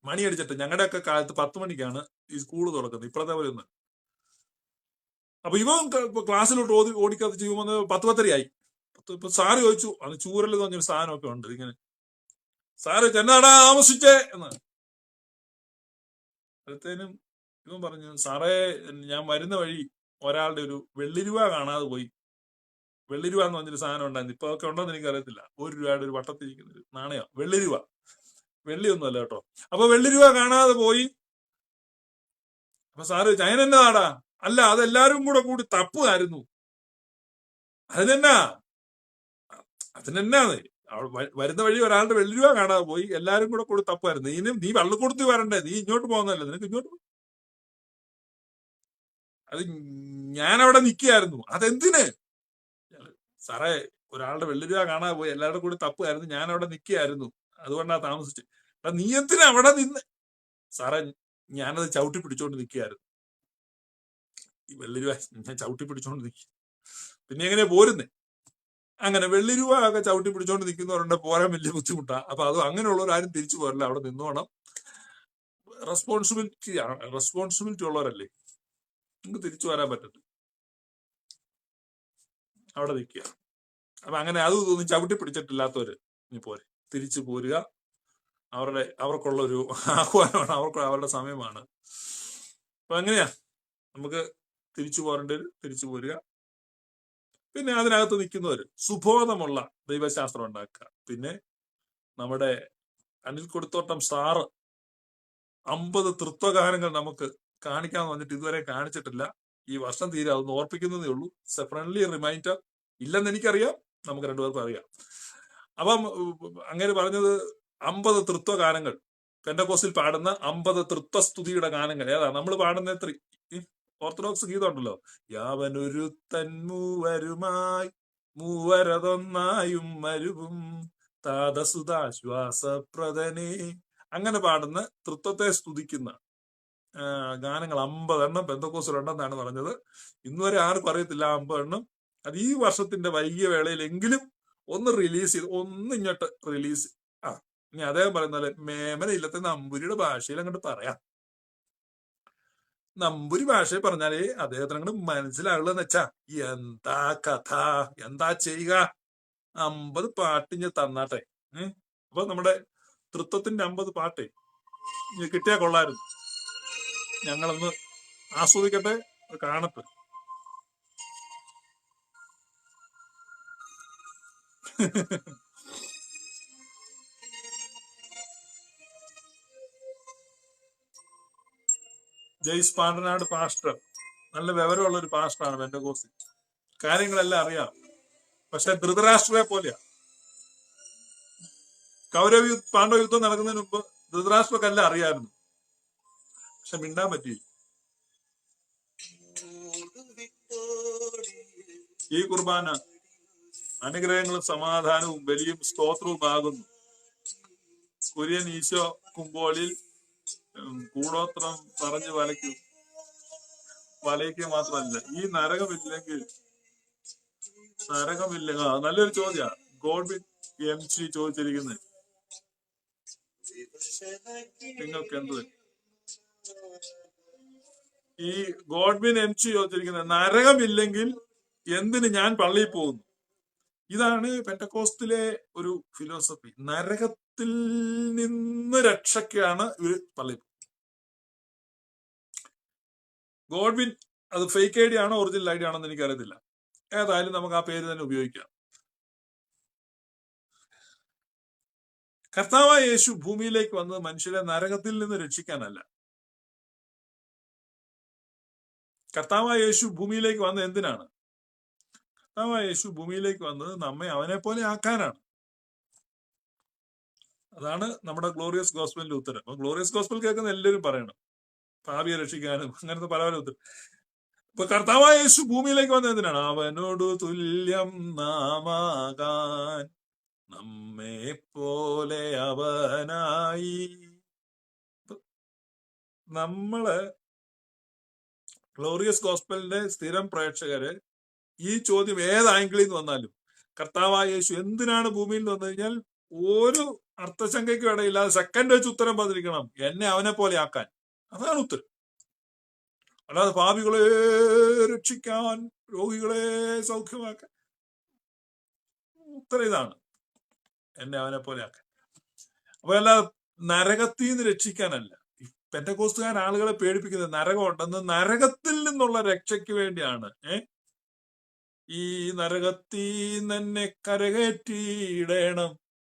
മണിയടിച്ചിട്ട്. ഞങ്ങളുടെയൊക്കെ കാലത്ത് 10 മണിക്കാണ് ഈ സ്കൂൾ തുറക്കുന്നത്, ഇപ്പോഴത്തെ പോലെ ഒന്ന്. അപ്പൊ ഇവൻ ക്ലാസ്സിലോട്ട് ഓടിക്കാത്ത ചെയ്യുമ്പോൾ 10:10 ഇപ്പൊ സാറ് ചോദിച്ചു, അത് ചൂരൽ എന്ന് പറഞ്ഞൊരു സാധനമൊക്കെ ഉണ്ട് ഇങ്ങനെ. സാറ് എന്നാടാ താമസിച്ചേ എന്ന്. അപ്പോഴത്തേനും ഇവൻ പറഞ്ഞു, സാറേ ഞാൻ വരുന്ന വഴി ഒരാളുടെ ഒരു വെള്ളിരൂപ കാണാതെ പോയി. വെള്ളിരൂപ എന്ന് പറഞ്ഞൊരു സാധനം ഉണ്ടായിരുന്നു, ഇപ്പൊ അതൊക്കെ ഉണ്ടോന്ന് എനിക്ക് അറിയത്തില്ല. 1 രൂപയുടെ ഒരു വട്ടത്തിരിക്കുന്ന ഒരു നാണയം, വെള്ളിരൂപ. വെള്ളിയൊന്നും അല്ല കേട്ടോ. അപ്പൊ വെള്ളിരൂപ കാണാതെ പോയി. അപ്പൊ സാറ് ചൈനന്നാടാ? അല്ല, അതെല്ലാരും കൂടി തപ്പുമായിരുന്നു. അതിനെന്നാ വരുന്ന വഴി ഒരാളുടെ വെള്ളിരൂപ കാണാതെ പോയി, എല്ലാരും കൂടി തപ്പുമായിരുന്നു. നീ വള്ളിക്കൊടുത്ത് വരണ്ടേ? നീ ഇങ്ങോട്ട് പോകുന്നതല്ലേ, നിനക്ക് ഇങ്ങോട്ട്. അത് ഞാനവിടെ നിൽക്കുകയായിരുന്നു. അതെന്തിന്? സാറേ, ഒരാളുടെ വെള്ളിരൂപ കാണാതെ പോയി, എല്ലാവരുടെ കൂടി തപ്പുമായിരുന്നു, ഞാനവിടെ നിൽക്കുകയായിരുന്നു, അതുകൊണ്ടാ താമസിച്ചു. നീ എന്തിനാ അവിടെ നിന്ന്? സാറേ, ഞാനത് ചവിട്ടി പിടിച്ചോണ്ട് നിൽക്കുകയായിരുന്നു. ഈ വെള്ളിരൂപ ഞാൻ ചവിട്ടി പിടിച്ചോണ്ട് നിൽക്കുക, പിന്നെ എങ്ങനെയാ പോരുന്നേ? അങ്ങനെ വെള്ളിരൂപ ഒക്കെ ചവിട്ടി പിടിച്ചോണ്ട് നിൽക്കുന്നവരുണ്ട്, പോരാൻ വലിയ ബുദ്ധിമുട്ടാ. അപ്പൊ അത് അങ്ങനെയുള്ളവരാരും തിരിച്ചു പോരല്ല, അവിടെ നിന്നോണം. റെസ്പോൺസിബിലിറ്റി ഉള്ളവരല്ലേ, നിങ്ങൾക്ക് തിരിച്ചു വരാൻ പറ്റത്തില്ല, അവിടെ നിൽക്കുക. അപ്പൊ അങ്ങനെ അതൊന്നും ചവിട്ടി പിടിച്ചിട്ടില്ലാത്തവര് ഇനി പോരെ, തിരിച്ചു പോരുക. അവർക്കുള്ള ഒരു ആഹ്വാനമാണ്, അവരുടെ സമയമാണ്. അപ്പൊ എങ്ങനെയാ നമുക്ക് തിരിച്ചു പോരേണ്ടത്? തിരിച്ചു പോരുക. പിന്നെ അതിനകത്ത് നിൽക്കുന്നവര് സുബോധമുള്ള ദൈവശാസ്ത്രം ഉണ്ടാക്കുക. പിന്നെ നമ്മുടെ അനിൽ കൊടുത്തോട്ടം സാറ് 50 തൃത്വഗാനങ്ങൾ നമുക്ക് കാണിക്കാന്ന് പറഞ്ഞിട്ട് ഇതുവരെ കാണിച്ചിട്ടില്ല. ഈ വർഷം തീരെ അതൊന്ന് ഓർപ്പിക്കുന്നതേ ഉള്ളൂ. It's a friendly reminder. ഇല്ലെന്ന് എനിക്കറിയാം, നമുക്ക് രണ്ടുപേർക്കും അറിയാം. അപ്പം അങ്ങനെ പറഞ്ഞത് 50 തൃത്വഗാനങ്ങൾ, പെന്തക്കോസ്തിൽ പാടുന്ന 50 തൃത്വസ്തുതിയുടെ ഗാനങ്ങൾ. ഏതാ നമ്മൾ പാടുന്ന? ഓർത്തഡോക്സ് ഗീതം ഉണ്ടല്ലോ, യാവനൊരുത്തൻ മൂവരുമായി മൂവരതൊന്നായും മരുവും താതസുതാശ്വാസപ്രദനേ, അങ്ങനെ പാടുന്ന തൃത്വത്തെ സ്തുതിക്കുന്ന ഗാനങ്ങൾ 50 എണ്ണം പെന്തക്കോസ്തിലുണ്ടെന്നാണ് പറഞ്ഞത്. ഇന്നുവരെ ആർക്കും അറിയത്തില്ല 50 എണ്ണം. അത് ഈ വർഷത്തിന്റെ വൈകിയ വേളയിലെങ്കിലും ഒന്ന് റിലീസ് ചെയ്ത് ഇങ്ങോട്ട് റിലീസ്. ഇനി അദ്ദേഹം പറയുന്ന പോലെ മേമന ഇല്ലത്തെ നമ്പൂരിയുടെ ഭാഷയിൽ അങ്ങോട്ട് പറയാം. നമ്പൂരി ഭാഷയിൽ പറഞ്ഞാലേ അദ്ദേഹത്തിന് അങ്ങോട്ട് മനസ്സിലാവുള്ളതെന്ന് വെച്ചാ എന്താ കഥ, എന്താ ചെയ്യുക. 50 പാട്ടിഞ്ഞ് തന്നാട്ടെ. അപ്പൊ നമ്മുടെ തൃത്വത്തിന്റെ 50 പാട്ടേ കിട്ടിയാ കൊള്ളായിരുന്നു. ഞങ്ങളൊന്ന് ആസ്വദിക്കട്ടെ, കാണട്ടെ. ജെയ്സ് പാണ്ടനാട് പാസ്റ്റർ നല്ല വിവരമുള്ള ഒരു പാസ്റ്ററാണ്. പെന്തക്കോസ്തി കാര്യങ്ങളെല്ലാം അറിയാം. പക്ഷെ ധൃതരാഷ്ട്രയെ പോലെയാ. പാണ്ഡവ യുദ്ധം നടക്കുന്നതിന് മുമ്പ് ധൃതരാഷ്ട്രക്കെല്ലാം അറിയായിരുന്നു, പക്ഷെ മിണ്ടാൻ പറ്റിയില്ല. ഈ കുർബാന അനുഗ്രഹങ്ങളും സമാധാനവും ബലിയും സ്തോത്രവുമാകുന്നു. കുര്യൻ ഈശോ കുമ്പോളിൽ കൂടോത്രം പറഞ്ഞ് വലയ്ക്ക് മാത്രമല്ല, ഈ നരകമില്ലെങ്കിൽ നല്ലൊരു ചോദ്യ ഗോഡ്വിൻ MC ചോദിച്ചിരിക്കുന്നത്. നിങ്ങൾക്ക് എന്ത് ഈ ഗോഡ്വിൻ MC ചോദിച്ചിരിക്കുന്നത്, നരകമില്ലെങ്കിൽ എന്തിന് ഞാൻ പള്ളിയിൽ പോകുന്നു? ഇതാണ് പെന്തക്കോസ്തിലെ ഒരു ഫിലോസഫി. നരകത്തിൽ നിന്ന് രക്ഷയ്ക്കാണ് ഇവര് പള്ളിയിൽ. ഗോഡ്വിൻ അത് ഫേക്ക് ഐഡി ആണോ ഒറിജിനൽ ഐഡി ആണോ എന്ന് എനിക്കറിയത്തില്ല. ഏതായാലും നമുക്ക് ആ പേര് തന്നെ ഉപയോഗിക്കാം. കർത്താവായ യേശു ഭൂമിയിലേക്ക് വന്നത് മനുഷ്യരെ നരകത്തിൽ നിന്ന് രക്ഷിക്കാനല്ല. കർത്താവായ യേശു ഭൂമിയിലേക്ക് വന്നത് എന്തിനാണ്? കർത്താവായ യേശു ഭൂമിയിലേക്ക് വന്നത് നമ്മെ അവനെ പോലെ ആക്കാനാണ്. അതാണ് നമ്മുടെ ഗ്ലോറിയസ് ഗോസ്പലിന്റെ ഉത്തരം. അപ്പൊ ഗ്ലോറിയസ് ഗോസ്പൽ കേൾക്കുന്ന എല്ലാവരും പറയണം, ഭാവിയെ രക്ഷിക്കാനും അങ്ങനത്തെ പല പല ഉത്തരം. ഇപ്പൊ കർത്താവായ യേശു ഭൂമിയിലേക്ക് വന്നത് എന്തിനാണ്? അവനോട് തുല്യം നാമാകാൻ, നമ്മെ പോലെ അവനായി. നമ്മള് ഗ്ലോറിയസ് ഗോസ്പലിന്റെ സ്ഥിരം പ്രേക്ഷകര് ഈ ചോദ്യം ഏത് ആംഗിളിൽ നിന്ന് വന്നാലും കർത്താവായ യേശു എന്തിനാണ് ഭൂമിയിൽ വന്നു കഴിഞ്ഞാൽ ഒരു അർത്ഥശങ്കയ്ക്കും ഇടയില്ലാതെ സെക്കൻഡ് വെച്ച് ഉത്തരം പറഞ്ഞിരിക്കണം, എന്നെ അവനെ പോലെ ആക്കാൻ. അതാണ് ഉത്തരം. അല്ലാതെ പാപികളെ രക്ഷിക്കാൻ, രോഗികളെ സൗഖ്യമാക്കാൻ. ഉത്തരം ഇതാണ്, എന്നെ അവനെ പോലെ ആക്കാൻ. അപ്പൊ അല്ലാതെ നരകത്തിൽ നിന്ന് രക്ഷിക്കാനല്ല. പെന്തക്കോസ്തുകാർ ആളുകളെ പേടിപ്പിക്കുന്നത് നരകം ഉണ്ടെന്ന്, നരകത്തിൽ നിന്നുള്ള രക്ഷയ്ക്ക് വേണ്ടിയാണ്. ഈ നരകത്തിൽ തന്നെ കരകയറ്റിയിടേണം,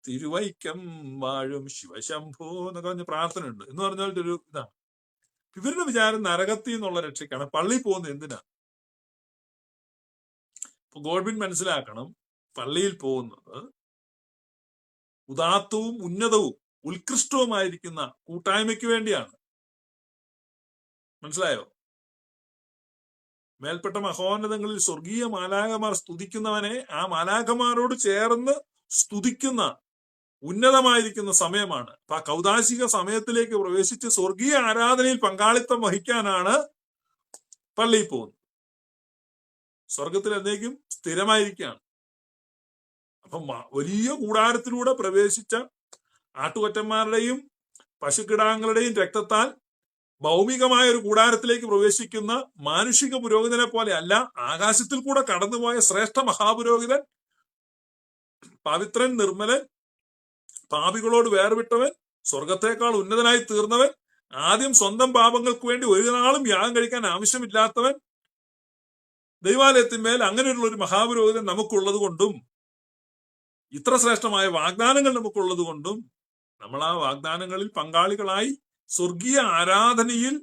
തിരുവൈക്കം വാഴും ശിവശംഭോ എന്നൊക്കെ പറഞ്ഞ പ്രാർത്ഥന ഉണ്ട്. എന്ന് പറഞ്ഞാൽ ഒരു ഇതാണ്. ഇവരുടെ വിചാരം നരകത്തിൽ നിന്നുള്ള രക്ഷയ്ക്കാണ്. പള്ളിയിൽ പോകുന്നത് എന്തിനാ? ഇപ്പൊ ഗോഡ്വിൻ മനസ്സിലാക്കണം, പള്ളിയിൽ പോകുന്നത് ഉദാത്തവും ഉന്നതവും ഉത്കൃഷ്ടവുമായിരിക്കുന്ന കൂട്ടായ്മയ്ക്ക് വേണ്ടിയാണ്. മനസ്സിലായോ? മേൽപ്പെട്ട മഹോന്നതങ്ങളിൽ സ്വർഗീയ മാലാഖമാർ സ്തുതിക്കുന്നവനെ ആ മാലാഖമാരോട് ചേർന്ന് സ്തുതിക്കുന്ന ഉന്നതമായിരിക്കുന്ന സമയമാണ്. അപ്പൊ ആ കൗദാശിക സമയത്തിലേക്ക് പ്രവേശിച്ച് സ്വർഗീയ ആരാധനയിൽ പങ്കാളിത്തം വഹിക്കാനാണ് പള്ളിയിൽ പോകുന്നത്. സ്വർഗത്തിൽ എന്നേക്കും സ്ഥിരമായിരിക്കുകയാണ്. അപ്പം വലിയ കൂടാരത്തിലൂടെ പ്രവേശിച്ച ആട്ടുകൊറ്റന്മാരുടെയും പശുക്കിടാങ്ങളുടെയും രക്തത്താൽ ഭൗമികമായ ഒരു കൂടാരത്തിലേക്ക് പ്രവേശിക്കുന്ന മാനുഷിക പുരോഹിതനെ പോലെ അല്ല, ആകാശത്തിൽ കൂടെ കടന്നുപോയ ശ്രേഷ്ഠ മഹാപുരോഹിതൻ, പവിത്രൻ, നിർമ്മലൻ, പാപികളോട് വേർവിട്ടവൻ, സ്വർഗത്തേക്കാൾ ഉന്നതനായി തീർന്നവൻ, ആദ്യം സ്വന്തം പാപങ്ങൾക്ക് വേണ്ടി ഒരു നാളും യാഗം കഴിക്കാൻ ആവശ്യമില്ലാത്തവൻ, ദൈവാലയത്തിന്മേൽ അങ്ങനെയുള്ള ഒരു മഹാപുരോഹിതൻ നമുക്കുള്ളത് കൊണ്ടും ഇത്ര ശ്രേഷ്ഠമായ വാഗ്ദാനങ്ങൾ നമുക്കുള്ളത് കൊണ്ടും നമ്മൾ ആ വാഗ്ദാനങ്ങളിൽ പങ്കാളികളായി സ്വർഗീയ ആരാധനയിൽ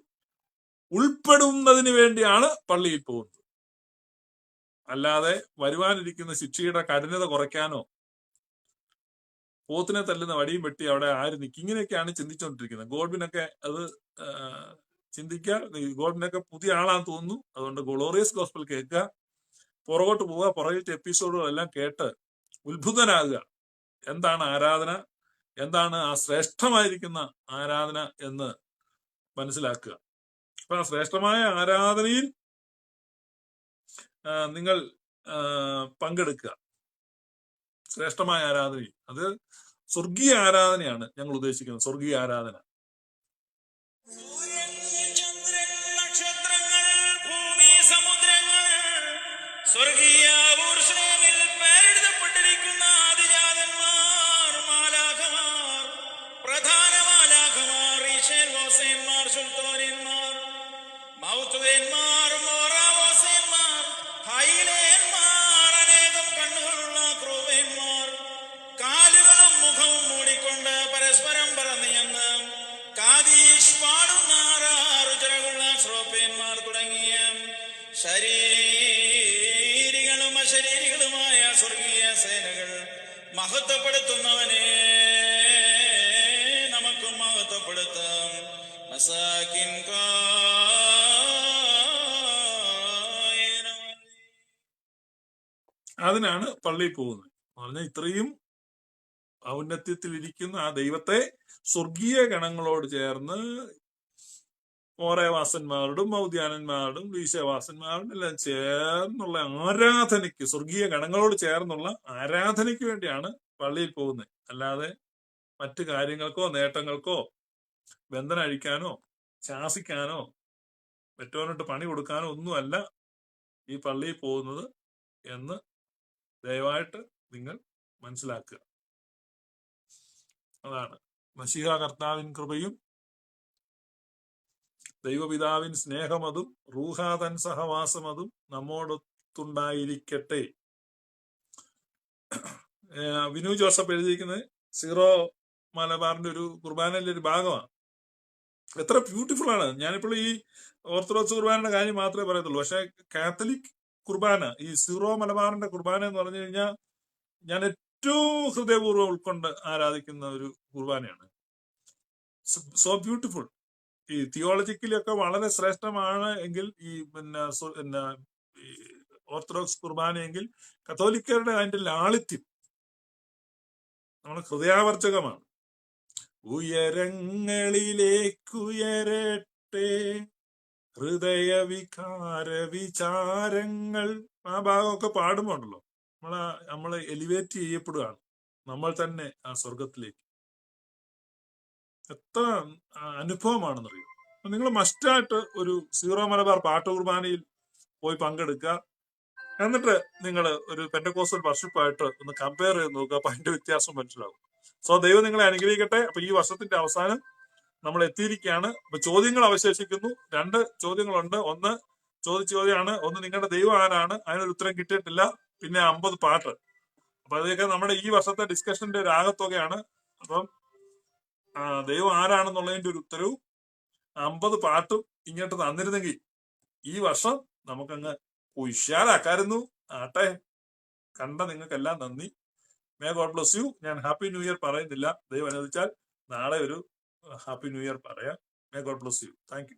ഉൾപ്പെടുന്നതിന് വേണ്ടിയാണ് പള്ളിയിൽ പോകുന്നത്. അല്ലാതെ വരുവാനിരിക്കുന്ന ശിക്ഷയുടെ കഠിനത കുറയ്ക്കാനോ പോത്തിനെ തല്ലുന്ന വടിയും വെട്ടി അവിടെ ആര് നിൽക്കും, ഇങ്ങനെയൊക്കെയാണ് ചിന്തിച്ചുകൊണ്ടിരിക്കുന്നത്. ഗോഡ്വിനൊക്കെ അത് ചിന്തിക്കുക. ഗോഡ്വിനൊക്കെ പുതിയ ആളാന്ന് തോന്നുന്നു. അതുകൊണ്ട് ഗ്ലോറിയസ് ഗോസ്പൽ കേൾക്കുക, പുറകോട്ട് പോവുക, പുറകിലത്തെ എപ്പിസോഡുകളെല്ലാം കേട്ട് ഉത്ഭുതനാകുക. എന്താണ് ആരാധന, എന്താണ് ആ ശ്രേഷ്ഠമായിരിക്കുന്ന ആരാധന എന്ന് മനസ്സിലാക്കുക. അപ്പൊ ആ ശ്രേഷ്ഠമായ ആരാധനയിൽ നിങ്ങൾ പങ്കെടുക്കുക. ശ്രേഷ്ഠമായ ആരാധനയിൽ, അത് സ്വർഗീയ ആരാധനയാണ് ഞങ്ങൾ ഉദ്ദേശിക്കുന്നത്. സ്വർഗീയ ആരാധന. സ്വർഗീയ ഊർഷ്ലേമിൽ പേരെഴുതപ്പെട്ടിരിക്കുന്ന ആദിജാതന്മാർ, മാലാഖമാർ, പ്രധാന മാലാഖമാർ, ഈശേൽവാസന്മാർ, സുൽത്താനന്മാർ, മൗത്തുവേന്മാർ, മോറാവാസന്മാർ, ഹൈലേന്മാർ, അനേകം കണ്ണുകളുള്ള ക്രൂവേന്മാർ, കാലുകളും മുഖവും മൂടിക്കൊണ്ട് പരസ്പരം പറന്നിയെന്ന് കാദീഷ് പാടുന്ന ആറ് ചിറകുള്ള ശ്രോപ്പേന്മാർ തുടങ്ങിയ ശരീരികളും അശരീരികളുമായ സ്വർഗീയ സേനകൾ മഹത്വപ്പെടുത്തുന്നവനെ നമുക്കും മഹത്വപ്പെടുത്താം. മസാകിൻ അതിനാണ് പള്ളിയിൽ പോകുന്നത്. പറഞ്ഞാൽ ഇത്രയും ഔന്നത്യത്തിലിരിക്കുന്ന ആ ദൈവത്തെ സ്വർഗീയ ഗണങ്ങളോട് ചേർന്ന് ഓരേവാസന്മാരോടും മൗദ്യാനന്മാരോടും വീശവാസന്മാരോടും എല്ലാം ചേർന്നുള്ള ആരാധനയ്ക്ക്, സ്വർഗീയ ഗണങ്ങളോട് ചേർന്നുള്ള ആരാധനയ്ക്ക് വേണ്ടിയാണ് പള്ളിയിൽ പോകുന്നത്. അല്ലാതെ മറ്റു കാര്യങ്ങൾക്കോ നേട്ടങ്ങൾക്കോ ബന്ധനം അഴിക്കാനോ ശാസിക്കാനോ മറ്റവനോട്ട് പണി കൊടുക്കാനോ ഒന്നുമല്ല ഈ പള്ളിയിൽ പോകുന്നത് എന്ന് ദയവായിട്ട് നിങ്ങൾ മനസ്സിലാക്കുക. അതാണ് മശീഹ കർത്താവിൻ കൃപയും ദൈവപിതാവിൻ സ്നേഹമതും റൂഹാതൻ സഹവാസമതും നമ്മോടൊത്തുണ്ടായിരിക്കട്ടെ. വിനു ജോസഫ് എഴുതിയിരിക്കുന്നത് സീറോ മലബാറിന്റെ ഒരു കുർബാനയിലെ ഒരു ഭാഗമാണ്. എത്ര ബ്യൂട്ടിഫുൾ ആണ്. ഞാനിപ്പോൾ ഈ ഓർത്തഡോക്സ് കുർബാനയുടെ കാര്യം മാത്രമേ പറയത്തുള്ളൂ. പക്ഷെ കാത്തലിക് കുർബാന, ഈ സീറോ മലബാറിന്റെ കുർബാന എന്ന് പറഞ്ഞു കഴിഞ്ഞാൽ ഞാൻ ഏറ്റവും ഹൃദയപൂർവ്വം ഉൾക്കൊണ്ട് ആരാധിക്കുന്ന ഒരു കുർബാനയാണ്. So beautiful. ഈ തിയോളജിക്കലൊക്കെ വളരെ ശ്രേഷ്ഠമാണ് എങ്കിൽ ഈ പിന്നെ ഈ ഓർത്തഡോക്സ് കുർബാനയെങ്കിൽ കത്തോലിക്കരുടെ അതിന്റെ ലാളിത്യം നമ്മുടെ ഹൃദയാവർജകമാണ്. ഉയരങ്ങളിലേക്കുയരട്ടെ ഹൃദയവികാര വിചാരങ്ങൾ, ആ ഭാഗമൊക്കെ പാടുമ്പോണ്ടല്ലോ നമ്മളെ എലിവേറ്റ് ചെയ്യപ്പെടുകയാണ് നമ്മൾ തന്നെ ആ സ്വർഗത്തിലേക്ക്. എത്ര അനുഭവമാണെന്നറിയോ. നിങ്ങൾ മസ്റ്റായിട്ട് ഒരു സീറോ മലബാർ പാട്ട് കുർബാനയിൽ പോയി പങ്കെടുക്കുക. എന്നിട്ട് നിങ്ങൾ ഒരു പെന്റക്കോസ്റ്റൽ വർഷിപ്പായിട്ട് ഒന്ന് കമ്പയർ ചെയ്ത് നോക്കുക. അപ്പൊ അതിന്റെ വ്യത്യാസം മനസ്സിലാവും. സോ ദൈവം നിങ്ങളെ അനുഗ്രഹിക്കട്ടെ. അപ്പൊ ഈ വർഷത്തിന്റെ അവസാനം നമ്മൾ എത്തിയിരിക്കുകയാണ്. അപ്പൊ ചോദ്യങ്ങൾ അവശേഷിക്കുന്നു. 2 ചോദ്യങ്ങളുണ്ട്. ഒന്ന് ചോദ്യമാണ്, ഒന്ന് നിങ്ങളുടെ ദൈവം ആരാണ്, അതിനൊരു ഉത്തരം കിട്ടിയിട്ടില്ല. പിന്നെ 50 പാട്ട്. അപ്പൊ അതൊക്കെ നമ്മുടെ ഈ വർഷത്തെ ഡിസ്കഷന്റെ ഒരു ആകത്തുകയാണ്. അപ്പം ദൈവം ആരാണെന്നുള്ളതിന്റെ ഒരു ഉത്തരവും 50 പാട്ടും ഇങ്ങോട്ട് തന്നിരുന്നെങ്കിൽ ഈ വർഷം നമുക്കങ്ങ് ഉഷാറാക്കായിരുന്നു. ആട്ടെ, കണ്ട നിങ്ങൾക്കെല്ലാം നന്ദി. May God bless you. ഞാൻ ഹാപ്പി ന്യൂ ഇയർ പറയുന്നില്ല. ദൈവം അനുവദിച്ചാൽ നാളെ ഒരു ഹാപ്പി ന്യൂ ഇയർ പറയാം. May God bless you. Thank you.